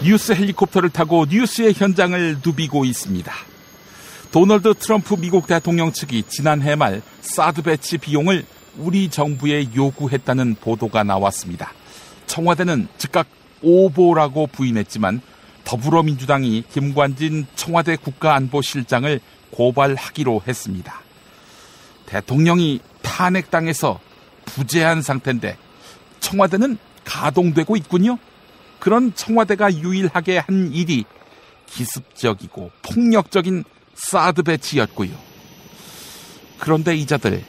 뉴스 헬리콥터를 타고 뉴스의 현장을 누비고 있습니다. 도널드 트럼프 미국 대통령 측이 지난해 말 사드 배치 비용을 우리 정부에 요구했다는 보도가 나왔습니다. 청와대는 즉각 오보라고 부인했지만 더불어민주당이 김관진 청와대 국가안보실장을 고발하기로 했습니다. 대통령이 탄핵당해서 부재한 상태인데 청와대는 가동되고 있군요. 그런 청와대가 유일하게 한 일이 기습적이고 폭력적인 사드 배치였고요. 그런데 이자들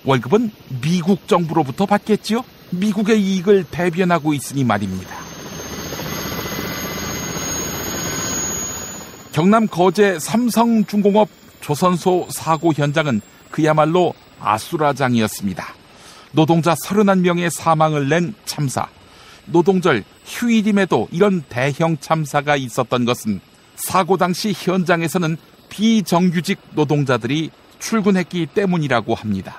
월급은 미국 정부로부터 받겠지요? 미국의 이익을 대변하고 있으니 말입니다. 경남 거제 삼성중공업 조선소 사고 현장은 그야말로 아수라장이었습니다. 노동자 31명의 사망을 낸 참사. 노동절 휴일임에도 이런 대형 참사가 있었던 것은 사고 당시 현장에서는 비정규직 노동자들이 출근했기 때문이라고 합니다.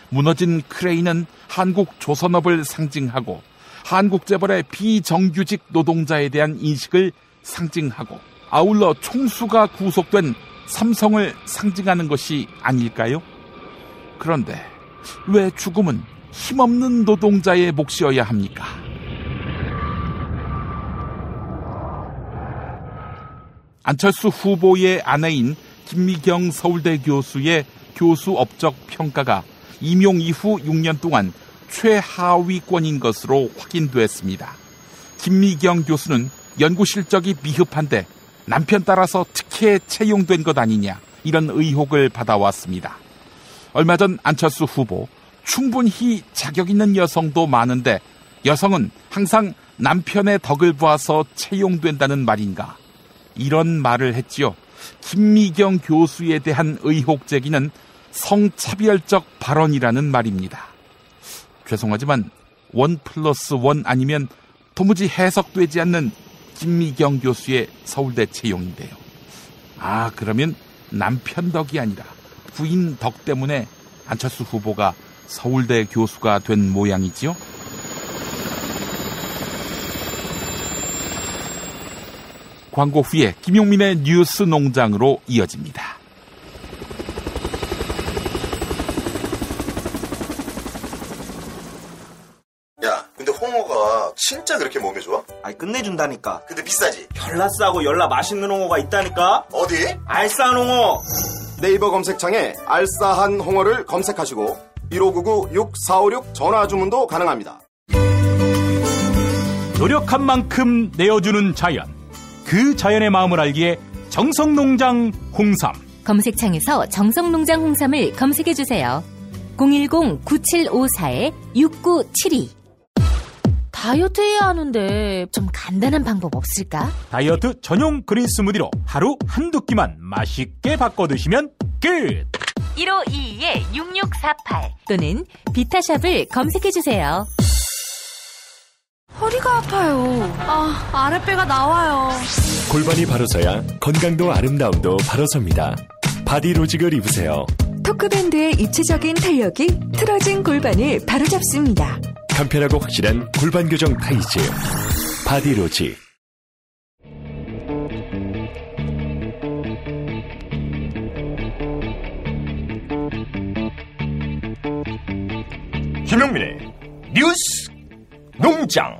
무너진 크레인은 한국 조선업을 상징하고 한국 재벌의 비정규직 노동자에 대한 인식을 상징하고 아울러 총수가 구속된 삼성을 상징하는 것이 아닐까요? 그런데 왜 죽음은 힘없는 노동자의 몫이어야 합니까? 안철수 후보의 아내인 김미경 서울대 교수의 교수 업적 평가가 임용 이후 6년 동안 최하위권인 것으로 확인됐습니다. 김미경 교수는 연구 실적이 미흡한데 남편 따라서 특혜 채용된 것 아니냐, 이런 의혹을 받아왔습니다. 얼마 전 안철수 후보, 충분히 자격 있는 여성도 많은데 여성은 항상 남편의 덕을 보아서 채용된다는 말인가, 이런 말을 했지요. 김미경 교수에 대한 의혹 제기는 성차별적 발언이라는 말입니다. 죄송하지만 1+1 아니면 도무지 해석되지 않는 김미경 교수의 서울대 채용인데요. 그러면 남편 덕이 아니라 부인 덕 때문에 안철수 후보가 서울대 교수가 된 모양이지요. 광고 후에 김용민의 뉴스 농장으로 이어집니다. 야, 근데 홍어가 진짜 그렇게 몸에 좋아? 아니 끝내준다니까. 근데 비싸지? 열나 싸고 열나 맛있는 홍어가 있다니까. 어디? 알싸한 홍어. 네이버 검색창에 알싸한 홍어를 검색하시고 1599-6456 전화 주문도 가능합니다. 노력한 만큼 내어주는 자연. 그 자연의 마음을 알기에 정성농장 홍삼. 검색창에서 정성농장 홍삼을 검색해주세요. 010-9754-6972. 다이어트 해야 하는데 좀 간단한 방법 없을까? 다이어트 전용 그린 스무디로 하루 한두 끼만 맛있게 바꿔 드시면 끝. 1522-6648 또는 비타샵을 검색해주세요. 허리가 아파요. 아랫배가 나와요. 골반이 바로 서야 건강도 아름다움도 바로 섭니다. 바디로직을 입으세요. 토크밴드의 입체적인 탄력이 틀어진 골반을 바로잡습니다. 간편하고 확실한 골반 교정 타이즈 바디로직. 김용민의 뉴스 농장.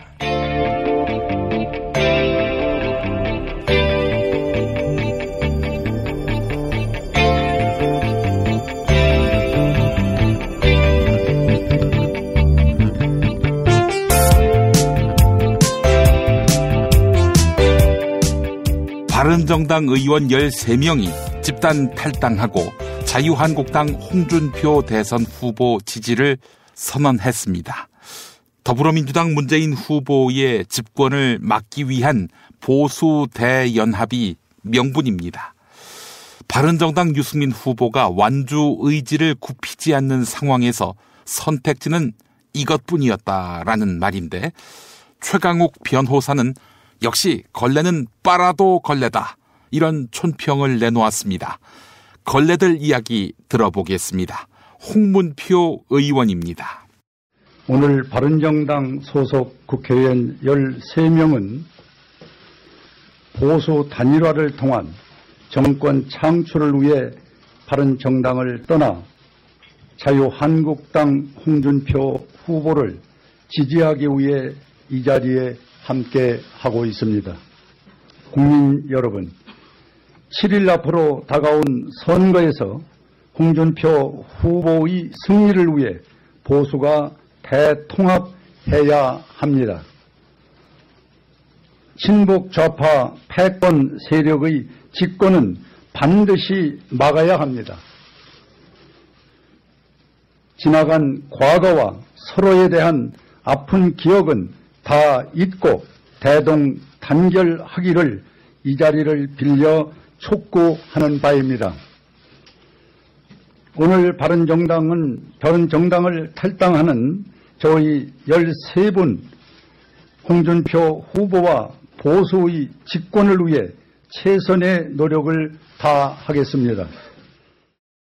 바른정당 의원 13명이 집단 탈당하고 자유한국당 홍준표 대선 후보 지지를 선언했습니다. 더불어민주당 문재인 후보의 집권을 막기 위한 보수 대연합이 명분입니다. 바른정당 유승민 후보가 완주 의지를 굽히지 않는 상황에서 선택지는 이것뿐이었다라는 말인데, 최강욱 변호사는 역시 걸레는 빨아도 걸레다, 이런 촌평을 내놓았습니다. 걸레들 이야기 들어보겠습니다. 홍문표 의원입니다. 오늘 바른정당 소속 국회의원 13명은 보수 단일화를 통한 정권 창출을 위해 바른정당을 떠나 자유한국당 홍준표 후보를 지지하기 위해 이 자리에 함께하고 있습니다. 국민 여러분, 7일 앞으로 다가온 선거에서 홍준표 후보의 승리를 위해 보수가 대통합해야 합니다. 친북 좌파 패권 세력의 집권은 반드시 막아야 합니다. 지나간 과거와 서로에 대한 아픈 기억은 다 잊고 대동단결하기를 이 자리를 빌려 촉구하는 바입니다. 오늘 바른정당을 탈당하는 저희 13분 홍준표 후보와 보수의 집권을 위해 최선의 노력을 다하겠습니다.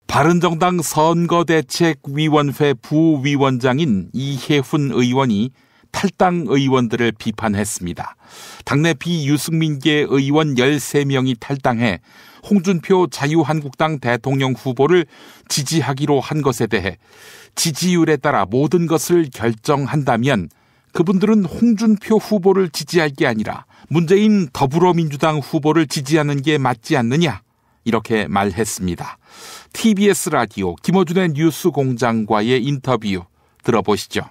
바른정당 선거대책위원회 부위원장인 이혜훈 의원이 탈당 의원들을 비판했습니다. 당내 비유승민계 의원 13명이 탈당해 홍준표 자유한국당 대통령 후보를 지지하기로 한 것에 대해 지지율에 따라 모든 것을 결정한다면 그분들은 홍준표 후보를 지지할 게 아니라 문재인 더불어민주당 후보를 지지하는 게 맞지 않느냐, 이렇게 말했습니다. TBS 라디오 김어준의 뉴스공장과의 인터뷰 들어보시죠.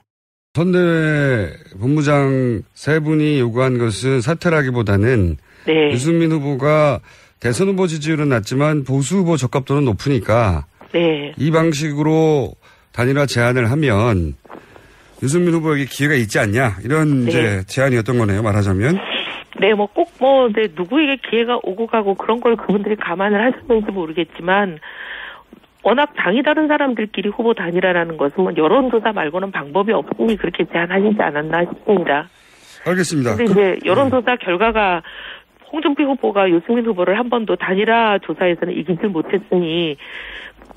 선대위 본부장 세 분이 요구한 것은 사퇴라기보다는 네. 유승민 후보가 대선 후보 지지율은 낮지만 보수 후보 적합도는 높으니까 네. 이 방식으로 단일화 제안을 하면 유승민 후보에게 기회가 있지 않냐, 이런 네. 이제 제안이었던 거네요, 말하자면. 네, 누구에게 기회가 오고 가고 그런 걸 그분들이 감안을 하셨는지 모르겠지만, 워낙 당이 다른 사람들끼리 후보 단일화라는 것은 여론조사 말고는 방법이 없으니 그렇게 제안하시지 않았나 싶습니다. 알겠습니다. 근데 이제 여론조사 결과가 홍준표 후보가 유승민 후보를 한 번도 단일화 조사에서는 이기질 못했으니,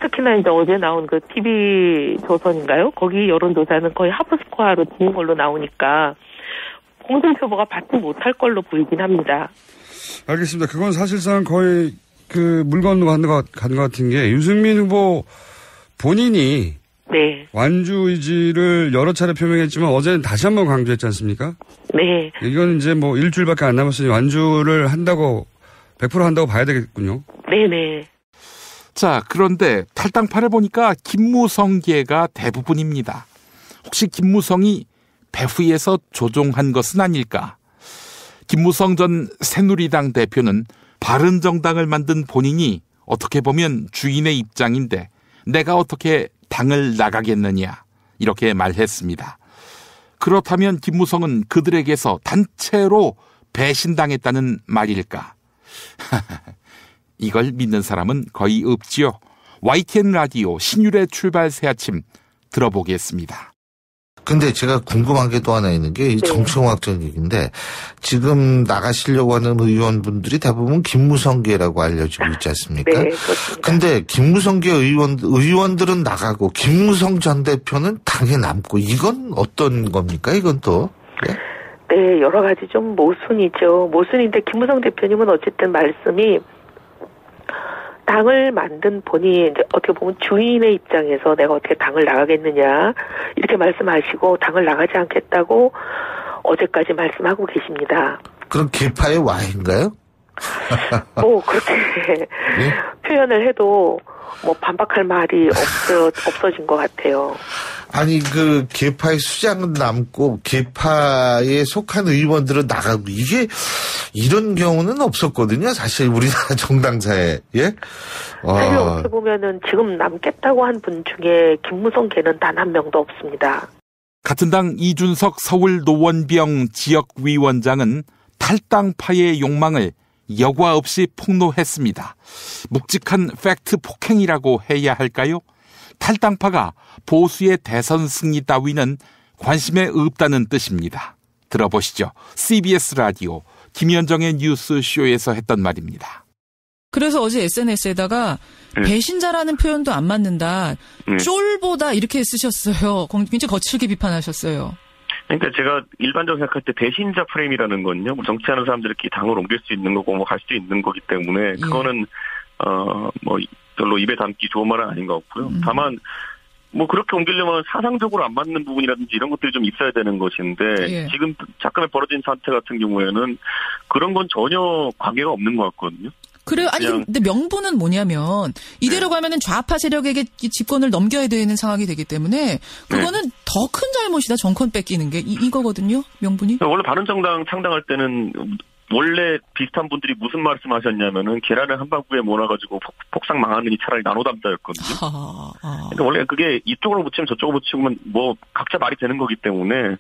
특히나 이제 어제 나온 그 TV조선인가요? 거기 여론조사는 거의 하프스코어로 지는 걸로 나오니까 홍준표 후보가 받지 못할 걸로 보이긴 합니다. 알겠습니다. 그건 사실상 거의 물 건너가는 것 같은 게, 유승민 후보 본인이 네. 완주 의지를 여러 차례 표명했지만 어제는 다시 한번 강조했지 않습니까? 네. 이건 이제 일주일밖에 안 남았으니 완주를 100% 한다고 봐야 되겠군요. 네네. 자, 그런데 탈당파를 보니까 김무성계가 대부분입니다. 혹시 김무성이 배후에서 조종한 것은 아닐까? 김무성 전 새누리당 대표는 바른정당을 만든 본인이 어떻게 보면 주인의 입장인데 내가 어떻게 당을 나가겠느냐, 이렇게 말했습니다. 그렇다면 김무성은 그들에게서 단체로 배신당했다는 말일까? 이걸 믿는 사람은 거의 없지요. YTN 라디오 신율의 출발 새 아침 들어보겠습니다. 근데 제가 궁금한 게 또 하나 있는 게 정치공학적 얘기인데, 지금 나가시려고 하는 의원분들이 대부분 김무성계라고 알려지고 있지 않습니까? 네, 그렇습니다. 근데 김무성계 의원들은 나가고 김무성 전 대표는 당에 남고, 이건 어떤 겁니까? 이건 또? 네? 네, 여러 가지 좀 모순이죠. 모순인데 김무성 대표님은 어쨌든 말씀이 당을 만든 본인, 이제 어떻게 보면 주인의 입장에서 내가 어떻게 당을 나가겠느냐, 이렇게 말씀하시고 당을 나가지 않겠다고 어제까지 말씀하고 계십니다. 그럼 계파의 와인가요? 그렇게 네? 표현을 해도 반박할 말이 없어진 것 같아요. 아니, 계파의 수장은 남고 계파에 속한 의원들은 나가고, 이런 경우는 없었거든요, 사실 우리나라 정당사에. 예? 사실 어떻게 보면은 지금 남겠다고 한 분 중에 김무성계는 단 한 명도 없습니다. 같은 당 이준석 서울 노원병 지역위원장은 탈당파의 욕망을 여과 없이 폭로했습니다. 묵직한 팩트 폭행이라고 해야 할까요? 탈당파가 보수의 대선 승리 따위는 관심에 없다는 뜻입니다. 들어보시죠. CBS 라디오 김현정의 뉴스쇼에서 했던 말입니다. 그래서 어제 SNS에다가 배신자라는 표현도 안 맞는다. 쫄보다 이렇게 쓰셨어요. 굉장히 거칠게 비판하셨어요. 그러니까 제가 일반적으로 생각할 때 배신자 프레임이라는 건요, 뭐 정치하는 사람들끼리 당을 옮길 수 있는 거고 뭐 갈 수 있는 거기 때문에 그거는 뭐 별로 입에 담기 좋은 말은 아닌 것 같고요. 다만 뭐 그렇게 옮기려면 사상적으로 안 맞는 부분이라든지 이런 것들이 좀 있어야 되는 것인데 지금 잠깐에 벌어진 사태 같은 경우에는 그런 건 전혀 관계가 없는 것 같거든요. 그래요. 아니 근데 명분은 뭐냐면 이대로 가면은 좌파 세력에게 집권을 넘겨야 되는 상황이 되기 때문에 그거는 더 큰 잘못이다. 정권 뺏기는 게 이거거든요. 명분이. 원래 바른정당 창당할 때는 원래 비슷한 분들이 무슨 말씀하셨냐면은 계란을 한 바구니에 모아가지고 폭삭 망하느니 차라리 나눠 담자였거든요. 그러니까 원래 그게 이쪽으로 붙이면 저쪽으로 붙이면 뭐 각자 말이 되는 거기 때문에.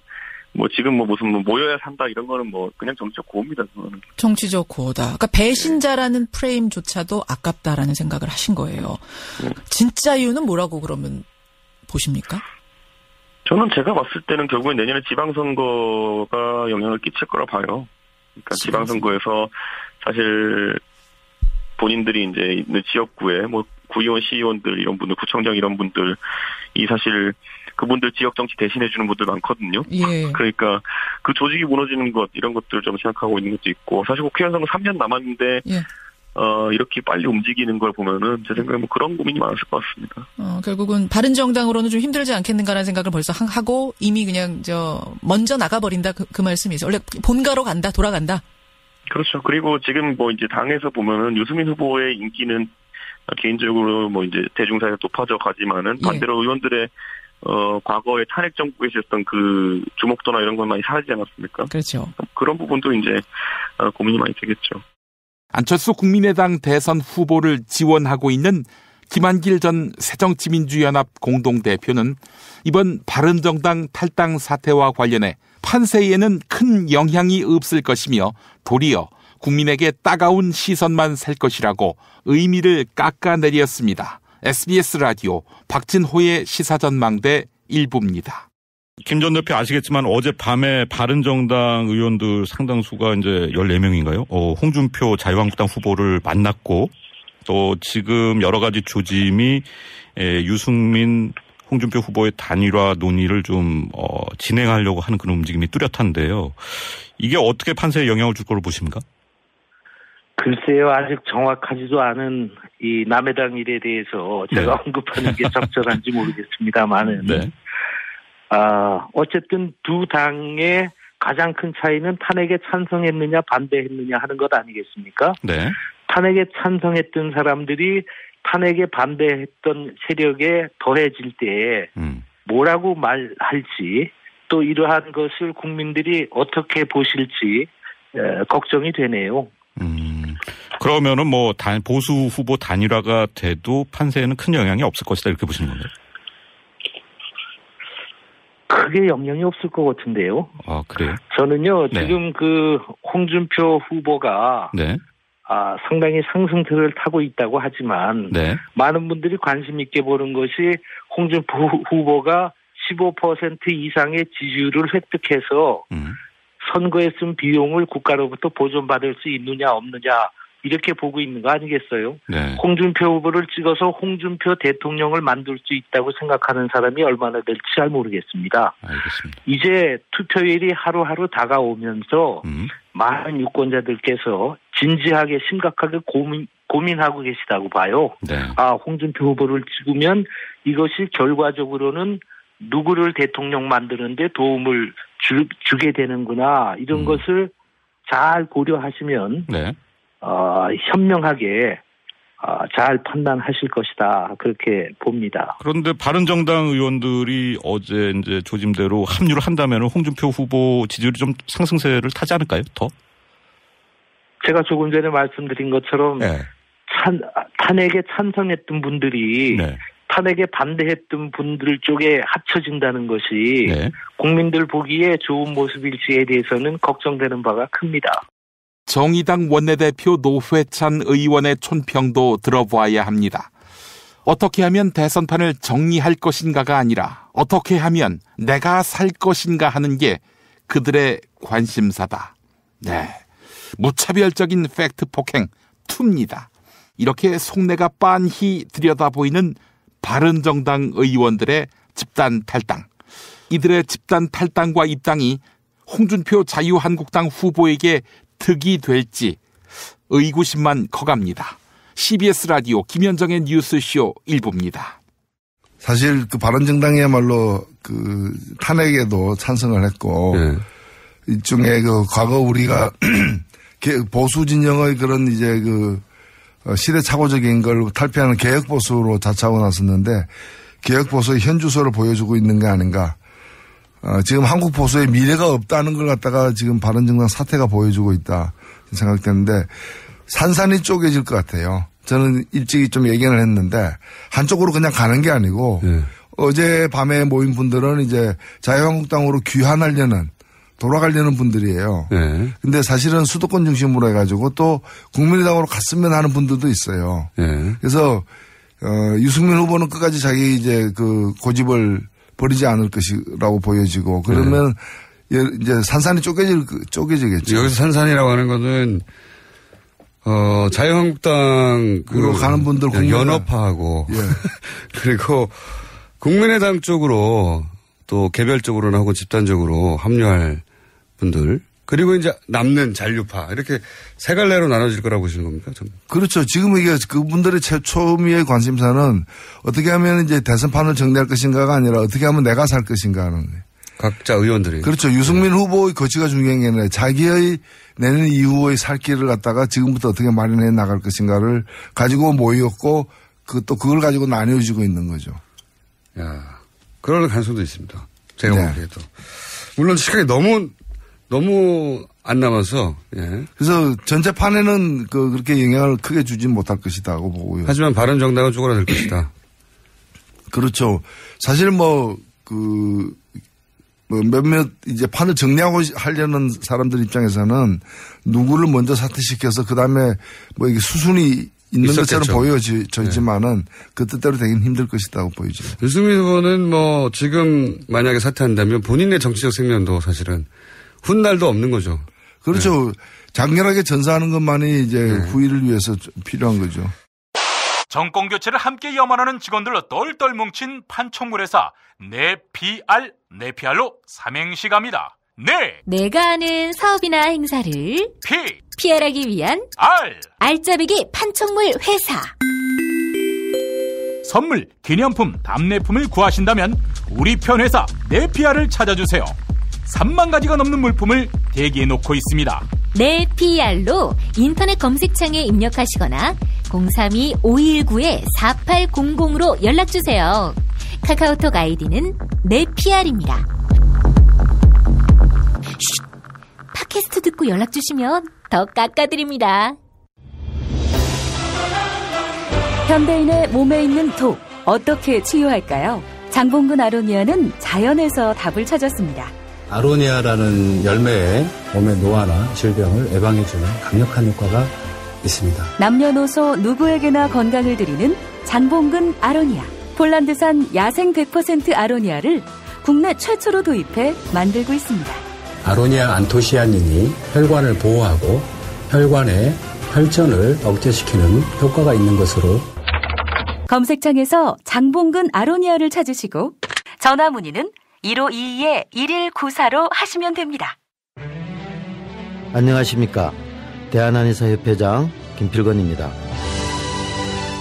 뭐 지금 뭐 무슨 뭐 모여야 산다 이런 거는 뭐 그냥 정치적 고호입니다. 그거는. 정치적 고호다. 그러니까 배신자라는 프레임조차도 아깝다라는 생각을 하신 거예요. 진짜 이유는 뭐라고 그러면 보십니까? 저는 제가 봤을 때는 결국엔 내년에 지방선거가 영향을 끼칠 거라 봐요. 그러니까 지방선거에서 사실 본인들이 이제 있는 지역구에 뭐 구의원, 시의원들 이런 분들, 구청장 이런 분들 이 사실 그분들 지역 정치 대신해주는 분들 많거든요. 그러니까 그 조직이 무너지는 것 이런 것들 좀 생각하고 있는 것도 있고 사실 국회의원 선거 3년 남았는데 이렇게 빨리 움직이는 걸 보면은 제 생각에 뭐 그런 고민이 많았을 것 같습니다. 결국은 바른정당으로는 좀 힘들지 않겠는가라는 생각을 벌써 하고 이미 그냥 먼저 나가버린다 그 말씀이죠. 원래 본가로 간다, 돌아간다. 그렇죠. 그리고 지금 뭐 이제 당에서 보면은 유승민 후보의 인기는 개인적으로 뭐 이제 대중사에서 높아져 가지만은 반대로 의원들의 과거에 탄핵 정부에 있었던 그 주목도나 이런 건 많이 사라지지 않았습니까? 그렇죠. 그런 부분도 이제 고민이 많이 되겠죠. 안철수 국민의당 대선 후보를 지원하고 있는 김한길 전 새정치민주연합 공동대표는 이번 바른정당 탈당 사태와 관련해 판세에는 큰 영향이 없을 것이며 도리어 국민에게 따가운 시선만 살 것이라고 의미를 깎아내렸습니다. SBS 라디오 박진호의 시사전망대 1부입니다. 김 전 대표 아시겠지만 어젯밤에 바른정당 의원들 상당수가 이제 14명인가요? 홍준표 자유한국당 후보를 만났고 또 지금 여러 가지 조짐이 유승민 홍준표 후보의 단일화 논의를 좀 진행하려고 하는 그런 움직임이 뚜렷한데요. 이게 어떻게 판세에 영향을 줄 거로 보십니까? 글쎄요, 아직 정확하지도 않은 이 남해당 일에 대해서 제가 언급하는 게 적절한지 모르겠습니다만은, 어쨌든 두 당의 가장 큰 차이는 탄핵에 찬성했느냐 반대했느냐 하는 것 아니겠습니까? 네. 탄핵에 찬성했던 사람들이 탄핵에 반대했던 세력에 더해질 때 뭐라고 말할지 또 이러한 것을 국민들이 어떻게 보실지 걱정이 되네요. 그러면은 뭐 보수 후보 단일화가 돼도 판세에는 큰 영향이 없을 것이다 이렇게 보시는 건가요? 크게 영향이 없을 것 같은데요. 아, 그래요? 저는요, 지금 그 홍준표 후보가 상당히 상승세를 타고 있다고 하지만 많은 분들이 관심 있게 보는 것이 홍준표 후보가 15% 이상의 지지율을 획득해서 선거에 쓴 비용을 국가로부터 보존받을 수 있느냐 없느냐 이렇게 보고 있는 거 아니겠어요? 홍준표 후보를 찍어서 홍준표 대통령을 만들 수 있다고 생각하는 사람이 얼마나 될지 잘 모르겠습니다. 알겠습니다. 이제 투표일이 하루하루 다가오면서 많은 유권자들께서 진지하게 심각하게 고민하고 계시다고 봐요. 홍준표 후보를 찍으면 이것이 결과적으로는 누구를 대통령 만드는데 도움을 주게 되는구나 이런 것을 잘 고려하시면 현명하게 잘 판단하실 것이다 그렇게 봅니다. 그런데 바른정당 의원들이 어제 이제 조짐대로 합류를 한다면 홍준표 후보 지지율이 좀 상승세를 타지 않을까요? 더? 제가 조금 전에 말씀드린 것처럼 탄핵에 찬성했던 분들이 탄핵에 반대했던 분들 쪽에 합쳐진다는 것이 국민들 보기에 좋은 모습일지에 대해서는 걱정되는 바가 큽니다. 정의당 원내대표 노회찬 의원의 촌평도 들어보아야 합니다. 어떻게 하면 대선판을 정리할 것인가가 아니라 어떻게 하면 내가 살 것인가 하는 게 그들의 관심사다. 무차별적인 팩트 폭행 2입니다. 이렇게 속내가 빤히 들여다보이는 바른정당 의원들의 집단 탈당. 이들의 집단 탈당과 입당이 홍준표 자유한국당 후보에게 득이 될지 의구심만 커갑니다. CBS 라디오 김현정의 뉴스쇼 1부입니다. 사실 그 바른정당이야말로 그 탄핵에도 찬성을 했고 일종의 그 과거 우리가 보수 진영의 그런 이제 그 시대착오적인 걸 탈피하는 개혁 보수로 자처하고 나섰는데 개혁 보수의 현주소를 보여주고 있는 게 아닌가. 지금 한국 보수의 미래가 없다는 걸 갖다가 지금 바른정당 사태가 보여주고 있다 생각되는데 산산이 쪼개질 것 같아요. 저는 일찍이 좀 예견을 했는데 한쪽으로 그냥 가는 게 아니고 어제 밤에 모인 분들은 이제 자유한국당으로 귀환하려는 돌아가려는 분들이에요. 근데 사실은 수도권 중심으로 해가지고 또 국민의당으로 갔으면 하는 분들도 있어요. 그래서 유승민 후보는 끝까지 자기 이제 그 고집을 버리지 않을 것이라고 보여지고 그러면 이제 산산이 쪼개지겠죠. 여기서 산산이라고 하는 거는 자유한국당으로 가는 분들 연합화하고 그리고 국민의당 쪽으로 또 개별적으로나 하고 집단적으로 합류할 분들 그리고 이제 남는 잔류파 이렇게 세 갈래로 나눠질 거라고 보시는 겁니까? 그렇죠. 지금 이게 그분들의 초미의 관심사는 어떻게 하면 이제 대선판을 정리할 것인가가 아니라 어떻게 하면 내가 살 것인가 하는 거예요. 각자 의원들이. 그렇죠. 유승민 후보의 거취가 중요한 게 아니라 자기의 내년 이후의 살 길을 갖다가 지금부터 어떻게 마련해 나갈 것인가를 가지고 모였고 또 그걸 가지고 나뉘어지고 있는 거죠. 야, 그럴 가능성도 있습니다. 제가 보기에도. 물론 시간이 너무 안 남아서. 그래서 전체판에는 그렇게 영향을 크게 주진 못할 것이다고 보고요. 하지만 바른정당은 쪼그라들 것이다. 그렇죠. 사실 몇몇 이제 판을 정리하고 하려는 사람들 입장에서는 누구를 먼저 사퇴시켜서 그 다음에 이게 수순이 있는 있었겠죠. 것처럼 보여지지만은 그 뜻대로 되긴 힘들 것이라고 보이죠. 유승민 후보는 지금 만약에 사퇴한다면 본인의 정치적 생명도 사실은 훗날도 없는 거죠. 그렇죠. 장렬하게 전사하는 것만이 이제 후일을 위해서 필요한 거죠. 정권 교체를 함께 염원하는 직원들로 똘똘 뭉친 판촉물회사 네피알로 삼행시 갑니다. 내가 아는 사업이나 행사를 PR하기 위한 알짜배기 판촉물 회사. 선물, 기념품, 답례품을 구하신다면 우리 편 회사 네피알을 찾아주세요. 3만 가지가 넘는 물품을 대기해 놓고 있습니다. 네피알로 인터넷 검색창에 입력하시거나 032-519-4800으로 연락주세요. 카카오톡 아이디는 네피알입니다. 팟캐스트 듣고 연락주시면 더 깎아드립니다. 현대인의 몸에 있는 독, 어떻게 치유할까요? 장봉근 아로니아는 자연에서 답을 찾았습니다. 아로니아라는 열매에 몸의 노화나 질병을 예방해주는 강력한 효과가 있습니다. 남녀노소 누구에게나 건강을 드리는 장봉근 아로니아. 폴란드산 야생 100% 아로니아를 국내 최초로 도입해 만들고 있습니다. 아로니아 안토시아닌이 혈관을 보호하고 혈관의 혈전을 억제시키는 효과가 있는 것으로 검색창에서 장봉근 아로니아를 찾으시고 전화 문의는 1522-1194로 하시면 됩니다. 안녕하십니까. 대한한의사협회장 김필건입니다.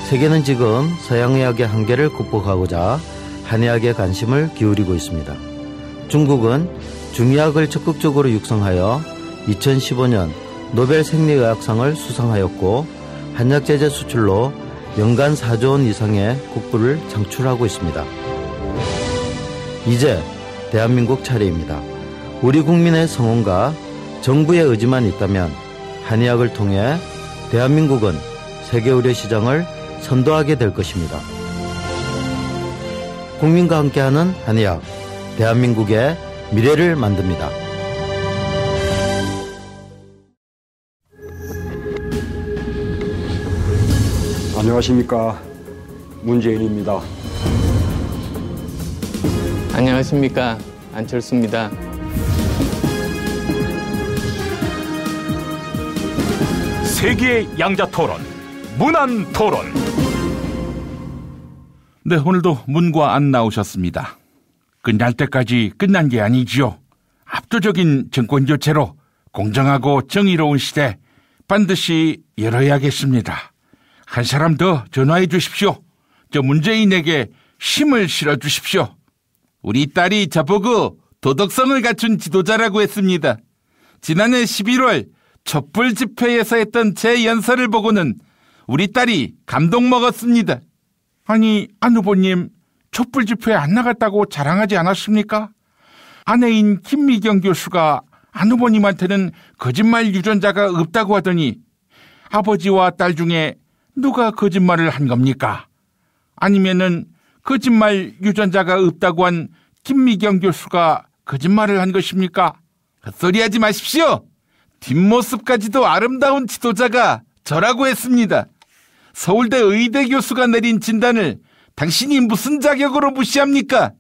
세계는 지금 서양의학의 한계를 극복하고자 한의학에 관심을 기울이고 있습니다. 중국은 중의학을 적극적으로 육성하여 2015년 노벨 생리의학상을 수상하였고 한약 제재 수출로 연간 4조 원 이상의 국부를 창출하고 있습니다. 이제 대한민국 차례입니다. 우리 국민의 성원과 정부의 의지만 있다면 한의학을 통해 대한민국은 세계 의료 시장을 선도하게 될 것입니다. 국민과 함께하는 한의학, 대한민국의 미래를 만듭니다. 안녕하십니까. 문재인입니다. 안녕하십니까. 안철수입니다. 세계의 양자토론, 문안토론. 네, 오늘도 문과 안 나오셨습니다. 끝날 때까지 끝난 게 아니지요. 압도적인 정권교체로 공정하고 정의로운 시대 반드시 열어야겠습니다. 한 사람 더 전화해 주십시오. 저 문재인에게 힘을 실어주십시오. 우리 딸이 저보고 도덕성을 갖춘 지도자라고 했습니다. 지난해 11월 촛불 집회에서 했던 제 연설을 보고는 우리 딸이 감동 먹었습니다. 아니, 안 후보님 촛불 집회에 안 나갔다고 자랑하지 않았습니까? 아내인 김미경 교수가 안 후보님한테는 거짓말 유전자가 없다고 하더니 아버지와 딸 중에 누가 거짓말을 한 겁니까? 아니면은 거짓말 유전자가 없다고 한 김미경 교수가 거짓말을 한 것입니까? 헛소리하지 마십시오. 뒷모습까지도 아름다운 지도자가 저라고 했습니다. 서울대 의대 교수가 내린 진단을 당신이 무슨 자격으로 무시합니까?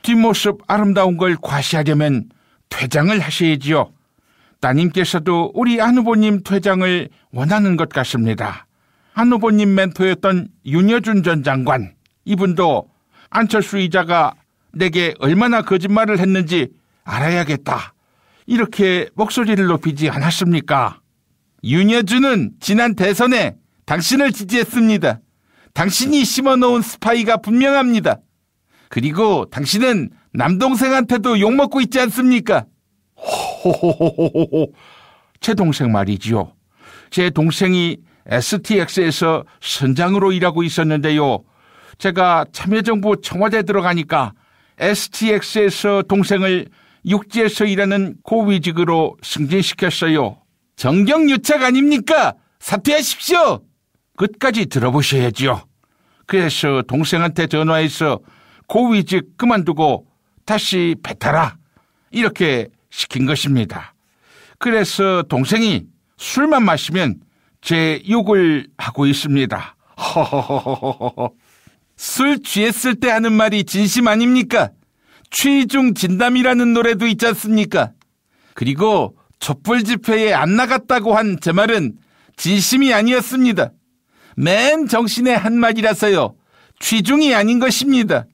뒷모습 아름다운 걸 과시하려면 퇴장을 하셔야지요. 따님께서도 우리 안 후보님 퇴장을 원하는 것 같습니다. 안 후보님 멘토였던 윤여준 전 장관, 이분도 안철수 이자가 내게 얼마나 거짓말을 했는지 알아야겠다, 이렇게 목소리를 높이지 않았습니까? 윤여준은 지난 대선에 당신을 지지했습니다. 당신이 심어놓은 스파이가 분명합니다. 그리고 당신은 남동생한테도 욕먹고 있지 않습니까? 호호호호호호. 제 동생 말이지요. 제 동생이 STX에서 선장으로 일하고 있었는데요. 제가 참여정부 청와대 들어가니까 STX에서 동생을 육지에서 일하는 고위직으로 승진시켰어요. 정경유착 아닙니까? 사퇴하십시오. 끝까지 들어보셔야지요. 그래서 동생한테 전화해서 고위직 그만두고 다시 배타라, 이렇게 시킨 것입니다. 그래서 동생이 술만 마시면 제 욕을 하고 있습니다. 허허허허허. 술 취했을 때 하는 말이 진심 아닙니까? 취중 진담이라는 노래도 있지 않습니까? 그리고 촛불 집회에 안 나갔다고 한 제 말은 진심이 아니었습니다. 맨 정신의 한마디라서요. 취중이 아닌 것입니다.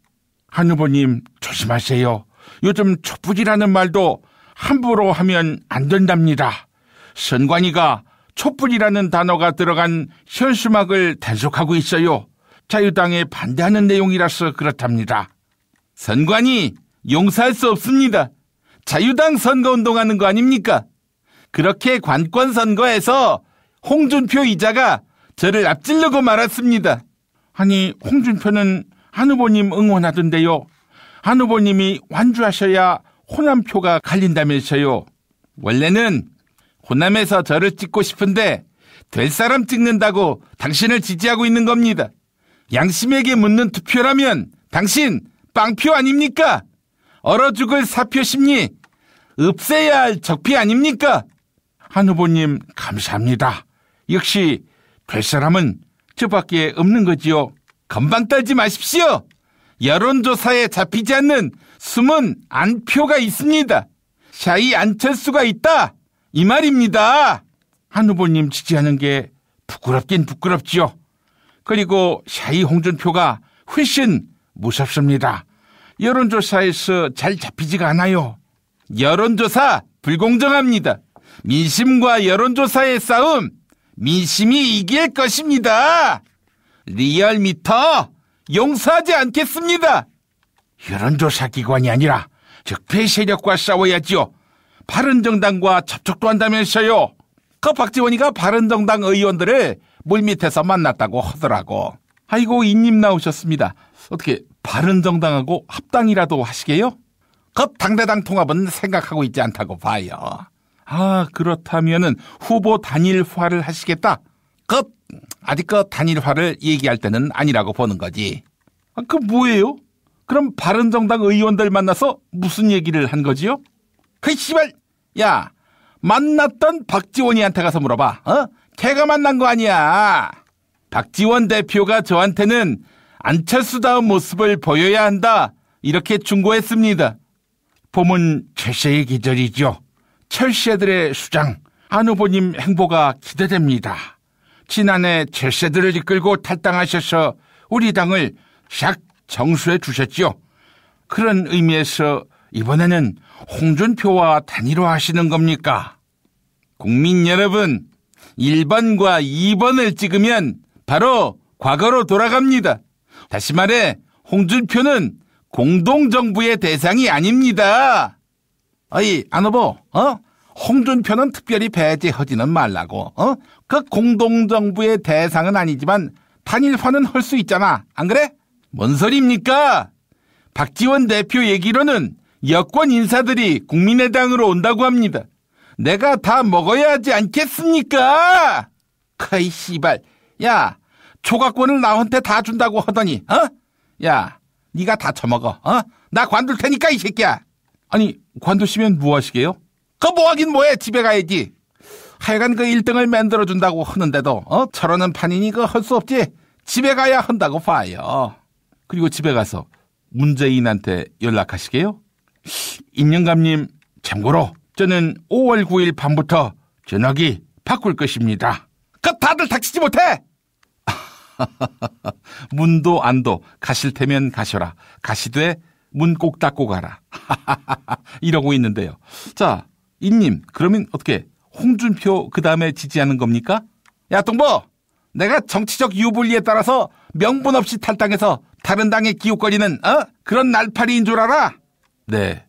한 후보님 조심하세요. 요즘 촛불이라는 말도 함부로 하면 안 된답니다. 선관위가 촛불이라는 단어가 들어간 현수막을 단속하고 있어요. 자유당에 반대하는 내용이라서 그렇답니다. 선관위 용서할 수 없습니다. 자유당 선거운동하는 거 아닙니까? 그렇게 관권 선거에서 홍준표 이자가 저를 앞지르고 말았습니다. 아니, 홍준표는 한 후보님 응원하던데요. 한 후보님이 완주하셔야 호남표가 갈린다면서요. 원래는 호남에서 저를 찍고 싶은데 될 사람 찍는다고 당신을 지지하고 있는 겁니다. 양심에게 묻는 투표라면 당신 빵표 아닙니까? 얼어 죽을 사표 심리, 없애야 할 적폐 아닙니까? 한 후보님 감사합니다. 역시 될 사람은 저밖에 없는 거지요. 건방 떨지 마십시오. 여론조사에 잡히지 않는 숨은 안표가 있습니다. 샤이 안철수가 있다, 이 말입니다. 한 후보님 지지하는 게 부끄럽긴 부끄럽지요. 그리고 샤이 홍준표가 훨씬 무섭습니다. 여론조사에서 잘 잡히지가 않아요. 여론조사 불공정합니다. 민심과 여론조사의 싸움, 민심이 이길 것입니다. 리얼미터 용서하지 않겠습니다. 여론조사 기관이 아니라 적폐 세력과 싸워야지요. 바른정당과 접촉도 한다면서요. 그 박지원이가 바른정당 의원들을 물밑에서 만났다고 하더라고. 아이고, 이님 나오셨습니다. 어떻게 바른정당하고 합당이라도 하시게요? 그 당대당 통합은 생각하고 있지 않다고 봐요. 아, 그렇다면은 후보 단일화를 하시겠다? 아직 그 단일화를 얘기할 때는 아니라고 보는 거지. 아, 그 뭐예요? 그럼 바른정당 의원들 만나서 무슨 얘기를 한 거지요? 그 씨발, 야, 만났던 박지원이한테 가서 물어봐. 걔가 만난 거 아니야. 박지원 대표가 저한테는 안철수다운 모습을 보여야 한다, 이렇게 충고했습니다. 봄은 철새의 계절이죠. 철새들의 수장, 안 후보님 행보가 기대됩니다. 지난해 철새들을 이끌고 탈당하셔서 우리 당을 샥 정수해 주셨지요. 그런 의미에서 이번에는 홍준표와 단일화하시는 겁니까? 국민 여러분, 1번과 2번을 찍으면 바로 과거로 돌아갑니다. 다시 말해 홍준표는 공동정부의 대상이 아닙니다. 어이 안 후보, 홍준표는 특별히 배제하지는 말라고. 그 공동정부의 대상은 아니지만 단일화는 할 수 있잖아. 안 그래? 뭔 소리입니까? 박지원 대표 얘기로는 여권 인사들이 국민의당으로 온다고 합니다. 내가 다 먹어야 하지 않겠습니까? 카이 씨발. 야, 초과권을 나한테 다 준다고 하더니 야, 네가 다 처먹어. 나 관둘 테니까 이 새끼야. 아니, 관두시면 뭐 하시게요? 뭐 하긴 뭐해. 집에 가야지. 하여간 그 1등을 만들어준다고 하는데도 저러는 판이니 할 수 없지. 집에 가야 한다고 봐요. 그리고 집에 가서 문재인한테 연락하시게요? 임영감님, 참고로 저는 5월 9일 밤부터 전화기 바꿀 것입니다. 다들 닥치지 못해! 문도 안도 가실 테면 가셔라. 가시되 문 꼭 닫고 가라. 이러고 있는데요. 자, 이님, 그러면 어떻게 홍준표 그 다음에 지지하는 겁니까? 야, 동보! 내가 정치적 유불리에 따라서 명분 없이 탈당해서 다른 당에 기웃거리는 그런 날파리인 줄 알아? 네.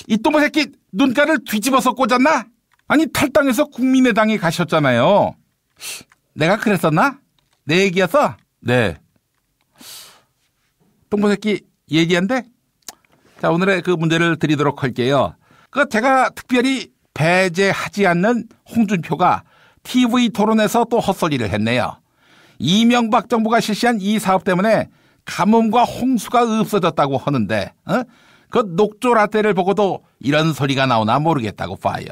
이 동보 새끼 눈가를 뒤집어서 꽂았나? 아니, 탈당해서 국민의당에 가셨잖아요. 내가 그랬었나? 내 얘기였어? 네. 동보 새끼 얘기한데? 자, 오늘의 그 문제를 드리도록 할게요. 제가 특별히 배제하지 않는 홍준표가 TV 토론에서 또 헛소리를 했네요. 이명박 정부가 실시한 이 사업 때문에 가뭄과 홍수가 없어졌다고 하는데 그 녹조 라떼를 보고도 이런 소리가 나오나 모르겠다고 봐요.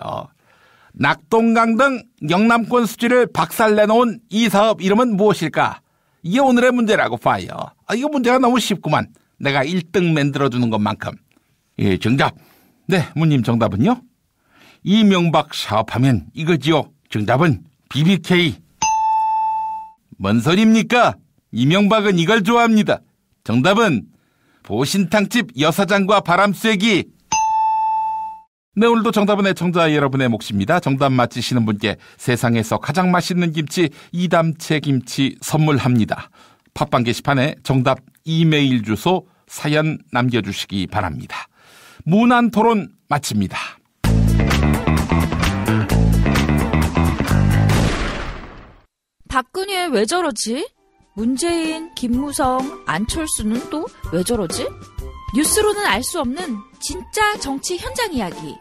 낙동강 등 영남권 수지를 박살내놓은 이 사업 이름은 무엇일까? 이게 오늘의 문제라고 봐요. 이거 문제가 너무 쉽구만. 내가 1등 만들어주는 것만큼. 예, 정답. 네, 문님 정답은요? 이명박 사업하면 이거지요. 정답은 BBK. 뭔 소리입니까? 이명박은 이걸 좋아합니다. 정답은 보신탕집 여사장과 바람쐬기. 네, 오늘도 정답은 애청자 여러분의 몫입니다. 정답 맞히시는 분께 세상에서 가장 맛있는 김치 이담채 김치 선물합니다. 팟빵 게시판에 정답 이메일 주소 사연 남겨주시기 바랍니다. 무난토론 마칩니다. 박근혜 왜 저러지? 문재인, 김무성, 안철수는 또 왜 저러지? 뉴스로는 알 수 없는 진짜 정치 현장 이야기.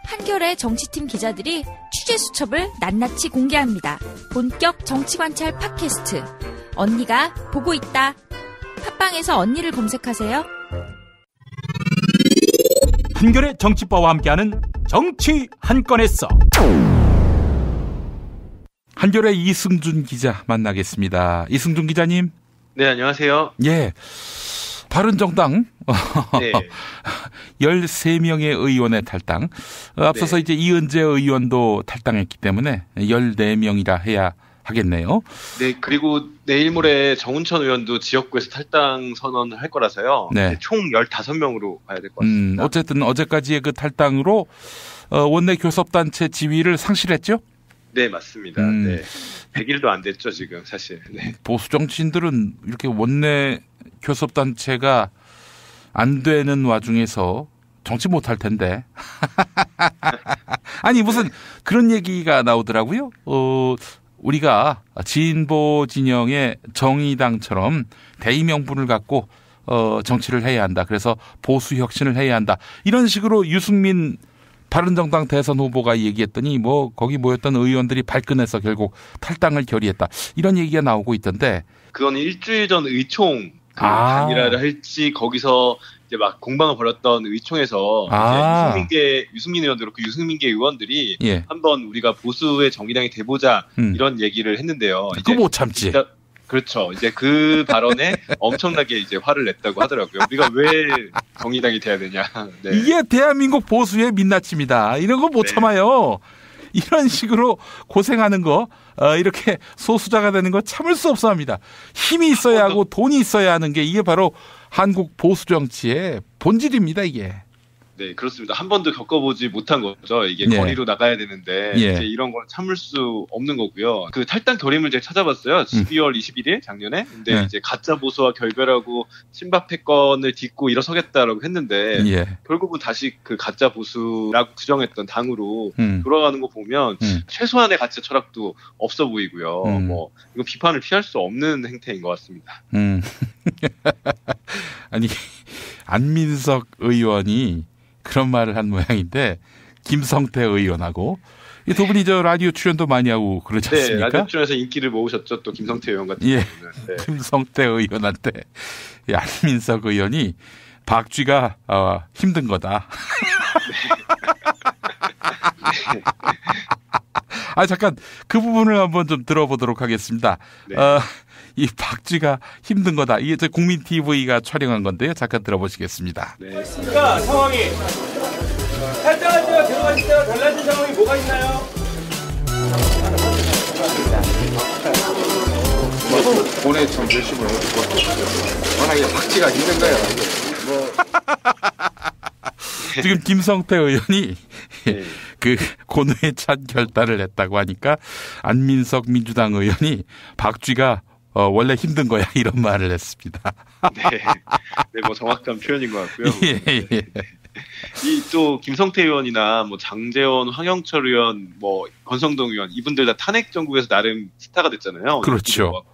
한겨레 정치팀 기자들이 취재 수첩을 낱낱이 공개합니다. 본격 정치관찰 팟캐스트. 언니가 보고 있다. 팟빵에서 언니를 검색하세요. 한겨레 정치바와 함께하는 정치 한 건에 써. 한겨레 이승준 기자 만나겠습니다. 이승준 기자님. 네, 안녕하세요. 예. 바른정당 네. 13명의 의원의 탈당. 앞서서 네. 이제 이은재 의원도 탈당했기 때문에 14명이라 해야 하겠네요. 네, 그리고 내일 모레 정운천 의원도 지역구에서 탈당 선언을 할 거라서요. 네. 총 15명으로 가야 될 것 같습니다. 어쨌든 어제까지의 그 탈당으로 원내 교섭단체 지위를 상실했죠? 네, 맞습니다. 네. 100일도 안 됐죠, 지금 사실. 네. 보수 정치인들은 이렇게 원내 교섭단체가 안 되는 와중에서 정치 못할 텐데. 아니, 무슨 그런 얘기가 나오더라고요. 우리가 진보 진영의 정의당처럼 대의명분을 갖고 정치를 해야 한다. 그래서 보수 혁신을 해야 한다. 이런 식으로 유승민 바른정당 대선 후보가 얘기했더니 거기 모였던 의원들이 발끈해서 결국 탈당을 결의했다. 이런 얘기가 나오고 있던데. 그건 일주일 전 의총 단일화를 할지 거기서 이제 막 공방을 벌였던 의총에서 이제 유승민 의원도 그렇고 유승민계 의원들이 예. 한번 우리가 보수의 정의당이 돼보자 이런 얘기를 했는데요. 그거 못 참지. 그렇죠. 이제 그 발언에 엄청나게 이제 화를 냈다고 하더라고요. 우리가 왜 정의당이 돼야 되냐. 네. 이게 대한민국 보수의 민낯입니다. 이런 거 못 참아요. 이런 식으로 고생하는 거, 이렇게 소수자가 되는 거 참을 수 없어 합니다. 힘이 있어야 하고 돈이 있어야 하는 게 이게 바로 한국 보수 정치의 본질입니다, 이게. 네, 그렇습니다. 한 번도 겪어보지 못한 거죠. 이게 거리로 나가야 되는데 이제 이런 걸 참을 수 없는 거고요. 그 탈당 결의문을 제가 찾아봤어요. 12월 21일 작년에. 근데 이제 가짜 보수와 결별하고 친박 패권을 딛고 일어서겠다라고 했는데 결국은 다시 그 가짜 보수라고 규정했던 당으로 돌아가는 거 보면 최소한의 가치 철학도 없어 보이고요. 뭐 이거 비판을 피할 수 없는 행태인 것 같습니다. 아니 안민석 의원이 그런 말을 한 모양인데 김성태 의원하고 이 두 분이 저 라디오 출연도 많이 하고 그러지 않습니까? 네, 라디오 출연에서 인기를 모으셨죠. 또 김성태 의원 같은 경우는. 네. 김성태 의원한테 안민석 의원이 박쥐가 힘든 거다. 네. 아 잠깐 그 부분을 한번 좀 들어보도록 하겠습니다. 네. 이 박쥐가 힘든 거다. 이게 저 국민 TV가 촬영한 건데요. 잠깐 들어보시겠습니다. 네. 그러니까 상황이 탈당할 때와 들어갈 때와 달라진 상황이 뭐가 있나요? 본회 좀 열심히 해주고 워낙 이게 박쥐가 힘든 거야. 지금 김성태 의원이 그 고뇌에 찬 결단을 했다고 하니까 안민석 민주당 의원이 박쥐가 원래 힘든 거야 이런 말을 했습니다. 네, 뭐 정확한 표현인 것 같고요. 이 또 김성태 의원이나 뭐 장제원, 황영철 의원, 뭐 권성동 의원 이분들 다 탄핵 정국에서 나름 스타가 됐잖아요. 그렇죠.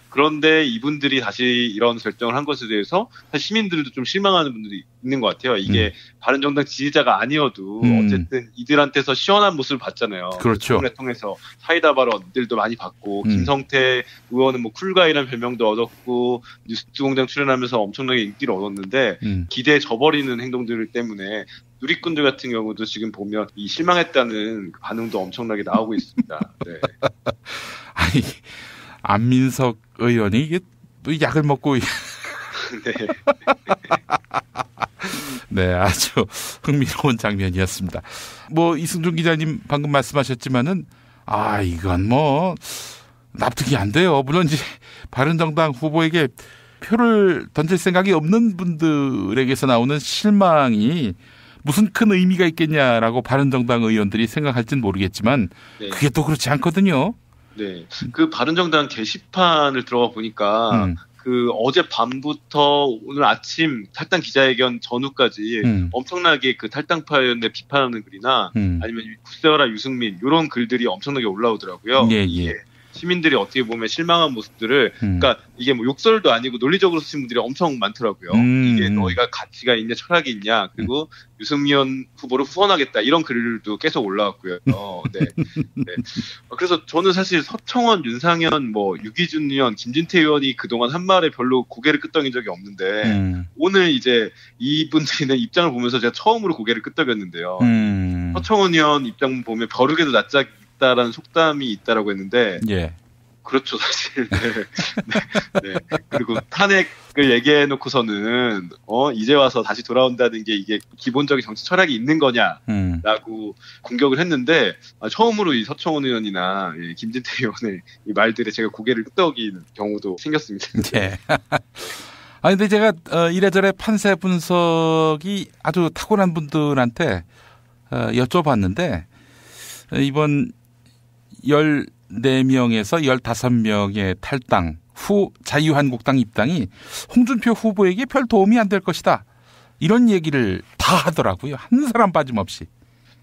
그런데 이분들이 다시 이런 결정을 한 것에 대해서 사실 시민들도 좀 실망하는 분들이 있는 것 같아요. 이게 바른정당 지지자가 아니어도 어쨌든 이들한테서 시원한 모습을 봤잖아요. 그렇죠. 을 통해서 사이다 발언들도 많이 받고 김성태 의원은 뭐 쿨가이라는 별명도 얻었고 뉴스공장 출연하면서 엄청나게 인기를 얻었는데 기대에 져버리는 행동들 때문에 누리꾼들 같은 경우도 지금 보면 이 실망했다는 반응도 엄청나게 나오고 있습니다. 네. 아니 안민석 의원이 이게 또 약을 먹고 네. 네, 아주 흥미로운 장면이었습니다. 뭐 이승준 기자님 방금 말씀하셨지만은 이건 뭐 납득이 안 돼요. 물론 이제 바른정당 후보에게 표를 던질 생각이 없는 분들에게서 나오는 실망이 무슨 큰 의미가 있겠냐라고 바른정당 의원들이 생각할진 모르겠지만 그게 또 그렇지 않거든요. 네, 그 바른정당 게시판을 들어가 보니까 그 어제 밤부터 오늘 아침 탈당 기자회견 전후까지 엄청나게 그 탈당파연대 비판하는 글이나 아니면 굳세어라 유승민 이런 글들이 엄청나게 올라오더라고요. 예. 시민들이 어떻게 보면 실망한 모습들을 그러니까 이게 뭐 욕설도 아니고 논리적으로 쓰신 분들이 엄청 많더라고요. 이게 너희가 가치가 있냐 철학이 있냐 그리고 유승민 후보를 후원하겠다 이런 글들도 계속 올라왔고요. 네. 그래서 저는 사실 서청원, 윤상현, 뭐 유기준 의원, 김진태 의원이 그동안 한 말에 별로 고개를 끄덕인 적이 없는데 오늘 이제 이분들의 입장을 보면서 제가 처음으로 고개를 끄덕였는데요. 서청원 의원 입장 보면 벼룩에도 낯짝이 라는 속담이 있다라고 했는데 그렇죠 사실 네. 그리고 탄핵을 얘기해 놓고서는 이제 와서 다시 돌아온다는 게 이게 기본적인 정치 철학이 있는 거냐라고 공격을 했는데 처음으로 이 서청원 의원이나 김진태 의원의 이 말들에 제가 고개를 끄덕이는 경우도 생겼습니다. 네. 근데 제가 이래저래 판세 분석이 아주 탁월한 분들한테 여쭤봤는데 이번 14명에서 15명의 탈당 후 자유한국당 입당이 홍준표 후보에게 별 도움이 안 될 것이다. 이런 얘기를 다 하더라고요. 한 사람 빠짐없이.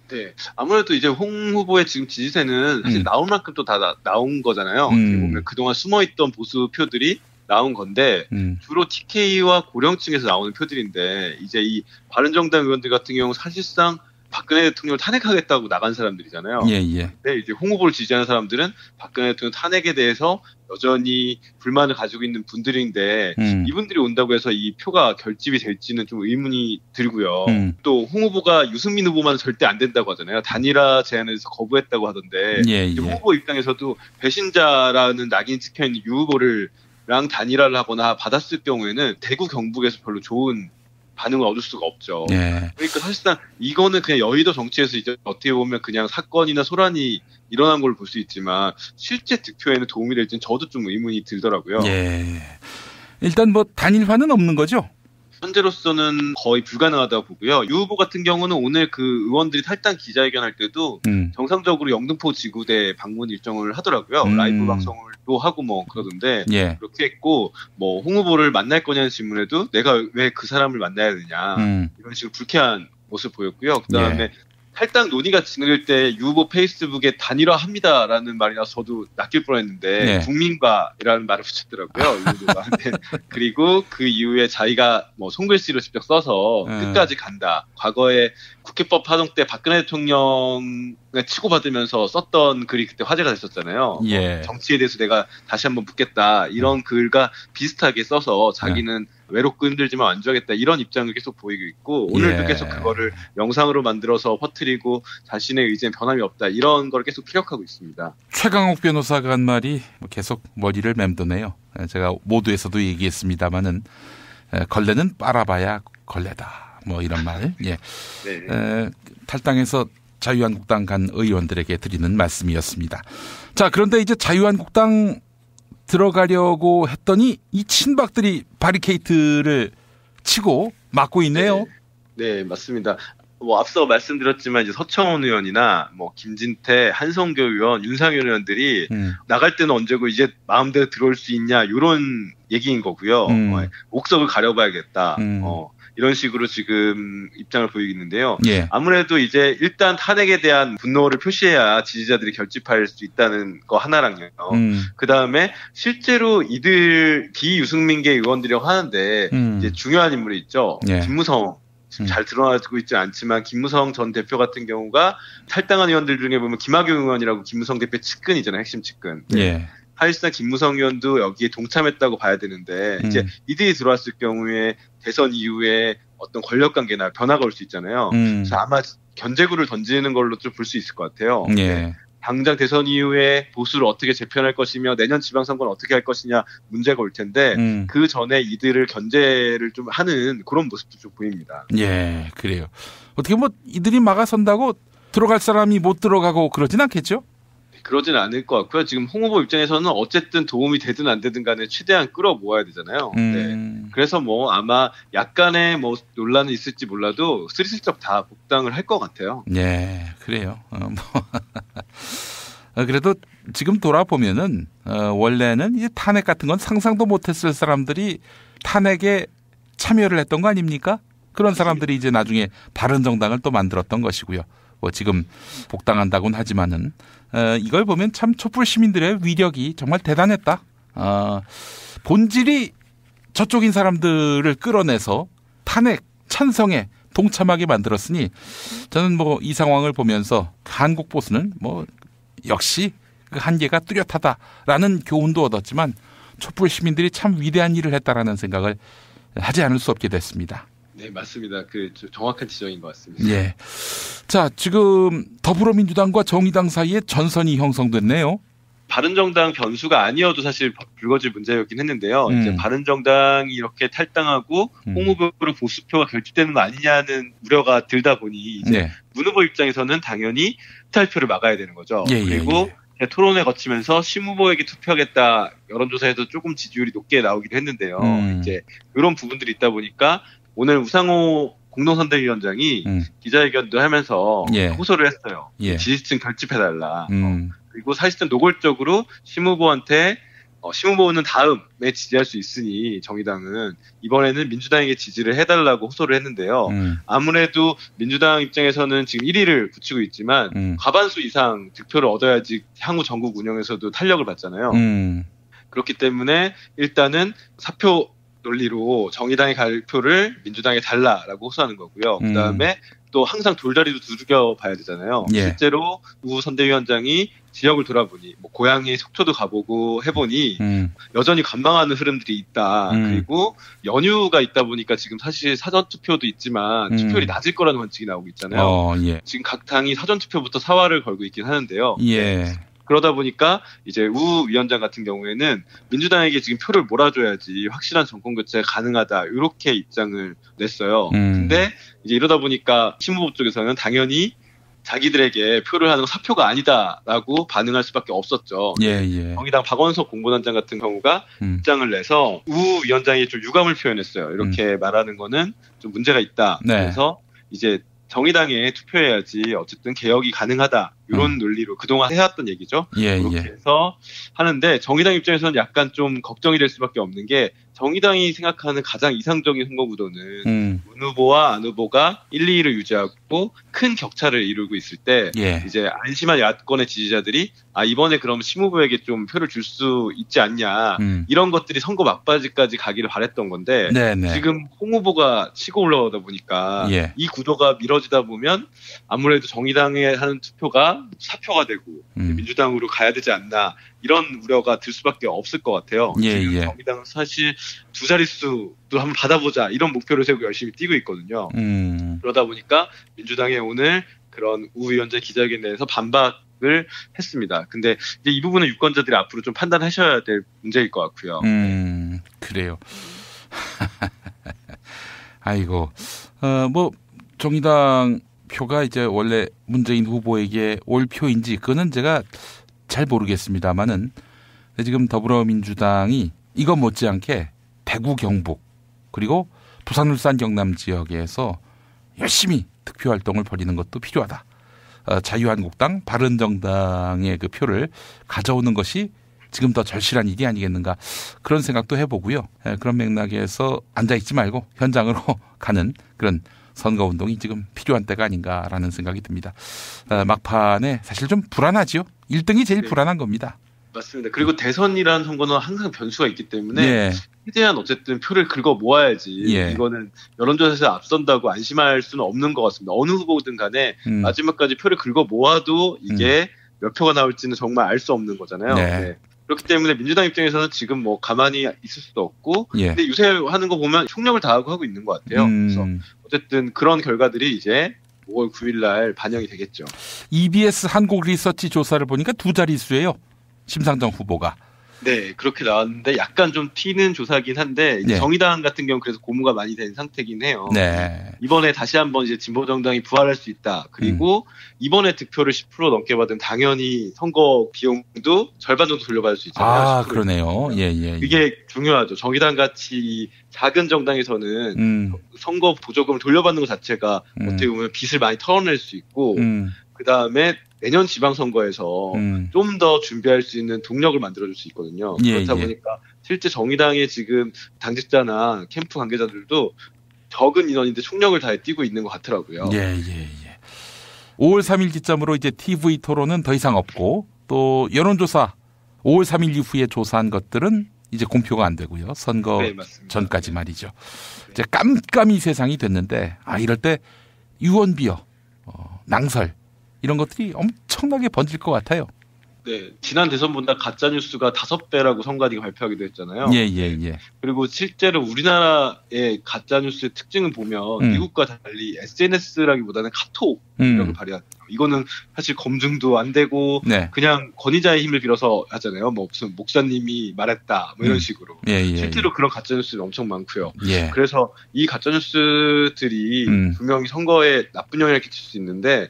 네. 아무래도 이제 홍 후보의 지금 지지세는 사실 나올 만큼 또 다 나온 거잖아요. 어떻게 보면 그동안 숨어있던 보수 표들이 나온 건데 주로 TK와 고령층에서 나오는 표들인데 이제 이 바른정당 의원들 같은 경우 사실상 박근혜 대통령을 탄핵하겠다고 나간 사람들이잖아요. 근데 이제 홍 후보를 지지하는 사람들은 박근혜 대통령 탄핵에 대해서 여전히 불만을 가지고 있는 분들인데 이분들이 온다고 해서 이 표가 결집이 될지는 좀 의문이 들고요. 또 홍 후보가 유승민 후보만 절대 안 된다고 하잖아요. 단일화 제안에서 거부했다고 하던데 홍 후보 입장에서도 배신자라는 낙인이 찍혀있는 유 후보를 랑 단일화를 하거나 받았을 경우에는 대구 경북에서 별로 좋은 반응을 얻을 수가 없죠. 그러니까 사실상 이거는 그냥 여의도 정치에서 이제 어떻게 보면 그냥 사건이나 소란이 일어난 걸 볼 수 있지만 실제 득표에는 도움이 될지는 저도 좀 의문이 들더라고요. 일단 뭐 단일화는 없는 거죠? 현재로서는 거의 불가능하다고 보고요. 유 후보 같은 경우는 오늘 그 의원들이 탈당 기자회견할 때도 정상적으로 영등포 지구대 방문 일정을 하더라고요. 라이브 방송을 또 하고 뭐 그러던데 예. 그렇게 했고 뭐 홍 후보를 만날 거냐는 질문에도 내가 왜 그 사람을 만나야 되냐 이런 식으로 불쾌한 모습을 보였고요. 그다음에 예. 탈당 논의가 진행될 때 유 후보 페이스북에 단일화합니다라는 말이 나서 저도 낚일 뻔했는데 네. 국민과이라는 말을 붙였더라고요. 유 후보가. 그리고 그 이후에 자기가 뭐 손글씨로 직접 써서 끝까지 간다. 과거에 국회법 파동 때 박근혜 대통령을 치고받으면서 썼던 글이 그때 화제가 됐었잖아요. 예. 정치에 대해서 내가 다시 한번 묻겠다. 이런 글과 비슷하게 써서 자기는 외롭고 힘들지만 완주하겠다. 이런 입장을 계속 보이고 있고 오늘도 계속 그거를 영상으로 만들어서 퍼뜨리고 자신의 의지엔 변함이 없다. 이런 걸 계속 피력하고 있습니다. 최강욱 변호사가 한 말이 계속 머리를 맴도네요. 제가 모두에서도 얘기했습니다마는 걸레는 빨아봐야 걸레다. 뭐 이런 말. 예. 네. 탈당해서 자유한국당 간 의원들에게 드리는 말씀이었습니다. 자, 그런데 이제 자유한국당 들어가려고 했더니 이 친박들이 바리케이트를 치고 막고 있네요. 네, 맞습니다. 뭐 앞서 말씀드렸지만 이제 서청원 의원이나 뭐 김진태, 한성교 의원, 윤상현 의원들이 나갈 때는 언제고 이제 마음대로 들어올 수 있냐 이런 얘기인 거고요. 옥석을 가려봐야겠다. 이런 식으로 지금 입장을 보이고 있는데요. 예. 아무래도 이제 일단 탄핵에 대한 분노를 표시해야 지지자들이 결집할 수 있다는 거 하나랑요. 그 다음에 실제로 이들 비유승민계 의원들이라고 하는데 이제 중요한 인물이 있죠. 예. 김무성. 지금 잘 드러나고 있지 않지만 김무성 전 대표 같은 경우가 탈당한 의원들 중에 보면 김학용 의원이라고 김무성 대표 측근이잖아요. 핵심 측근. 예. 사실상 김무성 의원도 여기에 동참했다고 봐야 되는데 이제 이들이 들어왔을 경우에 대선 이후에 어떤 권력관계나 변화가 올 수 있잖아요. 그래서 아마 견제구를 던지는 걸로 좀 볼 수 있을 것 같아요. 예. 당장 대선 이후에 보수를 어떻게 재편할 것이며 내년 지방선거는 어떻게 할 것이냐 문제가 올 텐데 그 전에 이들을 견제를 좀 하는 그런 모습도 좀 보입니다. 예, 그래요. 어떻게 뭐 이들이 막아선다고 들어갈 사람이 못 들어가고 그러진 않겠죠? 그러진 않을 것 같고요. 지금 홍 후보 입장에서는 어쨌든 도움이 되든 안 되든 간에 최대한 끌어모아야 되잖아요. 네. 그래서 뭐 아마 약간의 뭐 논란이 있을지 몰라도 스리슬쩍 다 복당을 할 것 같아요. 네, 그래요. 그래도 지금 돌아보면은 원래는 이제 탄핵 같은 건 상상도 못했을 사람들이 탄핵에 참여를 했던 거 아닙니까? 그런 사람들이 이제 나중에 바른정당을 또 만들었던 것이고요. 뭐 지금 복당한다고는 하지만은 이걸 보면 참 촛불 시민들의 위력이 정말 대단했다. 본질이 저쪽인 사람들을 끌어내서 탄핵 찬성에 동참하게 만들었으니 저는 뭐 이 상황을 보면서 한국 보수는 뭐 역시 그 한계가 뚜렷하다라는 교훈도 얻었지만 촛불 시민들이 참 위대한 일을 했다라는 생각을 하지 않을 수 없게 됐습니다. 네, 맞습니다. 그 정확한 지적인 것 같습니다. 예. 자, 지금 더불어민주당과 정의당 사이에 전선이 형성됐네요. 바른정당 변수가 아니어도 사실 불거질 문제였긴 했는데요. 이제 바른정당이 이렇게 탈당하고 홍 후보로 보수표가 결집되는 거 아니냐는 우려가 들다 보니 이제 문 후보 입장에서는 당연히 탈표를 막아야 되는 거죠. 그리고 토론회 거치면서 심 후보에게 투표하겠다 여론조사에서 조금 지지율이 높게 나오기도 했는데요. 이제 이런 부분들이 있다 보니까 오늘 우상호 공동선대위원장이 기자회견도 하면서 호소를 했어요. 지지층 결집해달라. 그리고 사실상 노골적으로 심 후보한테 심 후보는 다음에 지지할 수 있으니 정의당은 이번에는 민주당에게 지지를 해달라고 호소를 했는데요. 아무래도 민주당 입장에서는 지금 1위를 붙이고 있지만 과반수 이상 득표를 얻어야지 향후 전국 운영에서도 탄력을 받잖아요. 그렇기 때문에 일단은 사표 논리로 정의당의 갈 표를 민주당에 달라라고 호소하는 거고요. 그다음에 또 항상 돌다리도 두들겨 봐야 되잖아요. 실제로 우 선대위원장이 지역을 돌아보니 뭐 고향의 속초도 가보고 해보니 여전히 관망하는 흐름들이 있다. 그리고 연휴가 있다 보니까 지금 사실 사전투표도 있지만 투표율이 낮을 거라는 관측이 나오고 있잖아요. 지금 각 당이 사전투표부터 사활을 걸고 있긴 하는데요. 그러다 보니까 이제 우 위원장 같은 경우에는 민주당에게 지금 표를 몰아줘야지 확실한 정권 교체가 가능하다 이렇게 입장을 냈어요. 근데 이제 이러다 보니까 심 후보 쪽에서는 당연히 자기들에게 표를 하는 건 사표가 아니다라고 반응할 수밖에 없었죠. 정의당 박원석 공보단장 같은 경우가 입장을 내서 우 위원장이 좀 유감을 표현했어요. 이렇게 말하는 거는 좀 문제가 있다. 그래서 이제 정의당에 투표해야지 어쨌든 개혁이 가능하다. 이런 논리로 그동안 해왔던 얘기죠. 그렇게 해서 하는데 정의당 입장에서는 약간 좀 걱정이 될 수밖에 없는 게 정의당이 생각하는 가장 이상적인 선거구도는 문 후보와 안 후보가 1, 2위를 유지하고 큰 격차를 이루고 있을 때 이제 안심한 야권의 지지자들이 이번에 그럼 심 후보에게 좀 표를 줄 수 있지 않냐 이런 것들이 선거 막바지까지 가기를 바랬던 건데 지금 홍 후보가 치고 올라오다 보니까 이 구도가 미뤄지다 보면 아무래도 정의당에 하는 투표가 사표가 되고 민주당으로 가야 되지 않나 이런 우려가 들 수밖에 없을 것 같아요. 지금 정의당은 사실 두 자릿수도 한번 받아보자 이런 목표를 세우고 열심히 뛰고 있거든요. 그러다 보니까 민주당이 오늘 그런 우 위원장 기자회견에서 반박을 했습니다. 근데 이제 이 부분은 유권자들이 앞으로 좀 판단하셔야 될 문제일 것 같고요. 그래요. 아이고, 뭐 정의당 표가 이제 원래 문재인 후보에게 올 표인지 그거는 제가 잘 모르겠습니다만은 지금 더불어민주당이 이거 못지않게 대구 경북 그리고 부산 울산 경남 지역에서 열심히 득표 활동을 벌이는 것도 필요하다. 자유한국당 바른정당의 그 표를 가져오는 것이 지금 더 절실한 일이 아니겠는가 그런 생각도 해보고요. 그런 맥락에서 앉아있지 말고 현장으로 가는 그런 선거운동이 지금 필요한 때가 아닌가라는 생각이 듭니다. 막판에 사실 좀 불안하죠. 1등이 제일 불안한 겁니다. 맞습니다. 그리고 대선이라는 선거는 항상 변수가 있기 때문에 최대한 어쨌든 표를 긁어 모아야지 이거는 여론조사에서 앞선다고 안심할 수는 없는 것 같습니다. 어느 후보든 간에 마지막까지 표를 긁어 모아도 이게 몇 표가 나올지는 정말 알 수 없는 거잖아요. 그렇기 때문에 민주당 입장에서는 지금 뭐 가만히 있을 수도 없고 근데 요새 하는 거 보면 총력을 다하고 하고 있는 것 같아요. 그래서 어쨌든 그런 결과들이 이제 5월 9일 날 반영이 되겠죠. EBS 한국 리서치 조사를 보니까 두 자릿수예요. 심상정 후보가. 네, 그렇게 나왔는데 약간 좀 튀는 조사긴 한데 이제 정의당 같은 경우 그래서 고무가 많이 된 상태긴 해요. 이번에 다시 한번 이제 진보정당이 부활할 수 있다. 그리고 이번에 득표를 10% 넘게 받으면 당연히 선거 비용도 절반 정도 돌려받을 수 있잖아요. 그러네요. 이게 중요하죠. 정의당 같이 작은 정당에서는 선거 보조금을 돌려받는 것 자체가 어떻게 보면 빚을 많이 털어낼 수 있고 그 다음에 내년 지방선거에서 좀 더 준비할 수 있는 동력을 만들어줄 수 있거든요. 그렇다 보니까 실제 정의당의 지금 당직자나 캠프 관계자들도 적은 인원인데 총력을 다해 뛰고 있는 것 같더라고요. 5월 3일 기점으로 이제 TV 토론은 더 이상 없고 또 여론조사 5월 3일 이후에 조사한 것들은 이제 공표가 안 되고요. 선거 전까지 말이죠. 이제 깜깜이 세상이 됐는데 이럴 때 유언비어, 낭설 이런 것들이 엄청나게 번질 것 같아요. 네, 지난 대선보다 가짜뉴스가 5배라고 선관위가 발표하기도 했잖아요. 그리고 실제로 우리나라의 가짜뉴스의 특징은 보면 미국과 달리 SNS라기보다는 카톡력을 발휘하죠. 이거는 사실 검증도 안 되고 그냥 권위자의 힘을 빌어서 하잖아요. 뭐 무슨 목사님이 말했다 뭐 이런 식으로. 실제로 그런 가짜뉴스는 엄청 많고요. 그래서 이 가짜뉴스들이 분명히 선거에 나쁜 영향을 끼칠 수 있는데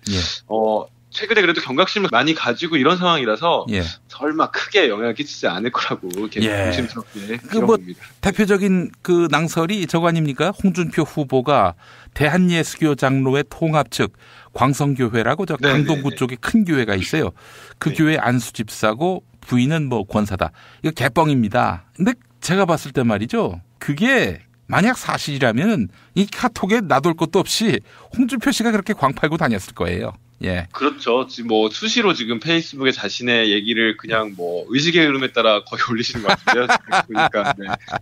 최근에 그래도 경각심을 많이 가지고 이런 상황이라서 설마 크게 영향을 끼치지 않을 거라고 이렇게 조심스럽게 봅니다. 대표적인 그 낭설이 저거 아닙니까? 홍준표 후보가 대한예수교 장로회 통합 측 광성교회라고 저 강동구 쪽에 큰 교회가 있어요. 그 교회 안수 집사고 부인은 뭐 권사다. 이거 개뻥입니다. 근데 제가 봤을 때 말이죠. 그게 만약 사실이라면 이 카톡에 놔둘 것도 없이 홍준표 씨가 그렇게 광팔고 다녔을 거예요. 그렇죠. 지금 뭐 수시로 지금 페이스북에 자신의 얘기를 그냥 뭐 의식의 흐름에 따라 거의 올리시는 것 같은데요. 보니까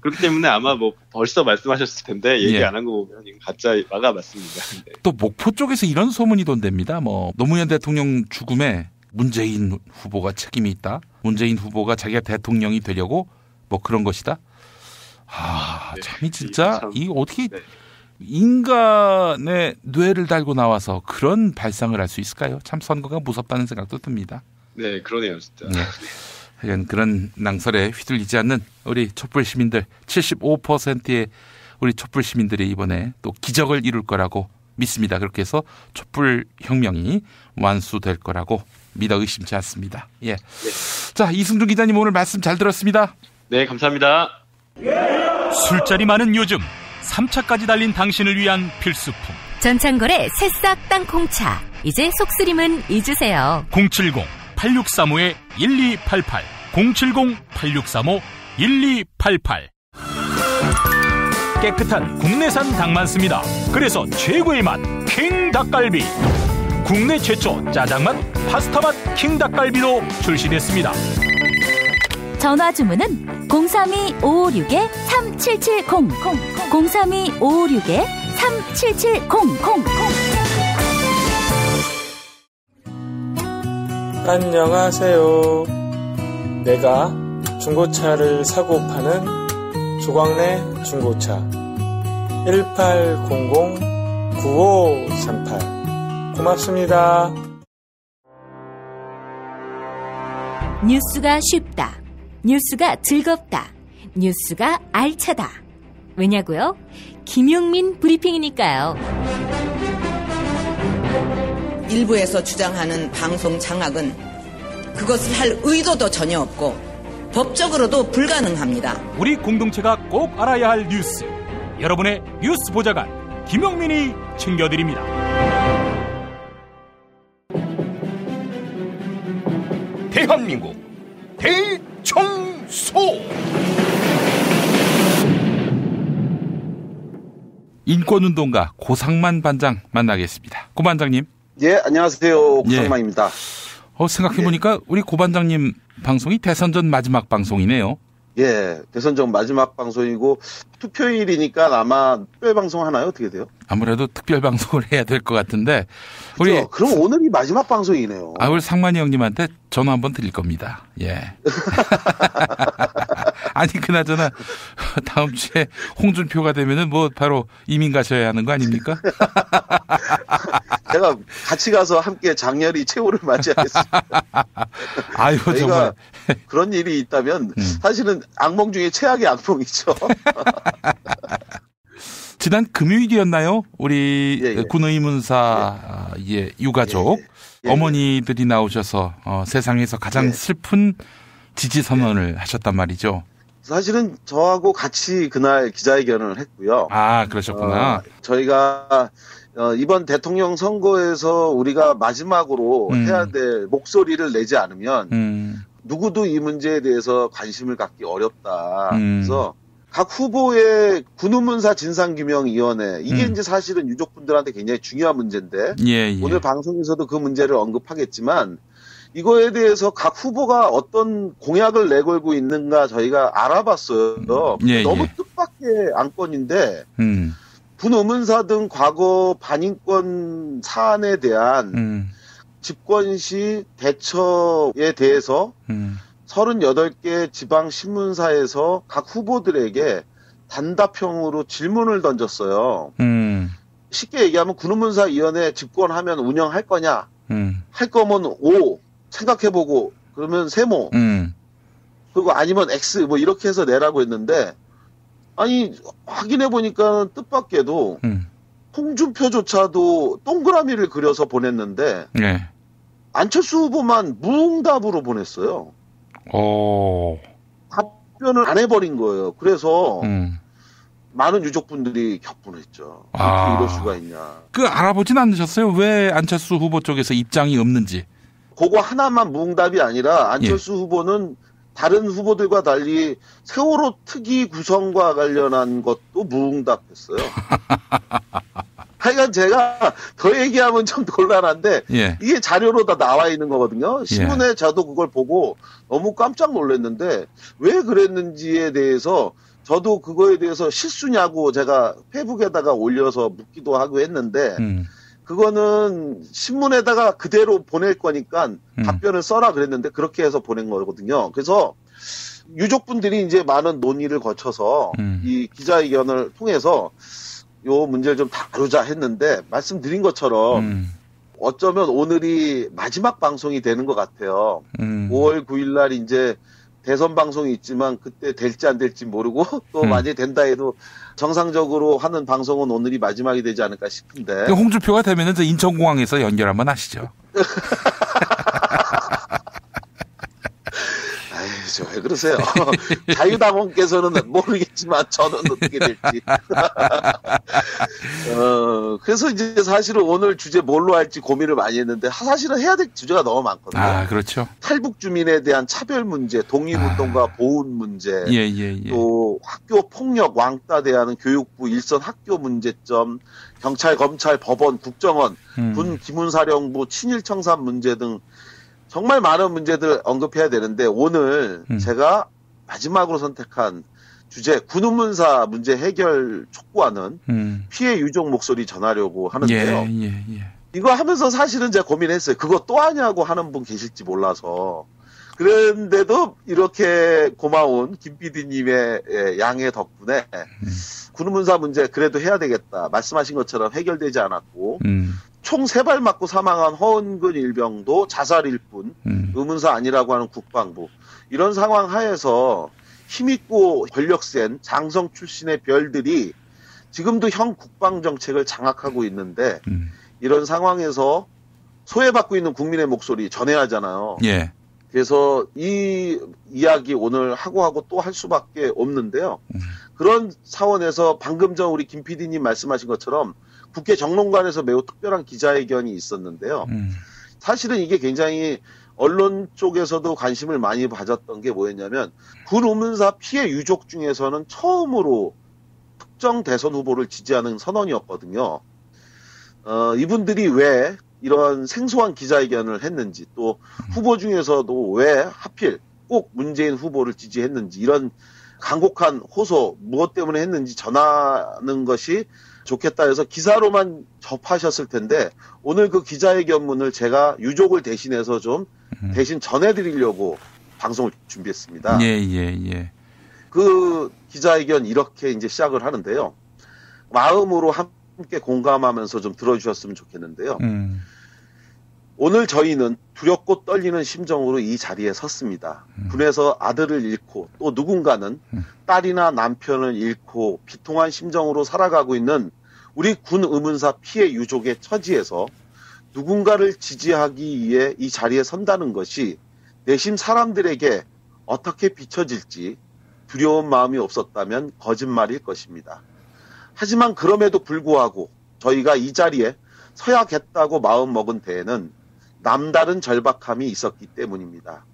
그렇기 때문에 아마 뭐 벌써 말씀하셨을 텐데 얘기 안 한 거 보면 가짜가 맞습니다. 또 목포 쪽에서 이런 소문이 돈답니다. 뭐 노무현 대통령 죽음에 문재인 후보가 책임이 있다. 문재인 후보가 자기가 대통령이 되려고 뭐 그런 것이다. 참이 진짜 이 어떻게 인간의 뇌를 달고 나와서 그런 발상을 할 수 있을까요? 참 선거가 무섭다는 생각도 듭니다. 네, 그러네요, 진짜. 그런 낭설에 휘둘리지 않는 우리 촛불 시민들 75%의 우리 촛불 시민들이 이번에 또 기적을 이룰 거라고 믿습니다. 그렇게 해서 촛불혁명이 완수될 거라고 믿어 의심치 않습니다. 예. 네. 자, 이승준 기자님 오늘 말씀 잘 들었습니다. 네, 감사합니다. 술자리 많은 요즘 3차까지 달린 당신을 위한 필수품. 전창걸의 새싹 땅콩차. 이제 속쓰림은 잊으세요. 070-8635-1288 070-8635-1288 깨끗한 국내산 닭 많습니다. 그래서 최고의 맛 킹 닭갈비. 국내 최초 짜장맛, 파스타맛 킹 닭갈비로 출시됐습니다. 전화 주문은 032-556-3770 032-556-3770. 안녕하세요. 내가 중고차를 사고 파는 조광래 중고차 1800-9538 고맙습니다. 뉴스가 쉽다. 뉴스가 즐겁다. 뉴스가 알차다. 왜냐고요? 김용민 브리핑이니까요. 일부에서 주장하는 방송 장악은 그것을 할 의도도 전혀 없고 법적으로도 불가능합니다. 우리 공동체가 꼭 알아야 할 뉴스. 여러분의 뉴스 보좌관 김용민이 챙겨드립니다. 대한민국 대청소. 인권운동가 고상만 반장 만나겠습니다. 고 반장님. 예, 안녕하세요. 고상만입니다. 생각해보니까 우리 고 반장님 방송이 대선 전 마지막 방송이네요. 예, 대선 전 마지막 방송이고 투표일이니까 아마 특별 방송 하나요? 어떻게 돼요? 아무래도 특별 방송을 해야 될 것 같은데 우리 그럼 오늘이 마지막 방송이네요. 우리 상만이 형님한테 전화 한번 드릴 겁니다. 예. 아니 그나저나 다음 주에 홍준표가 되면은 뭐 바로 이민 가셔야 하는 거 아닙니까? 제가 같이 가서 함께 장렬히 최후를 맞이하겠습니다. 아유 정말 그런 일이 있다면 사실은 악몽 중에 최악의 악몽이죠. 지난 금요일이었나요? 우리 군의문사 유가족 어머니들이 나오셔서 세상에서 가장 슬픈 지지 선언을 하셨단 말이죠. 사실은 저하고 같이 그날 기자회견을 했고요. 아, 그러셨구나. 저희가 이번 대통령 선거에서 우리가 마지막으로 해야 될 목소리를 내지 않으면 누구도 이 문제에 대해서 관심을 갖기 어렵다. 그래서 각 후보의 군의문사 진상규명위원회 이게 이제 사실은 유족분들한테 굉장히 중요한 문제인데 오늘 방송에서도 그 문제를 언급하겠지만 이거에 대해서 각 후보가 어떤 공약을 내걸고 있는가 저희가 알아봤어요. 너무 뜻밖의 안건인데 군의문사 등 과거 반인권 사안에 대한 집권 시 대처에 대해서 38개 지방신문사에서 각 후보들에게 단답형으로 질문을 던졌어요. 쉽게 얘기하면 군의문사위원회 집권하면 운영할 거냐? 할 거면 O 생각해보고 그러면 세모 그리고 아니면 X 뭐 이렇게 해서 내라고 했는데 아니 확인해보니까 뜻밖에도 홍준표조차도 동그라미를 그려서 보냈는데 안철수 후보만 무응답으로 보냈어요. 답변을 안 해버린 거예요. 그래서 많은 유족분들이 격분했죠. 어떻게 이럴 수가 있냐. 알아보진 않으셨어요? 왜 안철수 후보 쪽에서 입장이 없는지. 그거 하나만 무응답이 아니라 안철수 후보는 다른 후보들과 달리 세월호 특위 구성과 관련한 것도 무응답했어요. 하여간 제가 더 얘기하면 좀 곤란한데 이게 자료로 다 나와 있는 거거든요. 신문에 저도 그걸 보고 너무 깜짝 놀랐는데 왜 그랬는지에 대해서 저도 그거에 대해서 실수냐고 제가 페이북에다가 올려서 묻기도 하고 했는데 그거는 신문에다가 그대로 보낼 거니까 답변을 써라 그랬는데 그렇게 해서 보낸 거거든요. 그래서 유족분들이 이제 많은 논의를 거쳐서 이 기자회견을 통해서 요 문제를 좀 다루자 했는데 말씀드린 것처럼 어쩌면 오늘이 마지막 방송이 되는 것 같아요. 5월 9일 날 이제 대선 방송이 있지만 그때 될지 안 될지 모르고 또 만약에 된다 해도 정상적으로 하는 방송은 오늘이 마지막이 되지 않을까 싶은데. 홍준표가 되면은 저 인천공항에서 연결 한번 하시죠. 왜 그러세요? 자유당원께서는 모르겠지만 저는 어떻게 될지. 그래서 이제 사실은 오늘 주제 뭘로 할지 고민을 많이 했는데 사실은 해야 될 주제가 너무 많거든요. 아, 그렇죠. 탈북 주민에 대한 차별 문제, 독립운동과 보훈 문제, 또 학교 폭력 왕따 대하는 교육부 일선 학교 문제점, 경찰, 검찰, 법원, 국정원, 군 기문사령부, 친일청산 문제 등 정말 많은 문제들 언급해야 되는데 오늘 제가 마지막으로 선택한 주제 군의문사 문제 해결 촉구하는 피해 유족 목소리 전하려고 하는데요. 이거 하면서 사실은 제가 고민했어요. 그거 또 하냐고 하는 분 계실지 몰라서. 그런데도 이렇게 고마운 김 PD님의 양해 덕분에 군의문사 문제 그래도 해야 되겠다. 말씀하신 것처럼 해결되지 않았고 총 3발 맞고 사망한 허은근 일병도 자살일 뿐 의문사 아니라고 하는 국방부. 이런 상황 하에서 힘있고 권력 센 장성 출신의 별들이 지금도 현 국방정책을 장악하고 있는데 이런 상황에서 소외받고 있는 국민의 목소리 전해야 하잖아요. 예. 그래서 이 이야기 오늘 하고 또 할 수밖에 없는데요. 그런 차원에서 방금 전 우리 김 PD님 말씀하신 것처럼 국회 정론관에서 매우 특별한 기자회견이 있었는데요. 사실은 이게 굉장히 언론 쪽에서도 관심을 많이 가졌던 게 뭐였냐면 군 의문사 피해 유족 중에서는 처음으로 특정 대선 후보를 지지하는 선언이었거든요. 이분들이 왜 이런 생소한 기자회견을 했는지 또 후보 중에서도 왜 하필 꼭 문재인 후보를 지지했는지 이런 간곡한 호소 무엇 때문에 했는지 전하는 것이 좋겠다 해서 기사로만 접하셨을 텐데 오늘 그 기자회견문을 제가 유족을 대신해서 좀 대신 전해드리려고 방송을 준비했습니다. 예. 그 기자회견 이렇게 이제 시작을 하는데요. 마음으로 함께 공감하면서 좀 들어주셨으면 좋겠는데요. 오늘 저희는 두렵고 떨리는 심정으로 이 자리에 섰습니다. 군에서 아들을 잃고 또 누군가는 딸이나 남편을 잃고 비통한 심정으로 살아가고 있는 우리 군 의문사 피해 유족의 처지에서 누군가를 지지하기 위해 이 자리에 선다는 것이 내심 사람들에게 어떻게 비춰질지 두려운 마음이 없었다면 거짓말일 것입니다. 하지만 그럼에도 불구하고 저희가 이 자리에 서야겠다고 마음먹은 데에는 남다른 절박함이 있었기 때문입니다.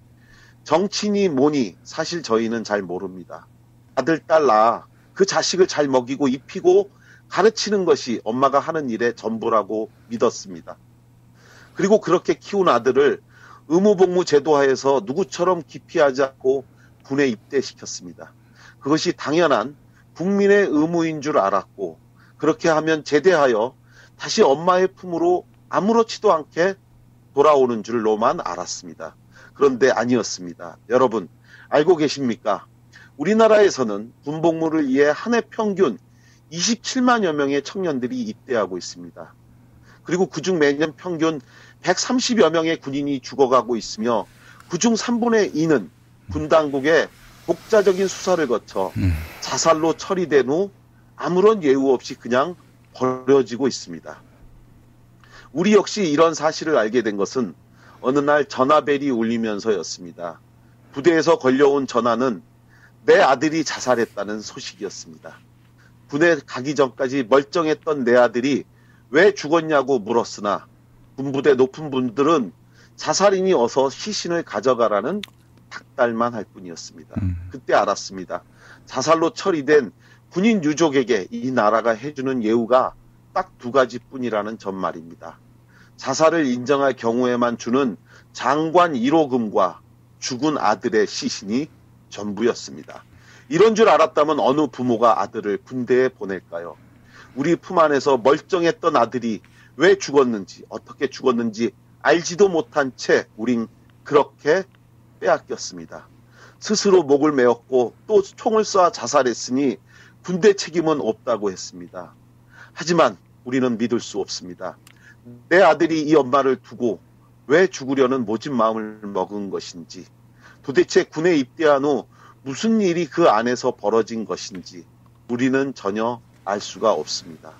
정치니 뭐니 사실 저희는 잘 모릅니다. 아들, 딸 낳아 그 자식을 잘 먹이고 입히고 가르치는 것이 엄마가 하는 일의 전부라고 믿었습니다. 그리고 그렇게 키운 아들을 의무복무 제도하에서 누구처럼 기피하지 않고 군에 입대시켰습니다. 그것이 당연한 국민의 의무인 줄 알았고 그렇게 하면 제대하여 다시 엄마의 품으로 아무렇지도 않게 돌아오는 줄로만 알았습니다. 그런데 아니었습니다. 여러분 알고 계십니까? 우리나라에서는 군복무를 위해 한 해 평균 27만여 명의 청년들이 입대하고 있습니다. 그리고 그중 매년 평균 130여 명의 군인이 죽어가고 있으며 그중 3분의 2는 군 당국의 독자적인 수사를 거쳐 자살로 처리된 후 아무런 예우 없이 그냥 버려지고 있습니다. 우리 역시 이런 사실을 알게 된 것은 어느 날 전화벨이 울리면서였습니다. 부대에서 걸려온 전화는 내 아들이 자살했다는 소식이었습니다. 군에 가기 전까지 멀쩡했던 내 아들이 왜 죽었냐고 물었으나 군부대 높은 분들은 자살이니 어서 시신을 가져가라는 닥달만 할 뿐이었습니다. 그때 알았습니다. 자살로 처리된 군인 유족에게 이 나라가 해주는 예우가 딱 2가지뿐이라는 점 말입니다. 자살을 인정할 경우에만 주는 장관 1호금과 죽은 아들의 시신이 전부였습니다. 이런 줄 알았다면 어느 부모가 아들을 군대에 보낼까요? 우리 품 안에서 멀쩡했던 아들이 왜 죽었는지 어떻게 죽었는지 알지도 못한 채 우린 그렇게 빼앗겼습니다. 스스로 목을 메었고 또 총을 쏴 자살했으니 군대 책임은 없다고 했습니다. 하지만 우리는 믿을 수 없습니다. 내 아들이 이 엄마를 두고 왜 죽으려는 모진 마음을 먹은 것인지 도대체 군에 입대한 후 무슨 일이 그 안에서 벌어진 것인지 우리는 전혀 알 수가 없습니다.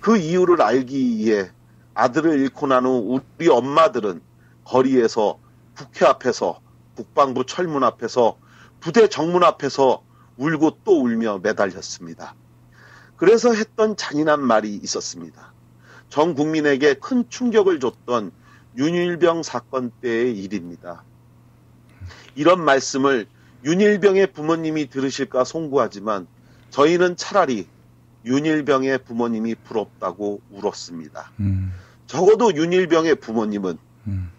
그 이유를 알기 위해 아들을 잃고 난 후 우리 엄마들은 거리에서 국회 앞에서 국방부 철문 앞에서 부대 정문 앞에서 울고 또 울며 매달렸습니다. 그래서 했던 잔인한 말이 있었습니다. 전 국민에게 큰 충격을 줬던 윤일병 사건 때의 일입니다. 이런 말씀을 윤일병의 부모님이 들으실까 송구하지만 저희는 차라리 윤일병의 부모님이 부럽다고 울었습니다. 적어도 윤일병의 부모님은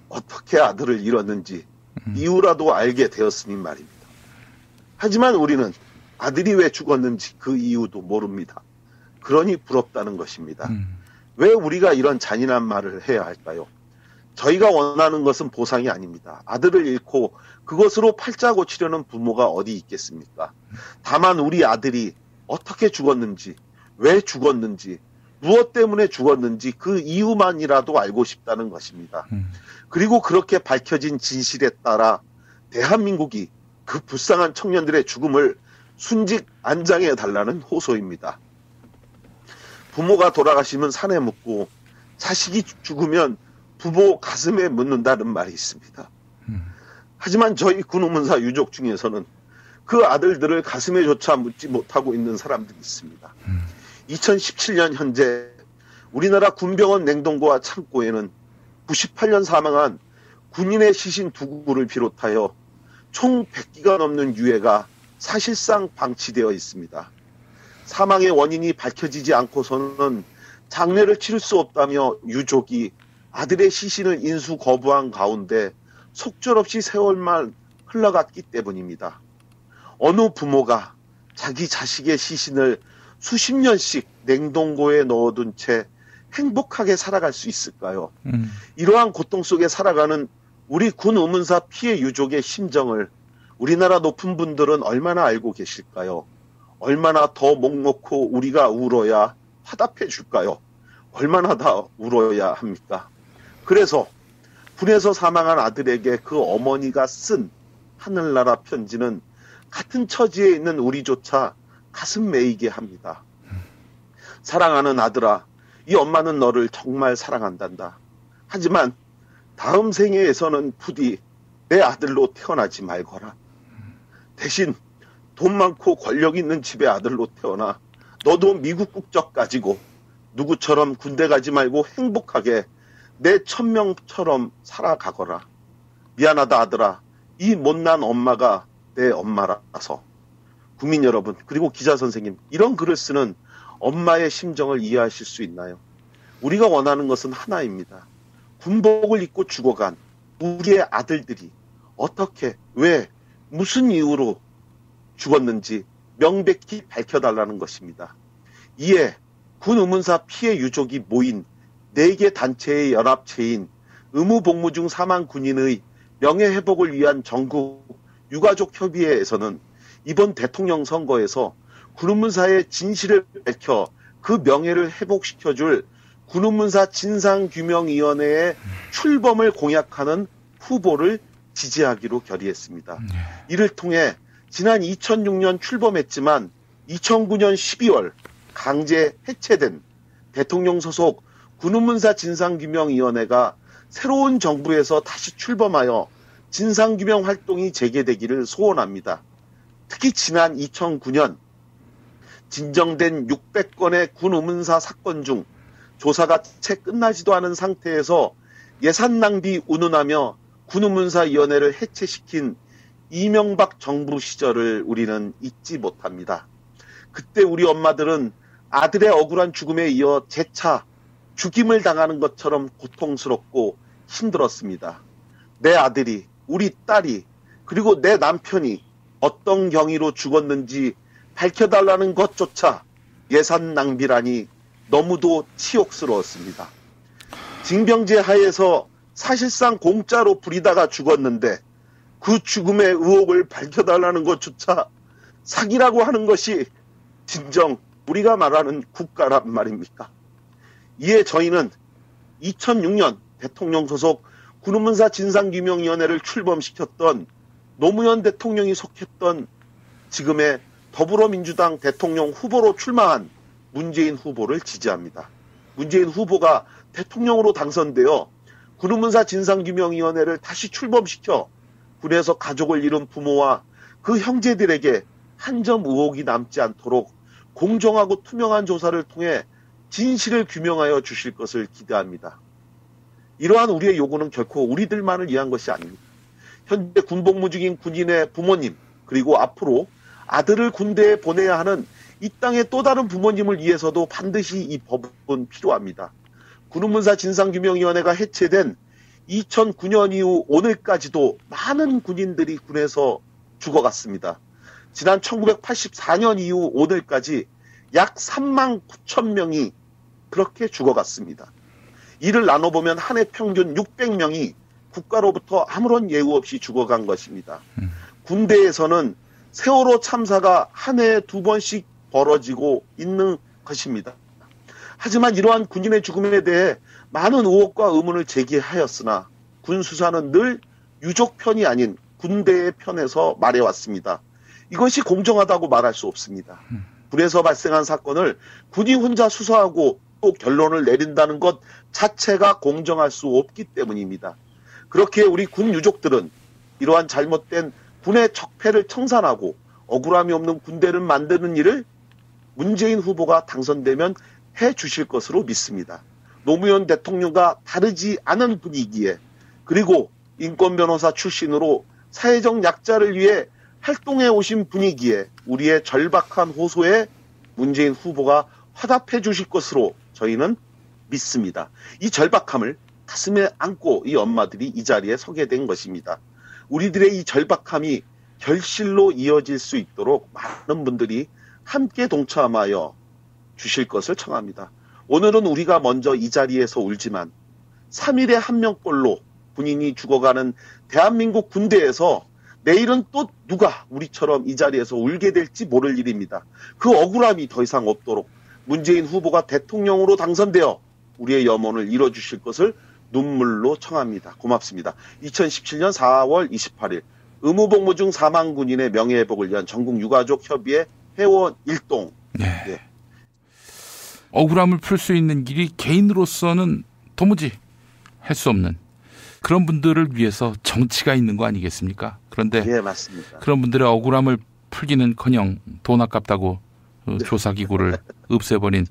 어떻게 아들을 잃었는지 이유라도 알게 되었으니 말입니다. 하지만 우리는 아들이 왜 죽었는지 그 이유도 모릅니다. 그러니 부럽다는 것입니다. 왜 우리가 이런 잔인한 말을 해야 할까요? 저희가 원하는 것은 보상이 아닙니다. 아들을 잃고 그것으로 팔자 고치려는 부모가 어디 있겠습니까? 다만 우리 아들이 어떻게 죽었는지, 왜 죽었는지, 무엇 때문에 죽었는지 그 이유만이라도 알고 싶다는 것입니다. 그리고 그렇게 밝혀진 진실에 따라 대한민국이 그 불쌍한 청년들의 죽음을 순직 안장해 달라는 호소입니다. 부모가 돌아가시면 산에 묻고 자식이 죽으면 부모 가슴에 묻는다는 말이 있습니다. 하지만 저희 군우문사 유족 중에서는 그 아들들을 가슴에조차 묻지 못하고 있는 사람들이 있습니다. 2017년 현재 우리나라 군병원 냉동고와 창고에는 98년 사망한 군인의 시신 2구를 비롯하여 총 100기가 넘는 유해가 사실상 방치되어 있습니다. 사망의 원인이 밝혀지지 않고서는 장례를 치를 수 없다며 유족이 아들의 시신을 인수 거부한 가운데 속절없이 세월만 흘러갔기 때문입니다. 어느 부모가 자기 자식의 시신을 수십 년씩 냉동고에 넣어둔 채 행복하게 살아갈 수 있을까요? 이러한 고통 속에 살아가는 우리 군 의문사 피해 유족의 심정을 우리나라 높은 분들은 얼마나 알고 계실까요? 얼마나 더 목 놓고 우리가 울어야 화답해 줄까요? 얼마나 더 울어야 합니까? 그래서 군에서 사망한 아들에게 그 어머니가 쓴 하늘나라 편지는 같은 처지에 있는 우리조차 가슴 메이게 합니다. 사랑하는 아들아, 이 엄마는 너를 정말 사랑한단다. 하지만 다음 생애에서는 부디 내 아들로 태어나지 말거라. 대신 돈 많고 권력 있는 집의 아들로 태어나 너도 미국 국적 가지고 누구처럼 군대 가지 말고 행복하게 내 천명처럼 살아가거라. 미안하다 아들아. 이 못난 엄마가 내 엄마라서. 국민 여러분 그리고 기자 선생님, 이런 글을 쓰는 엄마의 심정을 이해하실 수 있나요? 우리가 원하는 것은 하나입니다. 군복을 입고 죽어간 우리의 아들들이 어떻게, 왜, 무슨 이유로 죽었는지 명백히 밝혀달라는 것입니다. 이에 군 의문사 피해 유족이 모인 4개 단체의 연합체인 의무복무 중 사망 군인의 명예회복을 위한 전국 유가족협의회에서는 이번 대통령 선거에서 군의문사의 진실을 밝혀 그 명예를 회복시켜줄 군의문사 진상규명위원회의 출범을 공약하는 후보를 지지하기로 결의했습니다. 이를 통해 지난 2006년 출범했지만 2009년 12월 강제 해체된 대통령 소속 군의문사 진상규명위원회가 새로운 정부에서 다시 출범하여 진상규명 활동이 재개되기를 소원합니다. 특히 지난 2009년 진정된 600건의 군 의문사 사건 중 조사가 채 끝나지도 않은 상태에서 예산 낭비 운운하며 군 의문사위원회를 해체시킨 이명박 정부 시절을 우리는 잊지 못합니다. 그때 우리 엄마들은 아들의 억울한 죽음에 이어 재차 죽임을 당하는 것처럼 고통스럽고 힘들었습니다. 내 아들이, 우리 딸이, 그리고 내 남편이 어떤 경위로 죽었는지 밝혀달라는 것조차 예산 낭비라니 너무도 치욕스러웠습니다. 징병제 하에서 사실상 공짜로 부리다가 죽었는데 그 죽음의 의혹을 밝혀달라는 것조차 사기라고 하는 것이 진정 우리가 말하는 국가란 말입니까? 이에 저희는 2006년 대통령 소속 군의문사 진상규명위원회를 출범시켰던 노무현 대통령이 속했던 지금의 더불어민주당 대통령 후보로 출마한 문재인 후보를 지지합니다. 문재인 후보가 대통령으로 당선되어 군의문사 진상규명위원회를 다시 출범시켜 군에서 가족을 잃은 부모와 그 형제들에게 한 점 의혹이 남지 않도록 공정하고 투명한 조사를 통해 진실을 규명하여 주실 것을 기대합니다. 이러한 우리의 요구는 결코 우리들만을 위한 것이 아닙니다. 현재 군복무 중인 군인의 부모님, 그리고 앞으로 아들을 군대에 보내야 하는 이 땅의 또 다른 부모님을 위해서도 반드시 이 법은 필요합니다. 군의문사 진상규명위원회가 해체된 2009년 이후 오늘까지도 많은 군인들이 군에서 죽어갔습니다. 지난 1984년 이후 오늘까지 약 3만 9천 명이 그렇게 죽어갔습니다. 이를 나눠보면 한 해 평균 600명이 국가로부터 아무런 예우 없이 죽어간 것입니다. 군대에서는 세월호 참사가 한 해에 2번씩 벌어지고 있는 것입니다. 하지만 이러한 군인의 죽음에 대해 많은 의혹과 의문을 제기하였으나 군 수사는 늘 유족 편이 아닌 군대의 편에서 말해왔습니다. 이것이 공정하다고 말할 수 없습니다. 군에서 발생한 사건을 군이 혼자 수사하고 또 결론을 내린다는 것 자체가 공정할 수 없기 때문입니다. 그렇게 우리 군 유족들은 이러한 잘못된 군의 적폐를 청산하고 억울함이 없는 군대를 만드는 일을 문재인 후보가 당선되면 해 주실 것으로 믿습니다. 노무현 대통령과 다르지 않은 분위기에, 그리고 인권 변호사 출신으로 사회적 약자를 위해 활동해 오신 분위기에 우리의 절박한 호소에 문재인 후보가 화답해 주실 것으로 저희는 믿습니다. 이 절박함을 가슴에 안고 이 엄마들이 이 자리에 서게 된 것입니다. 우리들의 이 절박함이 결실로 이어질 수 있도록 많은 분들이 함께 동참하여 주실 것을 청합니다. 오늘은 우리가 먼저 이 자리에서 울지만 3일에 1명꼴로 군인이 죽어가는 대한민국 군대에서 내일은 또 누가 우리처럼 이 자리에서 울게 될지 모를 일입니다. 그 억울함이 더 이상 없도록 문재인 후보가 대통령으로 당선되어 우리의 염원을 이뤄주실 것을 눈물로 청합니다. 고맙습니다. 2017년 4월 28일 의무복무 중 사망 군인의 명예회복을 위한 전국 유가족 협의회 회원 일동. 네. 네. 억울함을 풀 수 있는 길이 개인으로서는 도무지 할 수 없는 그런 분들을 위해서 정치가 있는 거 아니겠습니까? 그런데 예, 맞습니다. 그런 분들의 억울함을 풀기는커녕 돈 아깝다고 조사기구를 없애버린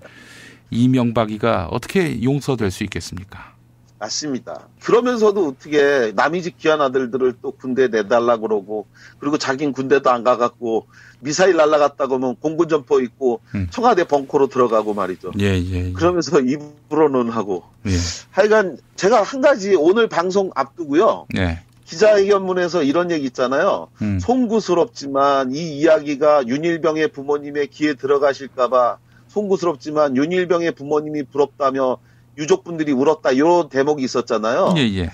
이명박이가 어떻게 용서될 수 있겠습니까? 맞습니다. 그러면서도 어떻게 남의 집 귀한 아들들을 또 군대에 내달라 그러고, 그리고 자긴 군대도 안 가갖고 미사일 날라갔다고 하면 공군점퍼 입고 청와대 벙커로 들어가고 말이죠. 예. 그러면서 입으로는 하고. 예. 하여간 제가 한 가지 오늘 방송 앞두고요. 예. 기자회견문에서 이런 얘기 있잖아요. 송구스럽지만 이 이야기가 윤일병의 부모님의 귀에 들어가실까봐 송구스럽지만 윤일병의 부모님이 부럽다며 유족분들이 울었다, 이런 대목이 있었잖아요. 예.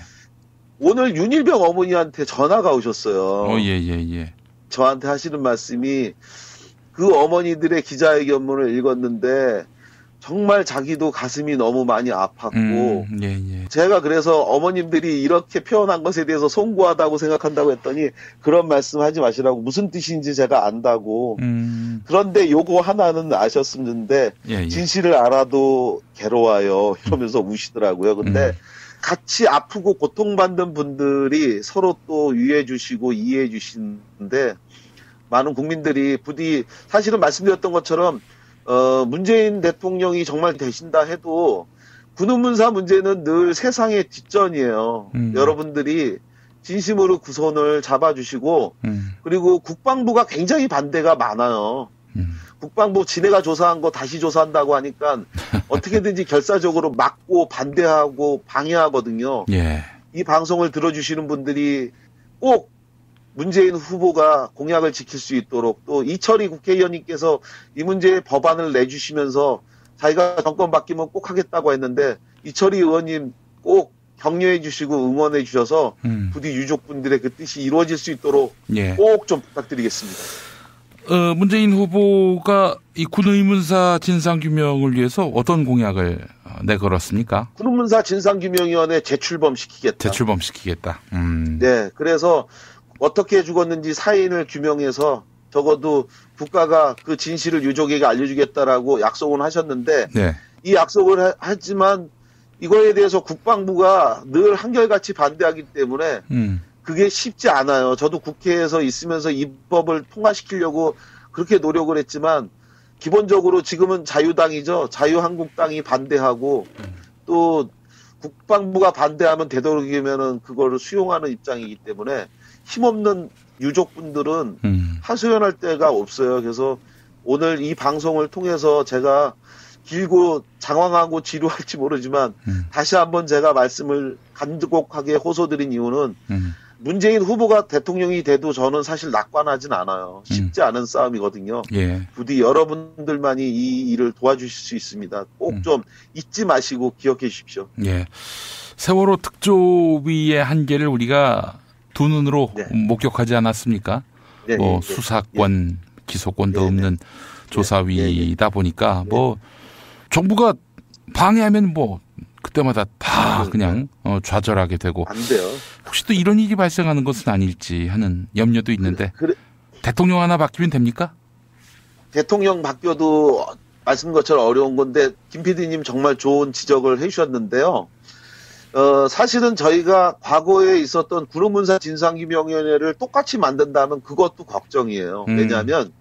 오늘 윤일병 어머니한테 전화가 오셨어요. 예. 저한테 하시는 말씀이, 그 어머니들의 기자회견문을 읽었는데 정말 자기도 가슴이 너무 많이 아팠고, 예. 제가 그래서 어머님들이 이렇게 표현한 것에 대해서 송구하다고 생각한다고 했더니 그런 말씀 하지 마시라고, 무슨 뜻인지 제가 안다고. 그런데 요거 하나는 아셨었는데, 예. 진실을 알아도 괴로워요 이러면서 우시더라고요. 근데 같이 아프고 고통받는 분들이 서로 또 위해 주시고 이해해 주시는데, 많은 국민들이 부디, 사실은 말씀드렸던 것처럼 문재인 대통령이 정말 되신다 해도 군의문사 문제는 늘 세상의 뒷전이에요. 여러분들이 진심으로 그 손을 잡아주시고, 그리고 국방부가 굉장히 반대가 많아요. 국방부 지네가 조사한 거 다시 조사한다고 하니까 어떻게든지 결사적으로 막고 반대하고 방해하거든요. 예. 이 방송을 들어주시는 분들이 꼭 문재인 후보가 공약을 지킬 수 있도록, 또 이철희 국회의원님께서 이 문제에 법안을 내주시면서 자기가 정권 바뀌면 꼭 하겠다고 했는데, 이철희 의원님 꼭 격려해 주시고 응원해 주셔서 부디 유족분들의 그 뜻이 이루어질 수 있도록 꼭 좀 부탁드리겠습니다. 문재인 후보가 이 군의문사 진상규명을 위해서 어떤 공약을 내걸었습니까? 군의문사 진상규명위원회 재출범시키겠다. 재출범시키겠다. 네, 그래서 어떻게 죽었는지 사인을 규명해서 적어도 국가가 그 진실을 유족에게 알려주겠다라고 약속을 하셨는데 네. 이 약속을 하지만 이거에 대해서 국방부가 늘 한결같이 반대하기 때문에 그게 쉽지 않아요. 저도 국회에서 있으면서 이 법을 통과시키려고 그렇게 노력을 했지만 기본적으로 지금은 자유당이죠. 자유한국당이 반대하고 또 국방부가 반대하면 되도록이면은 그거를 수용하는 입장이기 때문에 힘없는 유족분들은 하소연할 데가 없어요. 그래서 오늘 이 방송을 통해서 제가 길고 장황하고 지루할지 모르지만 다시 한번 제가 말씀을 간곡하게 호소드린 이유는 문재인 후보가 대통령이 돼도 저는 사실 낙관하진 않아요. 쉽지 않은 싸움이거든요. 예. 부디 여러분들만이 이 일을 도와주실 수 있습니다. 꼭 좀 잊지 마시고 기억해 주십시오. 예. 세월호 특조위의 한계를 우리가 두 눈으로 네. 목격하지 않았습니까? 네, 뭐 네, 수사권, 네. 기소권도 없는 조사위다 보니까 뭐 정부가 방해하면 뭐 그때마다 다 그냥 좌절하게 되고 안 돼요. 혹시 또 이런 일이 발생하는 것은 아닐지 하는 염려도 있는데 대통령 하나 바뀌면 됩니까? 대통령 바뀌어도 말씀 것처럼 어려운 건데 김 PD님 정말 좋은 지적을 해주셨는데요. 사실은 저희가 과거에 있었던 구로문사 진상규명위원회를 똑같이 만든다면 그것도 걱정이에요. 왜냐하면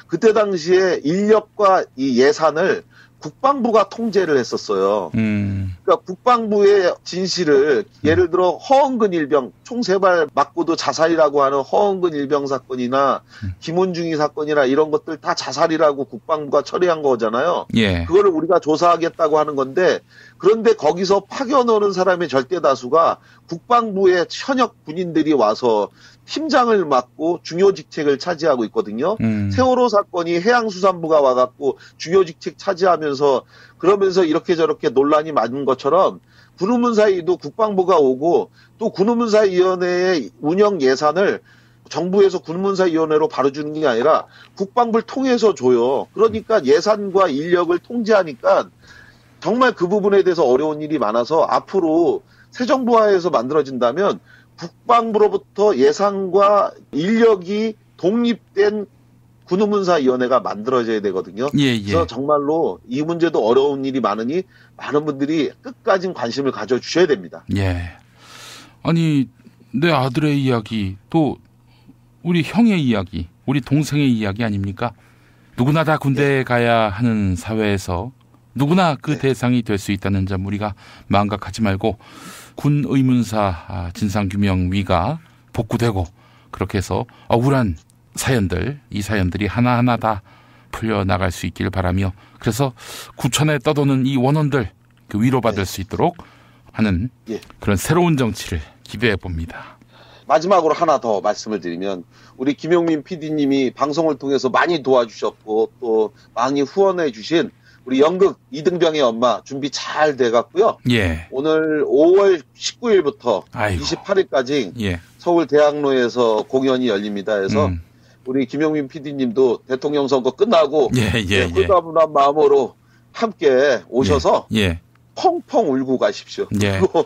그때 당시에 인력과 이 예산을 국방부가 통제를 했었어요. 그러니까 국방부의 진실을 예를 들어 허은근 일병 총 3발 맞고도 자살이라고 하는 허은근 일병 사건이나 김은중이 사건이나 이런 것들 다 자살이라고 국방부가 처리한 거잖아요. 예. 그거를 우리가 조사하겠다고 하는 건데 그런데 거기서 파견 오는 사람의 절대 다수가 국방부의 현역 군인들이 와서 팀장을 맡고 중요 직책을 차지하고 있거든요. 세월호 사건이 해양수산부가 와갖고 중요 직책 차지하면서 그러면서 이렇게 저렇게 논란이 많은 것처럼 군우문사위도 국방부가 오고 또 군우문사위원회의 운영 예산을 정부에서 군우문사위원회로 바로 주는 게 아니라 국방부를 통해서 줘요. 그러니까 예산과 인력을 통제하니까 정말 그 부분에 대해서 어려운 일이 많아서 앞으로 새 정부 하에서 만들어진다면 국방부로부터 예산과 인력이 독립된 군우문사위원회가 만들어져야 되거든요. 예. 그래서 정말로 이 문제도 어려운 일이 많으니 많은 분들이 끝까지 관심을 가져주셔야 됩니다. 예. 아니 내 아들의 이야기 또 우리 형의 이야기 우리 동생의 이야기 아닙니까? 누구나 다 군대에 가야 하는 사회에서 누구나 그 대상이 될 수 있다는 점 우리가 망각하지 말고 군 의문사 진상규명위가 복구되고 그렇게 해서 억울한 사연들, 이 사연들이 하나하나 다 풀려나갈 수 있기를 바라며 그래서 구천에 떠도는 이 원원들 위로받을 수 있도록 하는 그런 새로운 정치를 기대해 봅니다. 마지막으로 하나 더 말씀을 드리면 우리 김용민 PD님이 방송을 통해서 많이 도와주셨고 또 많이 후원해 주신 우리 연극 이등병의 엄마 준비 잘 돼갔고요. 예. 오늘 5월 19일부터 28일까지 서울 대학로에서 공연이 열립니다. 그래서 우리 김용민 PD님도 대통령 선거 끝나고 홀가분한 마음으로 함께 오셔서 펑펑 울고 가십시오. 그리고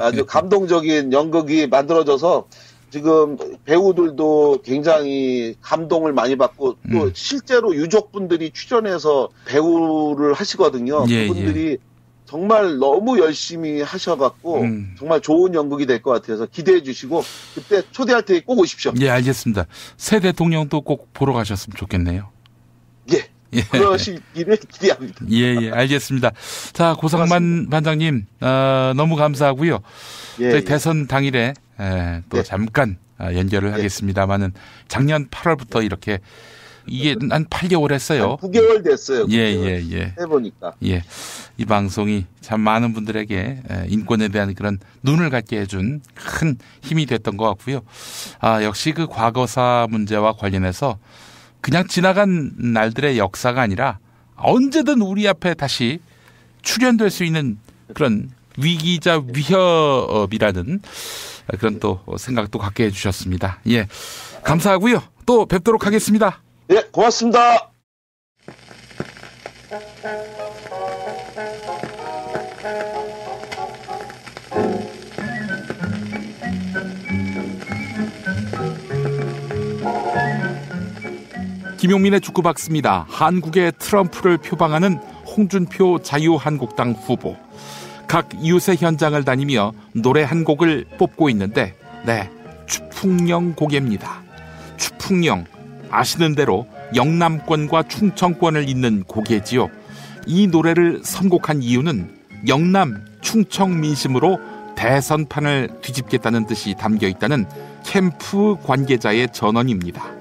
아주 감동적인 연극이 만들어져서 지금 배우들도 굉장히 감동을 많이 받고 또 실제로 유족분들이 출연해서 배우를 하시거든요. 그분들이 정말 너무 열심히 하셔갖고 정말 좋은 연극이 될 것 같아서 기대해 주시고 그때 초대할 테니 꼭 오십시오. 예, 알겠습니다. 새 대통령도 꼭 보러 가셨으면 좋겠네요. 예. 그러시기를 기대합니다. 예, 알겠습니다. 자, 고상만 반장님, 너무 감사하고요. 저희 대선 당일에 또 잠깐 연결을 하겠습니다만은 작년 8월부터 이렇게 이게 한 8개월 했어요. 9개월 됐어요. 9개월. 예. 해보니까. 예. 이 방송이 참 많은 분들에게 인권에 대한 그런 눈을 갖게 해준 큰 힘이 됐던 것 같고요. 역시 그 과거사 문제와 관련해서 그냥 지나간 날들의 역사가 아니라 언제든 우리 앞에 다시 출현될 수 있는 그런 위기자 위협이라는 그런 또 생각도 갖게 해주셨습니다. 예, 감사하고요. 또 뵙도록 하겠습니다. 예, 고맙습니다. 김용민의 축구박스입니다. 한국의 트럼프를 표방하는 홍준표 자유한국당 후보. 각 유세 현장을 다니며 노래 한 곡을 뽑고 있는데, 네, 추풍령 고개입니다. 추풍령, 아시는 대로 영남권과 충청권을 잇는 고개지요. 이 노래를 선곡한 이유는 영남, 충청 민심으로 대선판을 뒤집겠다는 뜻이 담겨있다는 캠프 관계자의 전언입니다.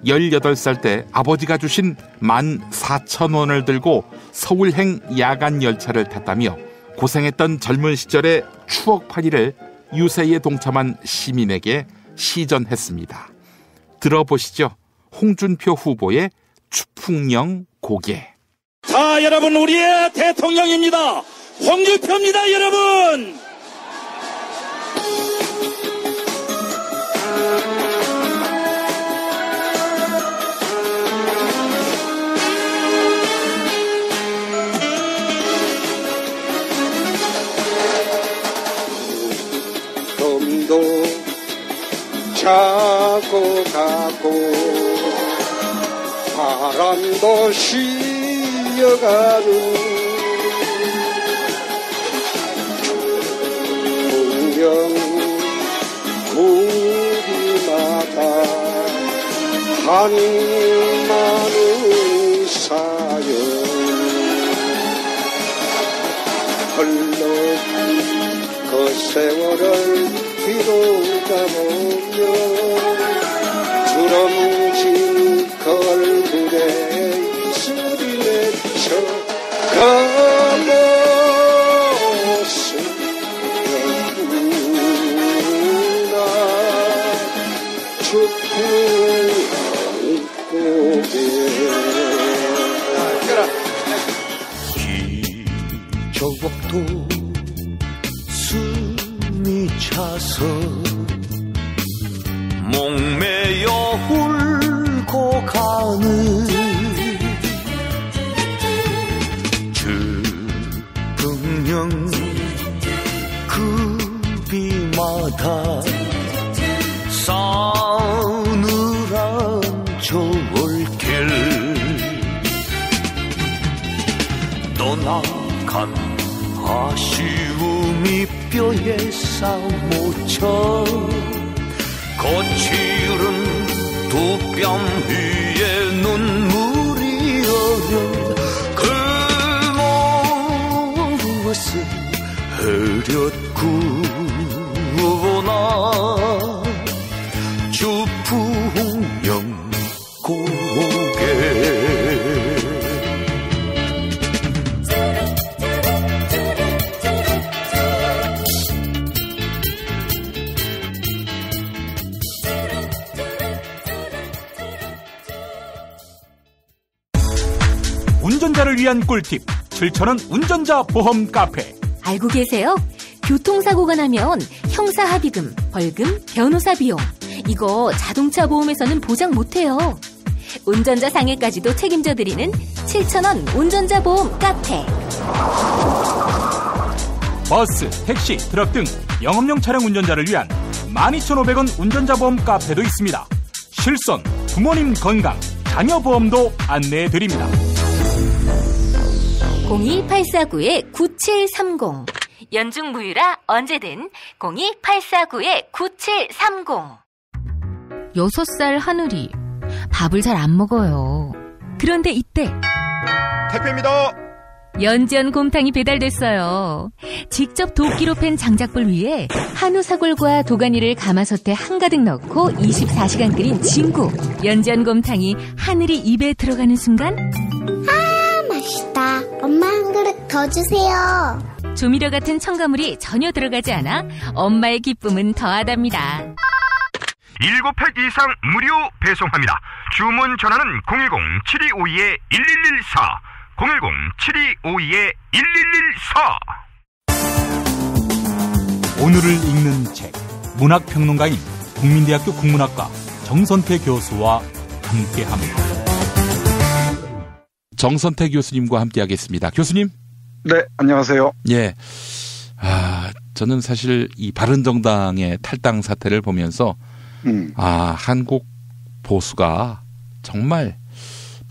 18살 때 아버지가 주신 14,000원을 들고 서울행 야간 열차를 탔다며 고생했던 젊은 시절의 추억팔이를 유세에 동참한 시민에게 시전했습니다. 들어보시죠. 홍준표 후보의 추풍령 고개. 자, 여러분, 우리의 대통령입니다. 홍준표입니다, 여러분. 봄도 차고 가고 바람도 쉬어가는 풍경 무리마다 한 많은 사연 흘러 그 세월을 뒤돌아보며 주름진 그 얼굴에 입술이 맺혀 그 모습이었구나. 추풍령 고개 기저귀도 숨이 차서 목매여 울고 가는 추풍령 그 비마다 싸늘한 저울길 떠나간 아쉬움이 뼈에 쌓여져 거칠은 두 뺨 위에 눈물이 어려 그 무엇을 흐렸구나. 추풍령 고개 운전자를 위한 꿀팁 7,000원 운전자 보험 카페. 알고 계세요? 교통사고가 나면 형사합의금, 벌금, 변호사 비용 이거 자동차 보험에서는 보장 못해요. 운전자 상해까지도 책임져드리는 7,000원 운전자 보험 카페. 버스, 택시, 트럭 등 영업용 차량 운전자를 위한 12,500원 운전자 보험 카페도 있습니다. 실손, 부모님 건강, 자녀 보험도 안내해드립니다. 02849-9730 연중 무휴라 언제든 02849-9730. 6살 하늘이 밥을 잘 안 먹어요. 그런데 이때 택배입니다. 연지연 곰탕이 배달됐어요. 직접 도끼로 팬 장작불 위에 한우 사골과 도가니를 가마솥에 한가득 넣고 24시간 끓인 진구. 연지연 곰탕이 하늘이 입에 들어가는 순간 맛있다. 엄마 한 그릇 더 주세요. 조미료 같은 첨가물이 전혀 들어가지 않아 엄마의 기쁨은 더하답니다. 7팩 이상 무료 배송합니다. 주문 전화는 010-7252-1114 010-7252-1114. 오늘을 읽는 책 문학평론가인 국민대학교 국문학과 정선태 교수와 함께합니다. 정선태 교수님과 함께하겠습니다. 교수님. 네, 안녕하세요. 예. 저는 사실 이 바른정당의 탈당 사태를 보면서 한국 보수가 정말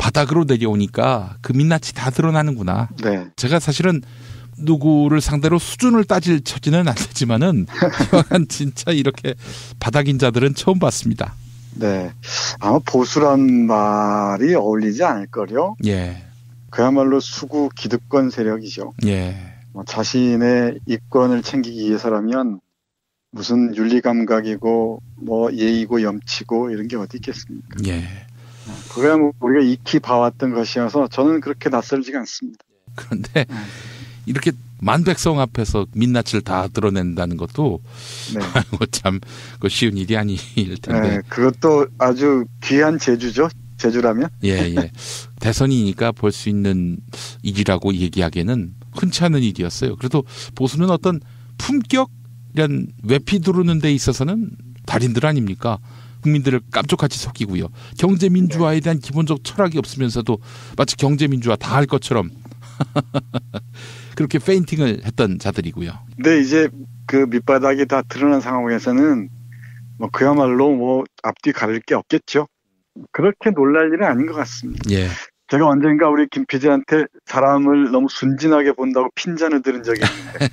바닥으로 내려오니까 그 민낯이 다 드러나는구나. 네. 제가 사실은 누구를 상대로 수준을 따질 처지는 안 되지만은 이왕한 진짜 이렇게 바닥인 자들은 처음 봤습니다. 네. 아마 보수란 말이 어울리지 않을걸요? 예. 그야말로 수구 기득권 세력이죠. 예. 자신의 이권을 챙기기 위해서라면 무슨 윤리 감각이고 뭐 예의고 염치고 이런 게 어디 있겠습니까? 예. 그거야 뭐 우리가 익히 봐왔던 것이어서 저는 그렇게 낯설지가 않습니다. 그런데 이렇게 만백성 앞에서 민낯을 다 드러낸다는 것도 네. 참 쉬운 일이 아닐 텐데. 네, 그것도 아주 귀한 재주죠. 재주라면. 예. 대선이니까 볼 수 있는 일이라고 얘기하기에는 흔치 않은 일이었어요. 그래도 보수는 어떤 품격 이런 외피 두르는 데 있어서는 달인들 아닙니까? 국민들을 깜짝같이 속이고요. 경제민주화에 대한 기본적 철학이 없으면서도 마치 경제민주화 다 할 것처럼 그렇게 페인팅을 했던 자들이고요. 근데 이제 그 밑바닥이 다 드러난 상황에서는 뭐 그야말로 뭐 앞뒤 가릴 게 없겠죠. 그렇게 놀랄 일은 아닌 것 같습니다. 예. 제가 언젠가 우리 김 PD한테 사람을 너무 순진하게 본다고 핀잔을 들은 적이 있는데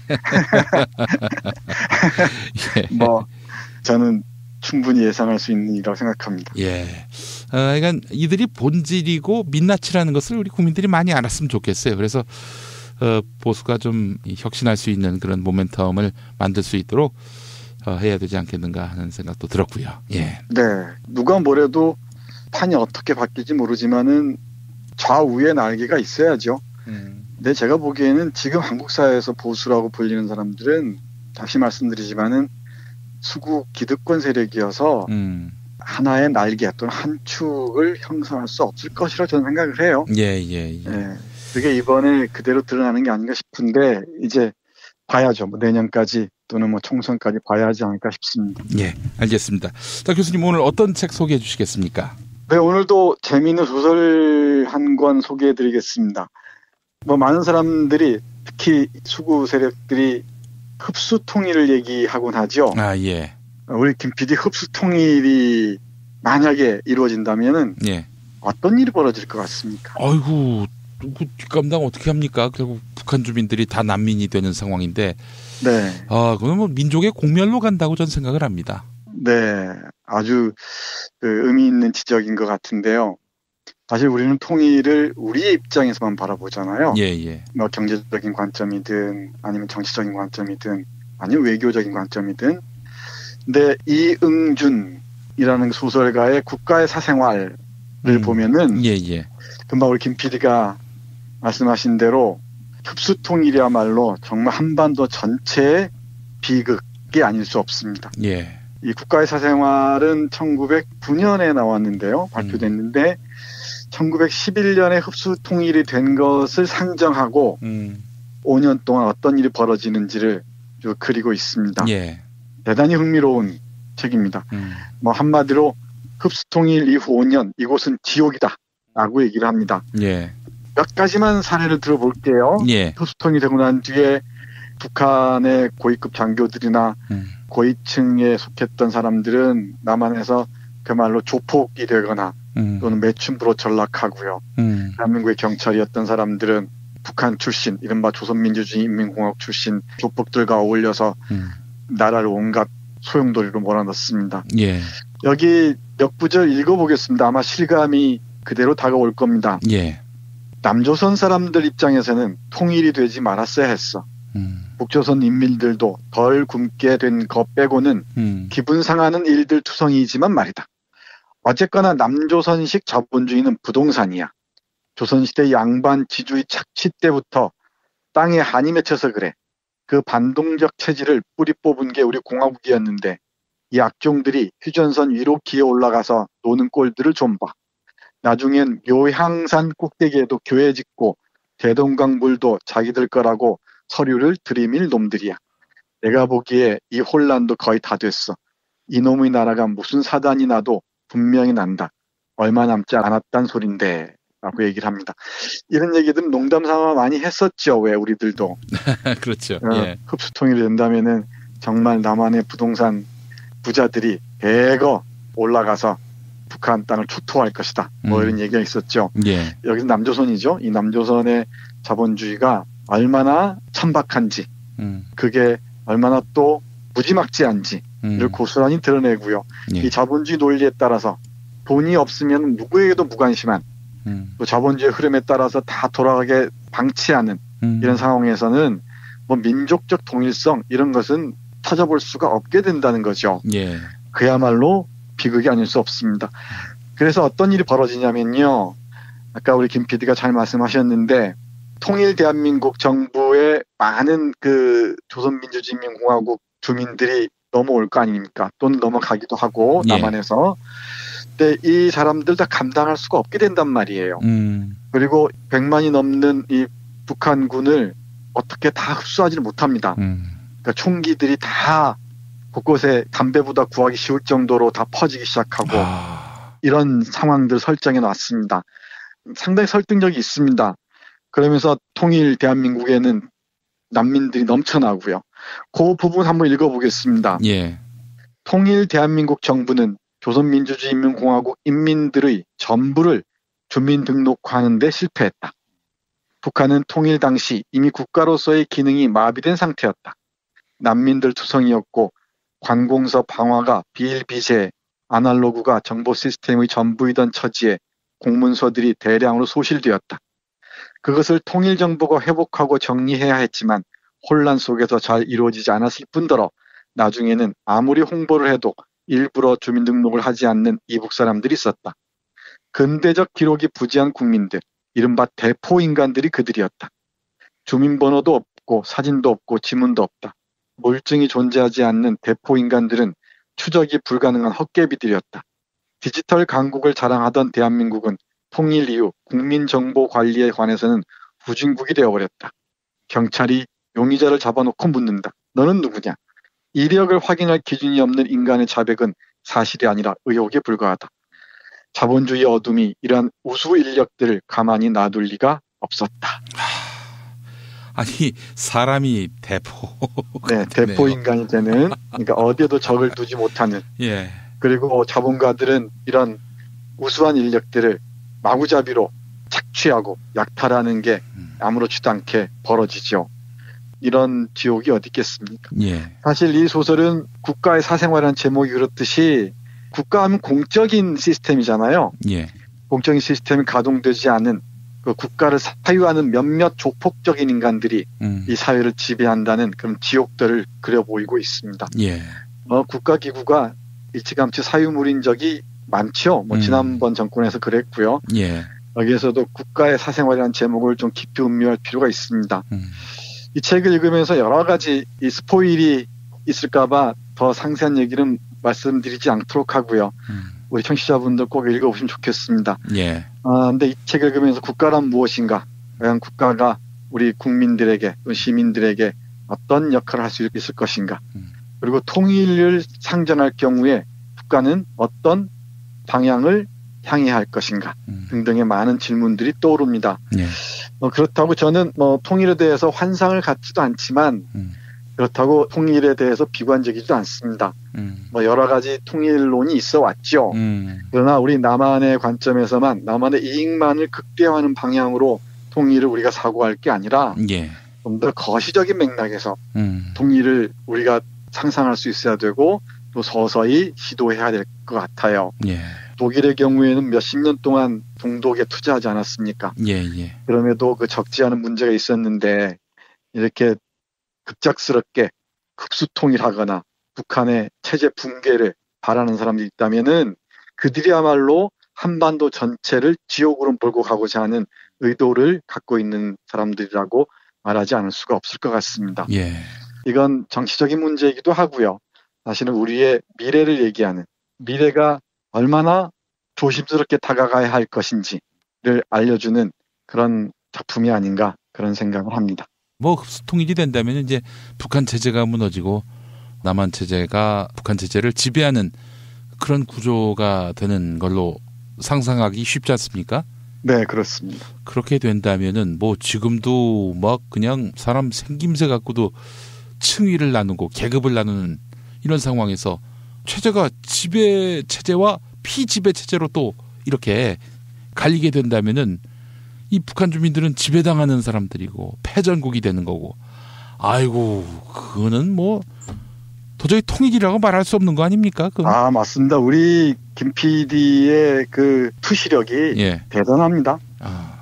예. 뭐 저는 충분히 예상할 수 있는 일이라고 생각합니다. 예. 그러니까 이들이 본질이고 민낯이라는 것을 우리 국민들이 많이 알았으면 좋겠어요. 그래서 보수가 좀 혁신할 수 있는 그런 모멘텀을 만들 수 있도록 해야 되지 않겠는가 하는 생각도 들었고요. 예. 네. 누가 뭐래도 판이 어떻게 바뀔지 모르지만은 좌우에 날개가 있어야죠. 근데 제가 보기에는 지금 한국 사회에서 보수라고 불리는 사람들은 다시 말씀드리지만은 수구 기득권 세력이어서 하나의 날개 또는 한 축을 형성할 수 없을 것이라고 저는 생각을 해요. 예. 그게 이번에 그대로 드러나는 게 아닌가 싶은데 이제 봐야죠. 뭐 내년까지 또는 뭐 총선까지 봐야 하지 않을까 싶습니다. 예, 알겠습니다. 자, 교수님 오늘 어떤 책 소개해 주시겠습니까? 네, 오늘도 재미있는 소설 한 권 소개해 드리겠습니다. 뭐 많은 사람들이 특히 수구 세력들이 흡수 통일을 얘기하곤 하죠. 아, 예. 우리 김 PD 흡수 통일이 만약에 이루어진다면은 예. 어떤 일이 벌어질 것 같습니까? 아이고, 그 뒷감당 어떻게 합니까? 결국 북한 주민들이 다 난민이 되는 상황인데. 네. 그건 뭐 민족의 공멸로 간다고 저는 생각을 합니다. 네, 아주 의미 있는 지적인 것 같은데요. 사실 우리는 통일을 우리의 입장에서만 바라보잖아요. 예. 뭐 경제적인 관점이든 아니면 정치적인 관점이든 아니면 외교적인 관점이든. 근데 이응준이라는 소설가의 국가의 사생활을 보면은 예. 금방 우리 김 PD가 말씀하신 대로 흡수 통일이야말로 정말 한반도 전체의 비극이 아닐 수 없습니다. 예. 이 국가의 사생활은 1909년에 나왔는데요. 발표됐는데 1911년에 흡수 통일이 된 것을 상정하고 5년 동안 어떤 일이 벌어지는지를 그리고 있습니다. 예. 대단히 흥미로운 책입니다. 뭐 한마디로 흡수 통일 이후 5년 이곳은 지옥이다라고 얘기를 합니다. 예. 몇 가지만 사례를 들어볼게요. 예. 흡수 통일이 되고 난 뒤에 북한의 고위급 장교들이나 고위층에 속했던 사람들은 남한에서 그말로 조폭이 되거나 또는 매춘부로 전락하고요. 대한민국의 경찰이었던 사람들은 북한 출신, 이른바 조선민주주의인민공화국 출신 조폭들과 어울려서 나라를 온갖 소용돌이로 몰아넣습니다. 예. 여기 몇 구절 읽어보겠습니다. 아마 실감이 그대로 다가올 겁니다. 예. 남조선 사람들 입장에서는 통일이 되지 말았어야 했어. 북조선 인민들도 덜 굶게 된 것 빼고는 기분 상하는 일들 투성이지만 말이다. 어쨌거나 남조선식 자본주의는 부동산이야. 조선시대 양반 지주의 착취 때부터 땅에 한이 맺혀서 그래. 그 반동적 체질을 뿌리 뽑은 게 우리 공화국이었는데 이 악종들이 휴전선 위로 기어 올라가서 노는 꼴들을 좀 봐. 나중엔 묘향산 꼭대기에도 교회 짓고 대동강 물도 자기들 거라고 서류를 들이밀 놈들이야. 내가 보기에 이 혼란도 거의 다 됐어. 이놈의 나라가 무슨 사단이 나도 분명히 난다. 얼마 남지 않았단 소린데 라고 얘기를 합니다. 이런 얘기들은 농담 삼아 많이 했었죠. 왜 우리들도. 그렇죠. 예. 흡수통일이 된다면은 정말 남한의 부동산 부자들이 대거 올라가서 북한 땅을 초토화할 것이다. 뭐 이런 얘기가 있었죠. 예. 여기서 남조선이죠. 이 남조선의 자본주의가 얼마나 천박한지, 그게 얼마나 또 무지막지한지를 고스란히 드러내고요. 예. 이 자본주의 논리에 따라서 돈이 없으면 누구에게도 무관심한 또 자본주의 흐름에 따라서 다 돌아가게 방치하는 이런 상황에서는 뭐 민족적 통일성 이런 것은 찾아볼 수가 없게 된다는 거죠. 예. 그야말로 비극이 아닐 수 없습니다. 그래서 어떤 일이 벌어지냐면요. 아까 우리 김 PD가 잘 말씀하셨는데 통일 대한민국 정부에 많은 그 조선민주주의인민공화국 주민들이 넘어올 거 아닙니까? 또는 넘어가기도 하고 예. 남한에서. 근데 이 사람들 다 감당할 수가 없게 된단 말이에요. 그리고 100만이 넘는 이 북한군을 어떻게 다 흡수하지를 못합니다. 그러니까 총기들이 다 곳곳에 담배보다 구하기 쉬울 정도로 다 퍼지기 시작하고 이런 상황들 설정해 놨습니다. 상당히 설득력이 있습니다. 그러면서 통일 대한민국에는 난민들이 넘쳐나고요. 그 부분 한번 읽어보겠습니다. 예. 통일 대한민국 정부는 조선민주주의인민공화국 인민들의 전부를 주민등록화하는 데 실패했다. 북한은 통일 당시 이미 국가로서의 기능이 마비된 상태였다. 난민들 투성이었고 관공서 방화가 비일비재, 아날로그가 정보 시스템의 전부이던 처지에 공문서들이 대량으로 소실되었다. 그것을 통일정부가 회복하고 정리해야 했지만 혼란 속에서 잘 이루어지지 않았을 뿐더러 나중에는 아무리 홍보를 해도 일부러 주민등록을 하지 않는 이북 사람들이 있었다. 근대적 기록이 부재한 국민들, 이른바 대포인간들이 그들이었다. 주민번호도 없고 사진도 없고 지문도 없다. 물증이 존재하지 않는 대포인간들은 추적이 불가능한 헛개비들이었다. 디지털 강국을 자랑하던 대한민국은 통일 이후 국민정보 관리에 관해서는 후진국이 되어버렸다. 경찰이 용의자를 잡아놓고 묻는다. 너는 누구냐? 이력을 확인할 기준이 없는 인간의 자백은 사실이 아니라 의혹에 불과하다. 자본주의 어둠이 이러한 우수 인력들을 가만히 놔둘 리가 없었다. 아니 사람이 대포. 네, 대포 인간이 되는, 그러니까 어디에도 적을 두지 못하는. 예. 그리고 자본가들은 이런 우수한 인력들을 마구잡이로 착취하고 약탈하는 게 아무렇지도 않게 벌어지죠. 이런 지옥이 어디 있겠습니까? 예. 사실 이 소설은 국가의 사생활이라는 제목이 그렇듯이 국가하면 공적인 시스템이잖아요. 예. 공적인 시스템이 가동되지 않은 그 국가를 사유하는 몇몇 조폭적인 인간들이 이 사회를 지배한다는 그런 지옥들을 그려 보이고 있습니다. 예. 국가기구가 일찌감치 사유물인 적이 많죠. 지난번 정권에서 그랬고요. 예. 여기에서도 국가의 사생활이라는 제목을 좀 깊이 음미할 필요가 있습니다. 이 책을 읽으면서 여러 가지 이 스포일이 있을까봐 더 상세한 얘기는 말씀드리지 않도록 하고요. 우리 청취자분들 꼭 읽어보시면 좋겠습니다. 예. 근데 이 책을 읽으면서 국가란 무엇인가? 과연 국가가 우리 국민들에게 또 시민들에게 어떤 역할을 할 수 있을 것인가? 그리고 통일을 상정할 경우에 국가는 어떤 방향을 향해야 할 것인가? 등등의 많은 질문들이 떠오릅니다. 예. 그렇다고 저는 통일에 대해서 환상을 갖지도 않지만 그렇다고 통일에 대해서 비관적이지도 않습니다. 여러 가지 통일론이 있어 왔죠. 그러나 우리 남한의 관점에서만 남한의 이익만을 극대화하는 방향으로 통일을 우리가 사고할 게 아니라 예. 좀 더 거시적인 맥락에서 통일을 우리가 상상할 수 있어야 되고 또 서서히 시도해야 될 것 같아요. 예. 독일의 경우에는 몇십 년 동안 동독에 투자하지 않았습니까? 예. 그럼에도 그 적지 않은 문제가 있었는데 이렇게 급작스럽게 급수통일하거나 북한의 체제 붕괴를 바라는 사람들이 있다면은 그들이야말로 한반도 전체를 지옥으로 몰고 가고자 하는 의도를 갖고 있는 사람들이라고 말하지 않을 수가 없을 것 같습니다. 예. 이건 정치적인 문제이기도 하고요. 사실은 우리의 미래를 얘기하는, 미래가 얼마나 조심스럽게 다가가야 할 것인지를 알려주는 그런 작품이 아닌가 그런 생각을 합니다. 통일이 된다면 이제 북한 체제가 무너지고 남한 체제가 북한 체제를 지배하는 그런 구조가 되는 걸로 상상하기 쉽지 않습니까? 네, 그렇습니다. 그렇게 된다면은 지금도 그냥 사람 생김새 갖고도 층위를 나누고 계급을 나누는 이런 상황에서 체제가 지배 체제와 피지배 체제로 또 이렇게 갈리게 된다면은 이 북한 주민들은 지배당하는 사람들이고 패전국이 되는 거고, 아이고 그거는 뭐 도저히 통일이라고 말할 수 없는 거 아닙니까? 아, 맞습니다. 우리 김 PD의 그 투시력이 예. 대단합니다.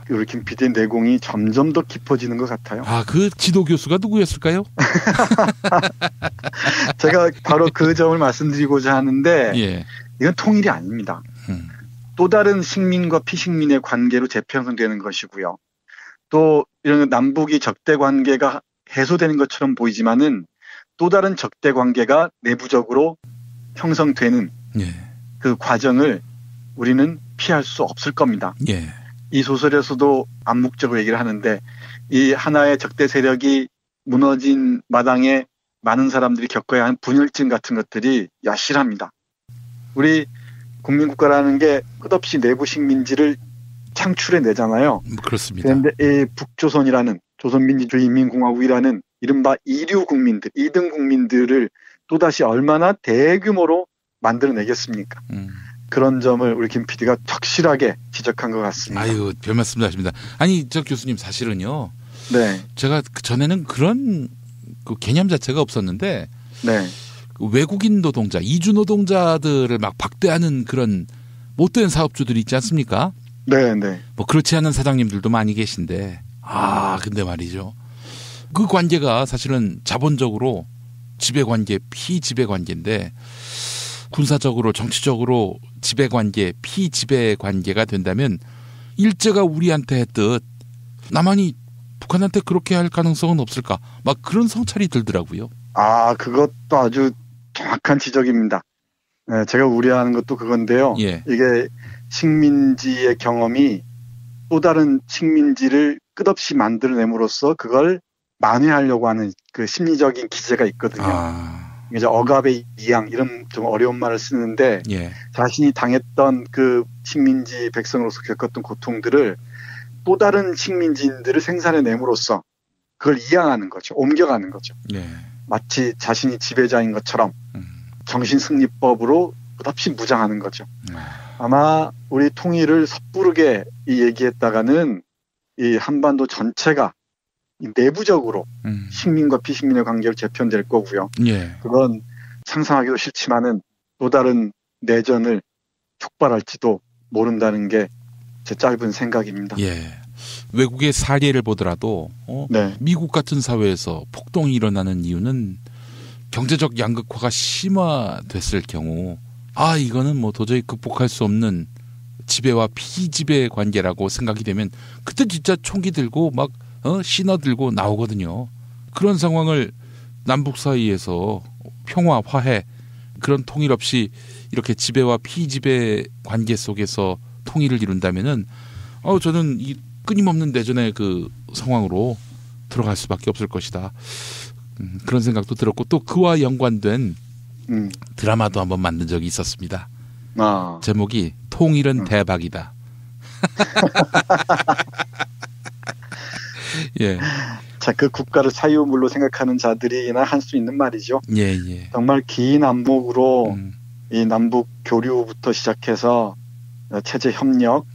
우리 김 PD의 내공이 점점 더 깊어지는 것 같아요. 아, 그 지도 교수가 누구였을까요? 제가 바로 그 점을 말씀드리고자 하는데 예. 이건 통일이 아닙니다. 또 다른 식민과 피식민의 관계로 재편성되는 것이고요. 또 이런 남북이 적대 관계가 해소되는 것처럼 보이지만은 또 다른 적대 관계가 내부적으로 형성되는 예. 그 과정을 우리는 피할 수 없을 겁니다. 예. 이 소설에서도 암묵적으로 얘기를 하는데 이 하나의 적대 세력이 무너진 마당에 많은 사람들이 겪어야 하는 분열증 같은 것들이 여실합니다. 우리 국민국가라는 게 끝없이 내부 식민지를 창출해내잖아요. 그렇습니다. 그런데 이 북조선이라는 조선민주주의인민공화국이라는 이른바 이류 국민들, 2등 국민들을 또다시 얼마나 대규모로 만들어내겠습니까? 그런 점을 우리 김 PD가 적실하게 지적한 것 같습니다. 아유, 별 말씀도 하십니다. 아니, 저 교수님 사실은요. 네. 제가 전에는 그런 그 개념 자체가 없었는데. 네. 그 외국인 노동자, 이주 노동자들을 막 박대하는 그런 못된 사업주들이 있지 않습니까? 네, 네. 뭐 그렇지 않은 사장님들도 많이 계신데. 근데 말이죠. 그 관계가 사실은 자본적으로 지배관계, 피지배관계인데 군사적으로 정치적으로 지배관계, 피지배관계가 된다면 일제가 우리한테 했듯 남한이 북한한테 그렇게 할 가능성은 없을까? 막 그런 성찰이 들더라고요. 그것도 아주 정확한 지적입니다. 네, 제가 우려하는 것도 그건데요. 예. 이게 식민지의 경험이 또 다른 식민지를 끝없이 만들어냄으로써 그걸 만회하려고 하는 그 심리적인 기제가 있거든요. 이제 억압의 이양 이런 좀 어려운 말을 쓰는데 예. 자신이 당했던 그 식민지 백성으로서 겪었던 고통들을 또 다른 식민지인들을 생산해냄으로써 그걸 이양하는 거죠. 옮겨가는 거죠. 예. 마치 자신이 지배자인 것처럼 정신승리법으로 끝없이 무장하는 거죠. 아마 우리 통일을 섣부르게 얘기했다가는 이 한반도 전체가 내부적으로 식민과 피식민의 관계로 재편될 거고요. 예. 그건 상상하기도 싫지만은 또 다른 내전을 촉발할지도 모른다는 게 제 짧은 생각입니다. 예. 외국의 사례를 보더라도 네. 미국 같은 사회에서 폭동이 일어나는 이유는 경제적 양극화가 심화됐을 경우 이거는 뭐 도저히 극복할 수 없는 지배와 피지배 관계라고 생각이 되면 그때 진짜 총기 들고 막 신화 들고 나오거든요. 그런 상황을 남북 사이에서 평화, 화해, 그런 통일 없이 이렇게 지배와 피지배 관계 속에서 통일을 이룬다면은 저는 이 끊임없는 내전의 그 상황으로 들어갈 수밖에 없을 것이다. 그런 생각도 들었고 또 그와 연관된 드라마도 한번 만든 적이 있었습니다. 제목이 통일은 대박이다. 예. 자, 그 국가를 사유물로 생각하는 자들이나 할 수 있는 말이죠. 예, 예. 정말 긴 안목으로 이 남북 교류부터 시작해서 체제 협력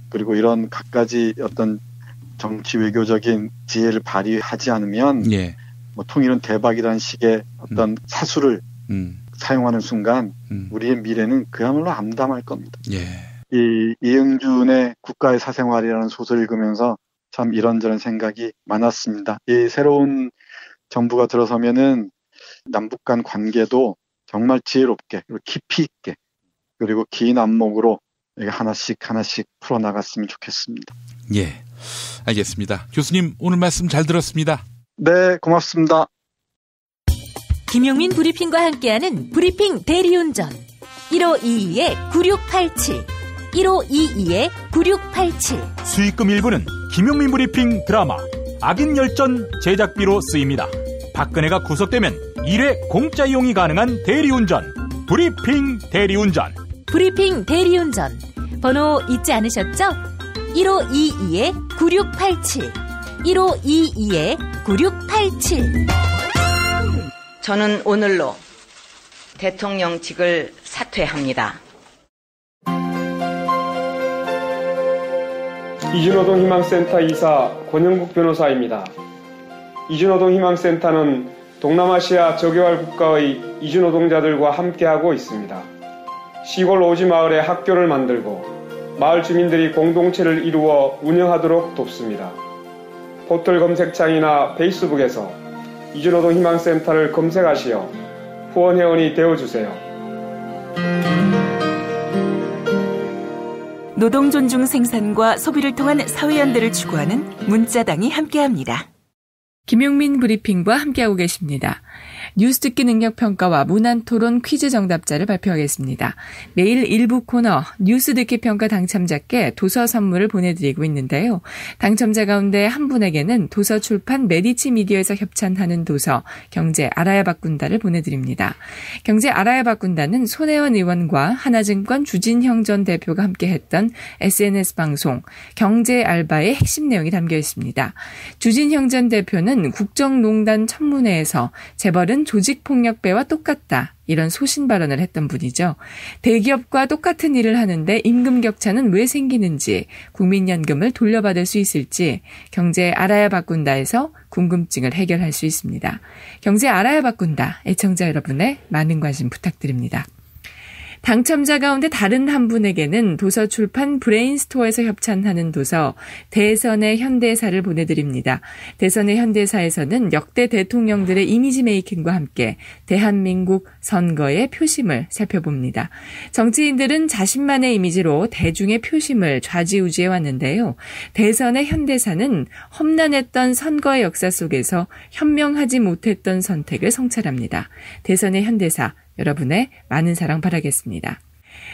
그리고 이런 갖가지 어떤 정치 외교적인 지혜를 발휘하지 않으면 예. 뭐 통일은 대박이라는 식의 어떤 사수를 사용하는 순간 우리의 미래는 그야말로 암담할 겁니다. 예. 이 이응준의 국가의 사생활이라는 소설을 읽으면서 참 이런저런 생각이 많았습니다. 이 새로운 정부가 들어서면은 남북 간 관계도 정말 지혜롭게 그리고 깊이 있게 그리고 긴 안목으로 하나씩 풀어나갔으면 좋겠습니다. 예, 알겠습니다. 교수님 오늘 말씀 잘 들었습니다. 네, 고맙습니다. 김용민 브리핑과 함께하는 브리핑 대리운전 1522-9687 1522-9687 수익금 일부는 김용민 브리핑 드라마 악인열전 제작비로 쓰입니다. 박근혜가 구속되면 1회 공짜 이용이 가능한 대리운전 브리핑 대리운전 브리핑 대리운전 번호 잊지 않으셨죠? 1522-9687 1522-9687 저는 오늘로 대통령직을 사퇴합니다. 이주노동 희망센터 이사 권영국 변호사입니다. 이주노동 희망센터는 동남아시아 저개발 국가의 이주노동자들과 함께하고 있습니다. 시골 오지 마을에 학교를 만들고 마을 주민들이 공동체를 이루어 운영하도록 돕습니다. 포털 검색창이나 페이스북에서 이주노동 희망센터를 검색하시어 후원회원이 되어주세요. 노동 존중 생산과 소비를 통한 사회연대를 추구하는 문자당이 함께합니다. 김용민 브리핑과 함께하고 계십니다. 뉴스 듣기 능력 평가와 문안 토론 퀴즈 정답자를 발표하겠습니다. 매일 일부 코너 뉴스 듣기 평가 당첨자께 도서 선물을 보내드리고 있는데요. 당첨자 가운데 한 분에게는 도서 출판 메디치 미디어에서 협찬하는 도서 경제 알아야 바꾼다를 보내드립니다. 경제 알아야 바꾼다는 손혜원 의원과 하나증권 주진형 전 대표가 함께했던 SNS 방송 경제 알바의 핵심 내용이 담겨 있습니다. 주진형 전 대표는 국정농단 청문회에서 재벌은 조직폭력배와 똑같다. 이런 소신 발언을 했던 분이죠. 대기업과 똑같은 일을 하는데 임금 격차는 왜 생기는지, 국민연금을 돌려받을 수 있을지 경제 알아야 바꾼다에서 궁금증을 해결할 수 있습니다. 경제 알아야 바꾼다. 애청자 여러분의 많은 관심 부탁드립니다. 당첨자 가운데 다른 한 분에게는 도서 출판 브레인스토어에서 협찬하는 도서 대선의 현대사를 보내드립니다. 대선의 현대사에서는 역대 대통령들의 이미지 메이킹과 함께 대한민국 선거의 표심을 살펴봅니다. 정치인들은 자신만의 이미지로 대중의 표심을 좌지우지해 왔는데요. 대선의 현대사는 험난했던 선거의 역사 속에서 현명하지 못했던 선택을 성찰합니다. 대선의 현대사 여러분의 많은 사랑 바라겠습니다.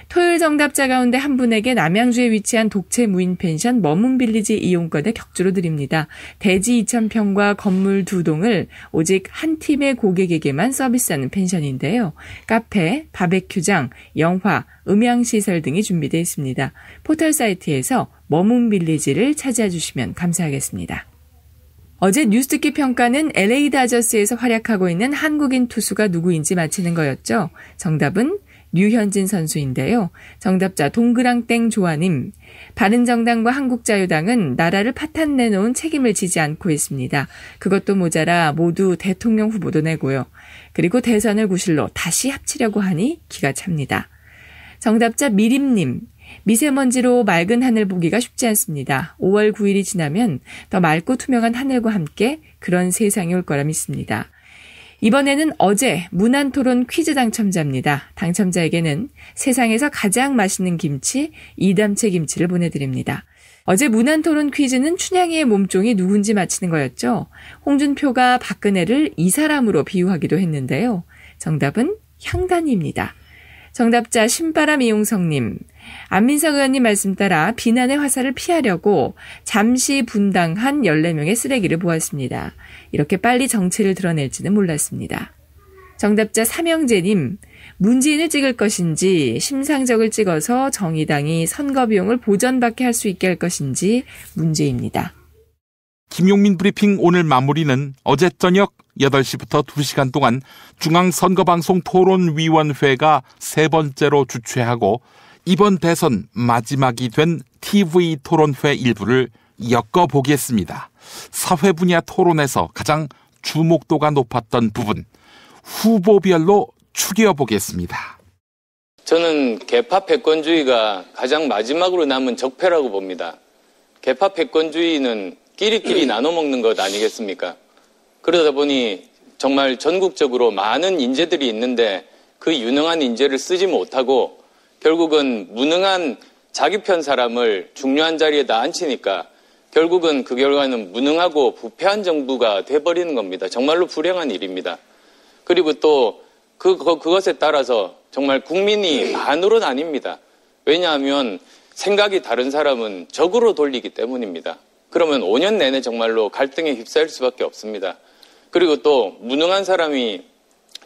토요일 정답자 가운데 한 분에게 남양주에 위치한 독채 무인 펜션 머문빌리지 이용권을 격주로 드립니다. 대지 2,000평과 건물 2동을 오직 한 팀의 고객에게만 서비스하는 펜션인데요. 카페, 바베큐장, 영화, 음향시설 등이 준비되어 있습니다. 포털 사이트에서 머문빌리지를 찾아주시면 감사하겠습니다. 어제 뉴스 듣기 평가는 LA 다저스에서 활약하고 있는 한국인 투수가 누구인지 맞히는 거였죠. 정답은 류현진 선수인데요. 정답자 동그랑땡 조아님. 바른정당과 한국자유당은 나라를 파탄 내놓은 책임을 지지 않고 있습니다. 그것도 모자라 모두 대통령 후보도 내고요. 그리고 대선을 구실로 다시 합치려고 하니 기가 찹니다. 정답자 미림님. 미세먼지로 맑은 하늘 보기가 쉽지 않습니다. 5월 9일이 지나면 더 맑고 투명한 하늘과 함께 그런 세상이 올 거라 믿습니다. 이번에는 어제 문안토론 퀴즈 당첨자입니다. 당첨자에게는 세상에서 가장 맛있는 김치, 이담채 김치를 보내드립니다. 어제 문안토론 퀴즈는 춘향이의 몸종이 누군지 맞히는 거였죠. 홍준표가 박근혜를 이 사람으로 비유하기도 했는데요. 정답은 향단입니다. 정답자 신바람 이용성님. 안민석 의원님 말씀 따라 비난의 화살을 피하려고 잠시 분당한 14명의 쓰레기를 보았습니다. 이렇게 빨리 정체를 드러낼지는 몰랐습니다. 정답자 삼영재님. 문재인을 찍을 것인지 심상정을 찍어서 정의당이 선거 비용을 보전받게 할 수 있게 할 것인지 문제입니다. 김용민 브리핑 오늘 마무리는 어제 저녁 8시부터 2시간 동안 중앙선거방송 토론위원회가 세 번째로 주최하고 이번 대선 마지막이 된 TV 토론회 일부를 엮어보겠습니다. 사회 분야 토론에서 가장 주목도가 높았던 부분, 후보별로 추려보겠습니다. 저는 개파 패권주의가 가장 마지막으로 남은 적폐라고 봅니다. 개파 패권주의는 끼리끼리 나눠 먹는 것 아니겠습니까? 그러다 보니 정말 전국적으로 많은 인재들이 있는데 그 유능한 인재를 쓰지 못하고 결국은 무능한 자기 편 사람을 중요한 자리에다 앉히니까 결국은 그 결과는 무능하고 부패한 정부가 돼버리는 겁니다. 정말로 불행한 일입니다. 그리고 또 그것에 따라서 정말 국민이 반으로 나뉩니다. 왜냐하면 생각이 다른 사람은 적으로 돌리기 때문입니다. 그러면 5년 내내 정말로 갈등에 휩싸일 수밖에 없습니다. 그리고 또 무능한 사람이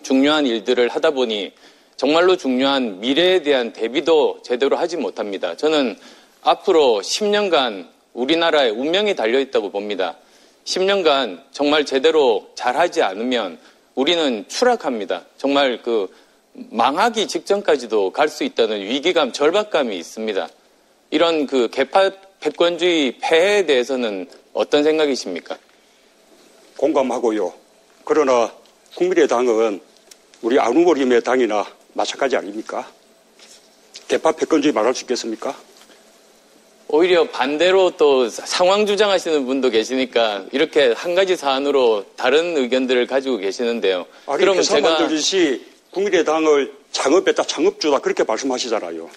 중요한 일들을 하다 보니 정말로 중요한 미래에 대한 대비도 제대로 하지 못합니다. 저는 앞으로 10년간 우리나라의 운명이 달려있다고 봅니다. 10년간 정말 제대로 잘하지 않으면 우리는 추락합니다. 정말 망하기 직전까지도 갈 수 있다는 위기감, 절박감이 있습니다. 이런 개파 패권주의 폐해에 대해서는 어떤 생각이십니까? 공감하고요. 그러나 국민의당은 우리 안후보님의 당이나 마찬가지 아닙니까? 개파 패권주의 말할 수 있겠습니까? 오히려 반대로 또 상황 주장하시는 분도 계시니까 이렇게 한 가지 사안으로 다른 의견들을 가지고 계시는데요. 아니, 그러면 제가 만들듯이 국민의당을 창업했다, 창업주다 그렇게 말씀하시잖아요.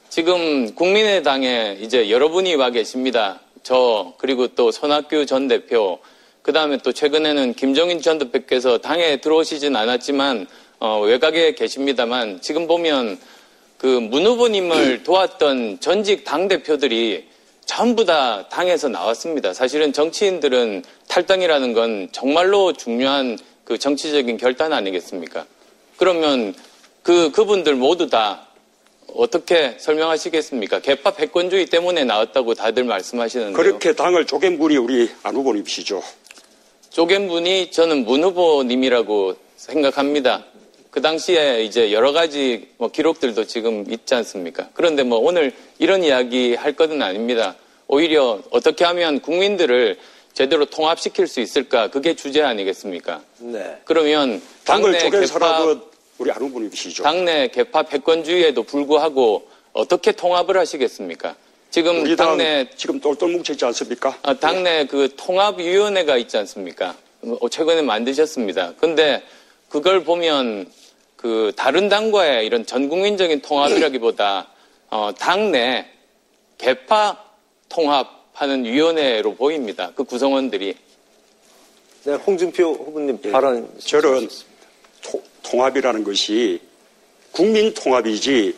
지금 국민의당에 이제 여러분이 와 계십니다. 저 그리고 또 손학규 전 대표, 그 다음에 또 최근에는 김종인 전 대표께서 당에 들어오시진 않았지만 외곽에 계십니다만 지금 보면 그 문 후보님을 도왔던 전직 당대표들이 전부 다 당에서 나왔습니다. 사실은 정치인들은 탈당이라는 건 정말로 중요한 그 정치적인 결단 아니겠습니까? 그러면 그분들 모두 다 어떻게 설명하시겠습니까? 개파 패권주의 때문에 나왔다고 다들 말씀하시는데요. 그렇게 당을 쪼갠 분이 우리 안 후보님이시죠. 쪼갠 분이 저는 문 후보님이라고 생각합니다. 그 당시에 이제 여러 가지 기록들도 지금 있지 않습니까? 그런데 오늘 이런 이야기 할 것은 아닙니다. 오히려 어떻게 하면 국민들을 제대로 통합시킬 수 있을까? 그게 주제 아니겠습니까? 네. 그러면 당을 쪼갠 사람은 우리 안 후보님이시죠. 당내 개파 패권주의에도 불구하고 어떻게 통합을 하시겠습니까? 지금 우리 당내 지금 똘똘 뭉쳐 있지 않습니까? 당내 그 통합위원회가 있지 않습니까? 최근에 만드셨습니다. 근데 그걸 보면 그 다른 당과의 이런 전국민적인 통합이라기보다 당내 개파 통합하는 위원회로 보입니다. 그 구성원들이. 네, 홍준표 후보님 발언. 저는 통합이라는 것이 국민 통합이지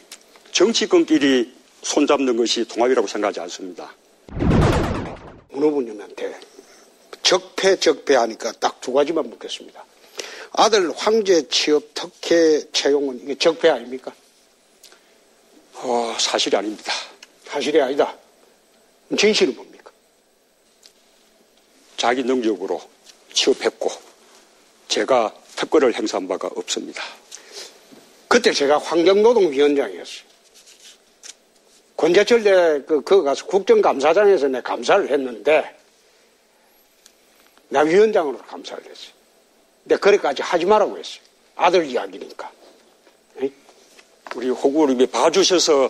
정치권끼리 손잡는 것이 통합이라고 생각하지 않습니다. 문 후보님한테 적폐하니까 딱 두 가지만 묻겠습니다. 아들 황제 취업 특혜 채용은 이게 적폐 아닙니까? 사실이 아닙니다. 사실이 아니다. 진실은 뭡니까? 자기 능력으로 취업했고 제가 특권을 행사한 바가 없습니다. 그때 제가 환경노동위원장이었어요. 권재철 그 가서 국정감사장에서 내 감사를 했는데 나 위원장으로 감사를 했어요. 근데 그래까지 하지 말라고 했어요. 아들 이야기니까. 우리 호구님이 봐주셔서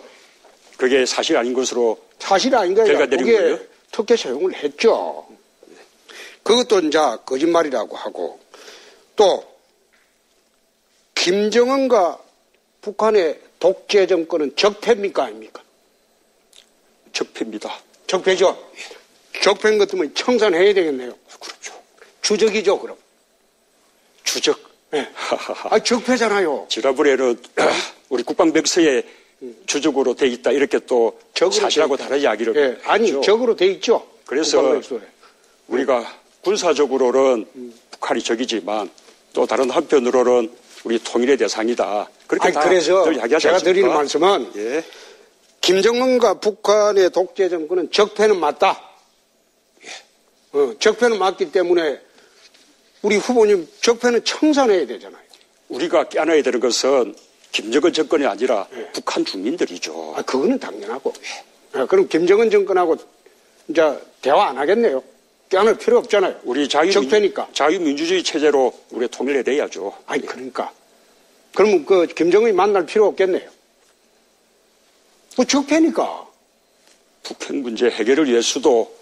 그게 사실 아닌 것으로 사실 아닌 거예요. 결과 내린 거예요? 특혜 채용을 했죠. 그것도 이제 거짓말이라고 하고 또 김정은과 북한의 독재 정권은 적폐입니까 아닙니까? 적폐입니다. 적폐죠. 적폐인 것 때문에 청산해야 되겠네요. 그렇죠. 주적이죠 그럼. 주적. 네. 적폐잖아요. 지난번에는 우리 국방백서에 주적으로 돼 있다 이렇게 또 사실하고 다른 이야기를 네. 아니 적으로 돼 있죠. 그래서 우리가 군사적으로는 북한이 적이지만 또 다른 한편으로는 우리 통일의 대상이다. 그렇게 그래서 제가 드리는 말씀은 김정은과 북한의 독재 정권은 적폐는 맞다. 적폐는 맞기 때문에 우리 후보님 적폐는 청산해야 되잖아요. 우리가 깨어나야 되는 것은 김정은 정권이 아니라 북한 주민들이죠. 그거는 당연하고. 그럼 김정은 정권하고 이제 대화 안 하겠네요. 깨어날 필요 없잖아요. 우리 적폐니까. 자유민주주의 체제로 우리 통일해내야죠. 그러니까. 그러면 그 김정은이 만날 필요 없겠네요. 적폐니까. 북핵 문제 해결을 위해서도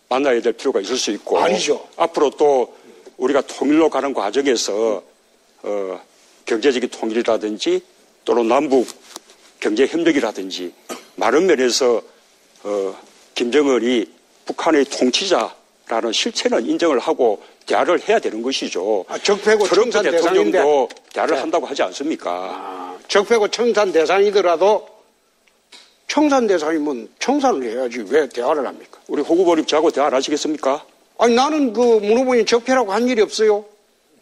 만나야 될 필요가 있을 수 있고. 아니죠. 앞으로 또 우리가 통일로 가는 과정에서 경제적인 통일이라든지 또는 남북 경제 협력이라든지 많은 면에서 김정은이 북한의 통치자라는 실체는 인정을 하고 대화를 해야 되는 것이죠. 적폐고 청산 대상인데 대통령도 대화를 한다고 하지 않습니까? 적폐고 청산 대상이더라도 청산 대상이면 청산을 해야지 왜 대화를 합니까? 우리 호 후보님 저하고 대화 안 하시겠습니까? 나는 그 문 후보님 적폐라고 한 일이 없어요.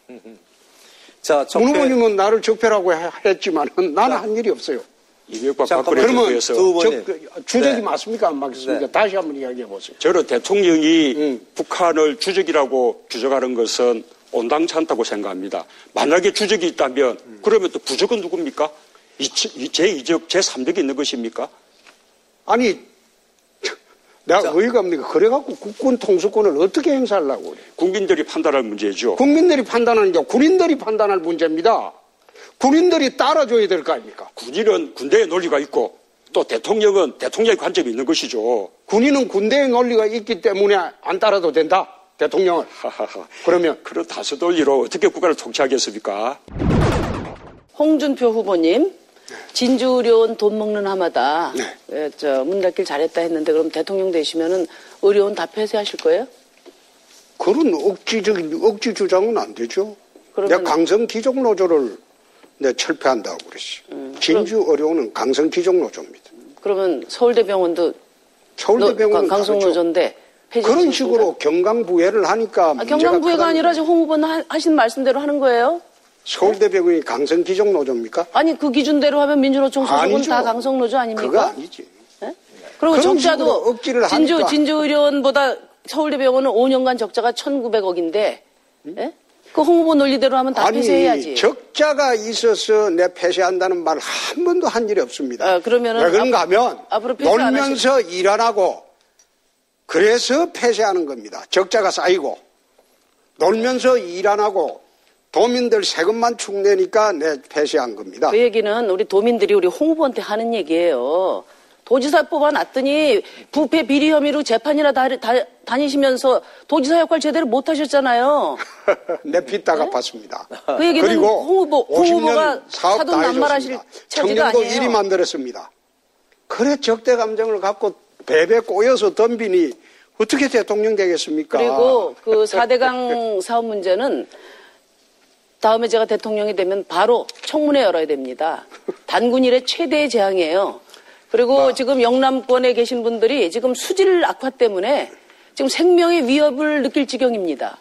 문 후보님은 나를 적폐라고 했지만 나는 한 일이 없어요. 이명박 박근혜 그러면 정부에서 주적이 맞습니까? 안 맞습니까? 다시 한번 이야기해 보세요. 저는 대통령이 북한을 주적이라고 주장하는 것은 온당치 않다고 생각합니다. 만약에 주적이 있다면 그러면 또 부적은 누굽니까? 제2적, 제3적이 있는 것입니까? 아니 내가 어이가 없으니까 그래갖고 국군 통수권을 어떻게 행사하려고 그래. 국민들이 판단할 문제죠. 국민들이 판단하는 게 군인들이 판단할 문제입니다. 군인들이 따라줘야 될 거 아닙니까? 군인은 군대의 논리가 있고 또 대통령은 대통령의 관점이 있는 것이죠. 군인은 군대의 논리가 있기 때문에 안 따라도 된다. 대통령을. 그러면 그런 다수 논리로 어떻게 국가를 통치하겠습니까? 홍준표 후보님, 진주의료원 돈 먹는 하마다 문 닫길 잘했다 했는데 그럼 대통령 되시면은 의료원 다 폐쇄하실 거예요? 그런 억지 주장은 안 되죠. 내가 강성 귀족 노조를 철폐한다고 그랬어. 진주 의료원은 강성 귀족 노조입니다. 그러면 서울대병원도 강성 노조인데 그런 식으로 경강부회를 하니까 경강부회가 아니라 지금 홍 후보는 하신 말씀대로 하는 거예요? 서울대병원이 강성 귀족 노조입니까? 아니 그 기준대로 하면 민주노총 소속은 다 강성 노조 아닙니까? 그거 아니지. 네? 그리고 적자도 진주의료원보다 서울대병원은 5년간 적자가 1,900억인데 네? 그 홍 후보 논리대로 하면 다 폐쇄해야지. 적자가 있어서 내 폐쇄한다는 말 한 번도 한 일이 없습니다. 그러면은 왜 그런가 하면 놀면서 일 안 하고 그래서 폐쇄하는 겁니다. 적자가 쌓이고 놀면서 일 안 하고 도민들 세금만 축내니까 폐쇄한 겁니다. 그 얘기는 우리 도민들이 우리 홍 후보한테 하는 얘기예요. 도지사 뽑아놨더니 부패 비리 혐의로 재판이나 다니시면서 도지사 역할 제대로 못하셨잖아요. 내 빚 다 갚았습니다. 그 얘기는 그리고 홍 후보가 사돈 남말하실 처지가 청년도 아니에요. 1위 만들었습니다. 그래 적대 감정을 갖고 베베 꼬여서 덤비니 어떻게 대통령 되겠습니까? 그리고 그 4대강 사업 문제는 다음에 제가 대통령이 되면 바로 청문회 열어야 됩니다. 단군 이래 최대의 재앙이에요. 그리고 지금 영남권에 계신 분들이 지금 수질 악화 때문에 지금 생명의 위협을 느낄 지경입니다.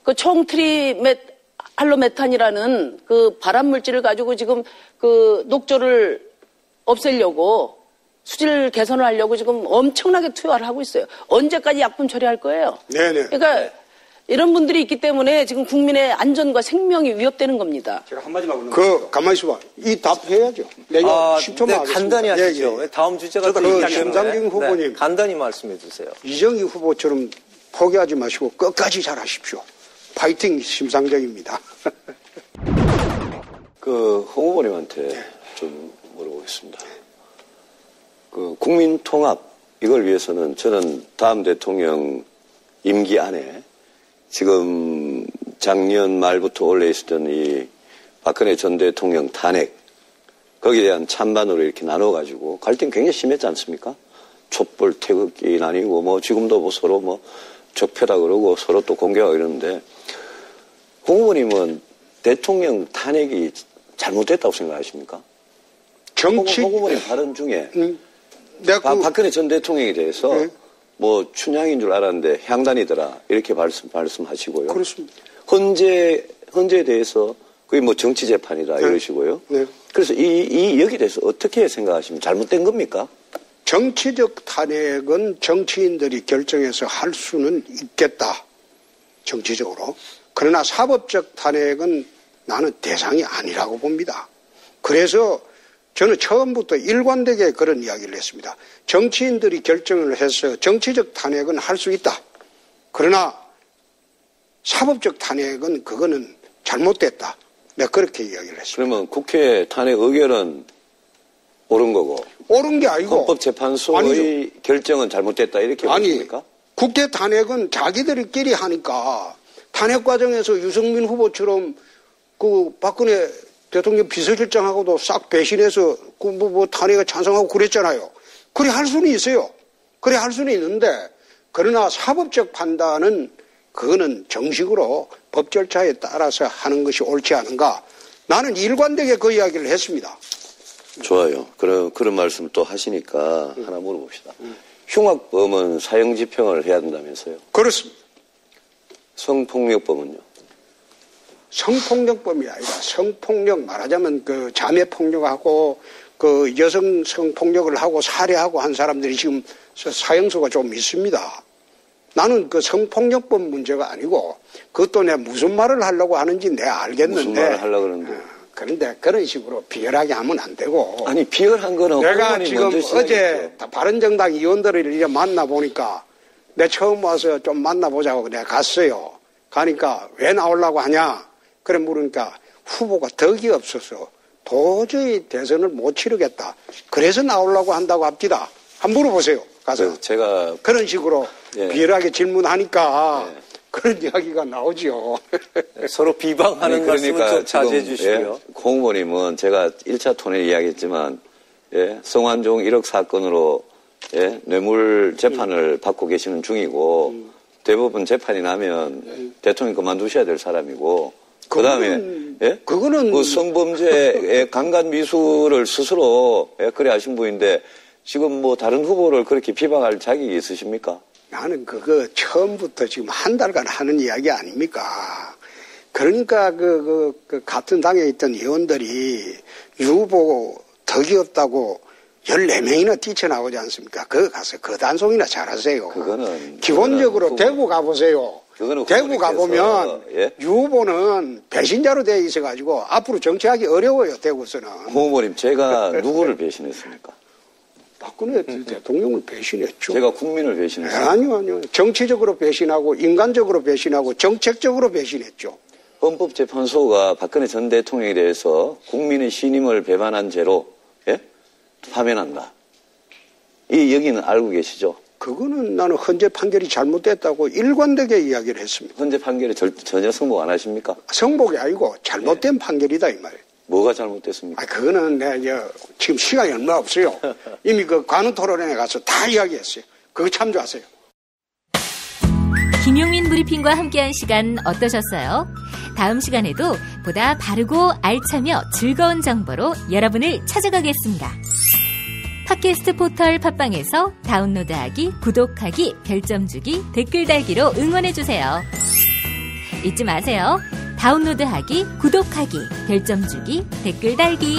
그 총트리할로메탄이라는 그 발암 물질을 가지고 지금 그 녹조를 없애려고 수질 개선을 하려고 지금 엄청나게 투여를 하고 있어요. 언제까지 약품 처리할 거예요? 네네. 그러니까 이런 분들이 있기 때문에 지금 국민의 안전과 생명이 위협되는 겁니다. 제가 한마디만 가만히 있어봐. 이 답해야죠. 내가 10초만 하겠습니다. 간단히 하시죠. 다음 주제가 김상균 후보님. 간단히 말씀해 주세요. 이정희 후보처럼 포기하지 마시고 끝까지 잘하십시오. 파이팅 심상정입니다. 홍 후보님한테 좀 물어보겠습니다. 국민 통합 이걸 위해서는 저는 다음 대통령 임기 안에 지금 작년 말부터 올려 있었던 이 박근혜 전 대통령 탄핵 거기에 대한 찬반으로 이렇게 나눠가지고 갈등이 굉장히 심했지 않습니까? 촛불 태극기 나뉘고 지금도 서로 적폐다 그러고 서로 또 공격하고 이러는데 홍 후보님은 대통령 탄핵이 잘못됐다고 생각하십니까? 홍 후보님 발언 중에 박근혜 전 대통령에 대해서 춘향인 줄 알았는데 향단이더라 이렇게 말씀하시고요. 그렇습니다. 헌재에 대해서 그게 정치 재판이다 이러시고요. 그래서 여기에 대해서 어떻게 생각하십니까? 잘못된 겁니까? 정치적 탄핵은 정치인들이 결정해서 할 수는 있겠다. 정치적으로. 그러나 사법적 탄핵은 나는 대상이 아니라고 봅니다. 그래서 저는 처음부터 일관되게 그런 이야기를 했습니다. 정치인들이 결정을 해서 정치적 탄핵은 할 수 있다. 그러나 사법적 탄핵은 그거는 잘못됐다. 내가 그렇게 이야기를 했습니다. 그러면 국회 탄핵 의결은 옳은 거고 옳은 게 아니고 헌법재판소의 결정은 잘못됐다 이렇게 보십니까? 국회 탄핵은 자기들끼리 하니까 탄핵 과정에서 유승민 후보처럼 박근혜 대통령 비서실장하고도 싹 배신해서 탄핵에 찬성하고 그랬잖아요. 그래 할 수는 있어요. 그래 할 수는 있는데 그러나 사법적 판단은 그거는 정식으로 법 절차에 따라서 하는 것이 옳지 않은가. 나는 일관되게 그 이야기를 했습니다. 좋아요. 그런 말씀 또 하시니까 하나 물어봅시다. 흉악범은 사형집행을 해야 된다면서요? 그렇습니다. 성폭력범은요? 성폭력범이 아니라 성폭력 말하자면 자매폭력하고 여성 성폭력을 하고 살해하고 한 사람들이 지금 사형수가 좀 있습니다. 나는 성폭력범 문제가 아니고 그것도 내가 무슨 말을 하려고 하는지 내가 알겠는데. 무슨 말을 하려고 그러는데? 그런데 그런 식으로 비열하게 하면 안 되고. 아니, 비열한 거는 내가 지금 어제 바른정당 의원들을 이렇게 만나보니까 내 처음 와서 좀 만나보자고 내가 갔어요. 가니까 왜 나오려고 하냐? 그래 물으니까 후보가 덕이 없어서 도저히 대선을 못 치르겠다. 그래서 나오려고 한다고 합니다. 한번 물어보세요. 가서. 제가 그런 식으로 예. 비열하게 질문하니까 예. 그런 이야기가 나오죠. 서로 비방하는 말씀은 좀 자제해 주시고요. 예, 공 후보님은 제가 1차 톤에 이야기했지만 예, 성완종 1억 사건으로 예, 뇌물 재판을 받고 계시는 중이고 대부분 재판이 나면 대통령 그만두셔야 될 사람이고 그다음에 예? 그거는 그 성범죄의 강간 미수를 스스로 예, 그래 하신 분인데 지금 뭐 다른 후보를 그렇게 비방할 자격이 있으십니까? 나는 그거 처음부터 지금 한 달간 하는 이야기 아닙니까? 그러니까 그 같은 당에 있던 의원들이 유 후보 덕이 없다고 14명이나 뛰쳐나오지 않습니까? 그거 가서 그 단속이나 잘하세요. 그거는 기본적으로 대구 가보세요. 대구 가보면 예? 유 후보는 배신자로 되어 있어가지고 앞으로 정치하기 어려워요. 대구에서는. 홍 후보님 제가 누구를 배신했습니까? 박근혜 대통령을 배신했죠. 제가 국민을 배신했어요. 아니요. 정치적으로 배신하고 인간적으로 배신하고 정책적으로 배신했죠. 헌법재판소가 박근혜 전 대통령에 대해서 국민의 신임을 배반한 죄로 예? 파면한다. 이 여기는 알고 계시죠? 그거는 나는 헌재 판결이 잘못됐다고 일관되게 이야기를 했습니다. 헌재 판결이 전혀 승복 안 하십니까? 승복이 아니고 잘못된 판결이다 이 말이에요. 뭐가 잘못됐습니까? 그거는 내가 지금 시간이 얼마 없어요. 이미 그 관훈 토론회에 가서 다 이야기했어요. 그거 참조하세요. 김용민 브리핑과 함께한 시간 어떠셨어요? 다음 시간에도 보다 바르고 알차며 즐거운 정보로 여러분을 찾아가겠습니다. 팟캐스트 포털 팟빵에서 다운로드하기, 구독하기, 별점 주기, 댓글 달기로 응원해주세요. 잊지 마세요. 다운로드하기, 구독하기, 별점 주기, 댓글 달기.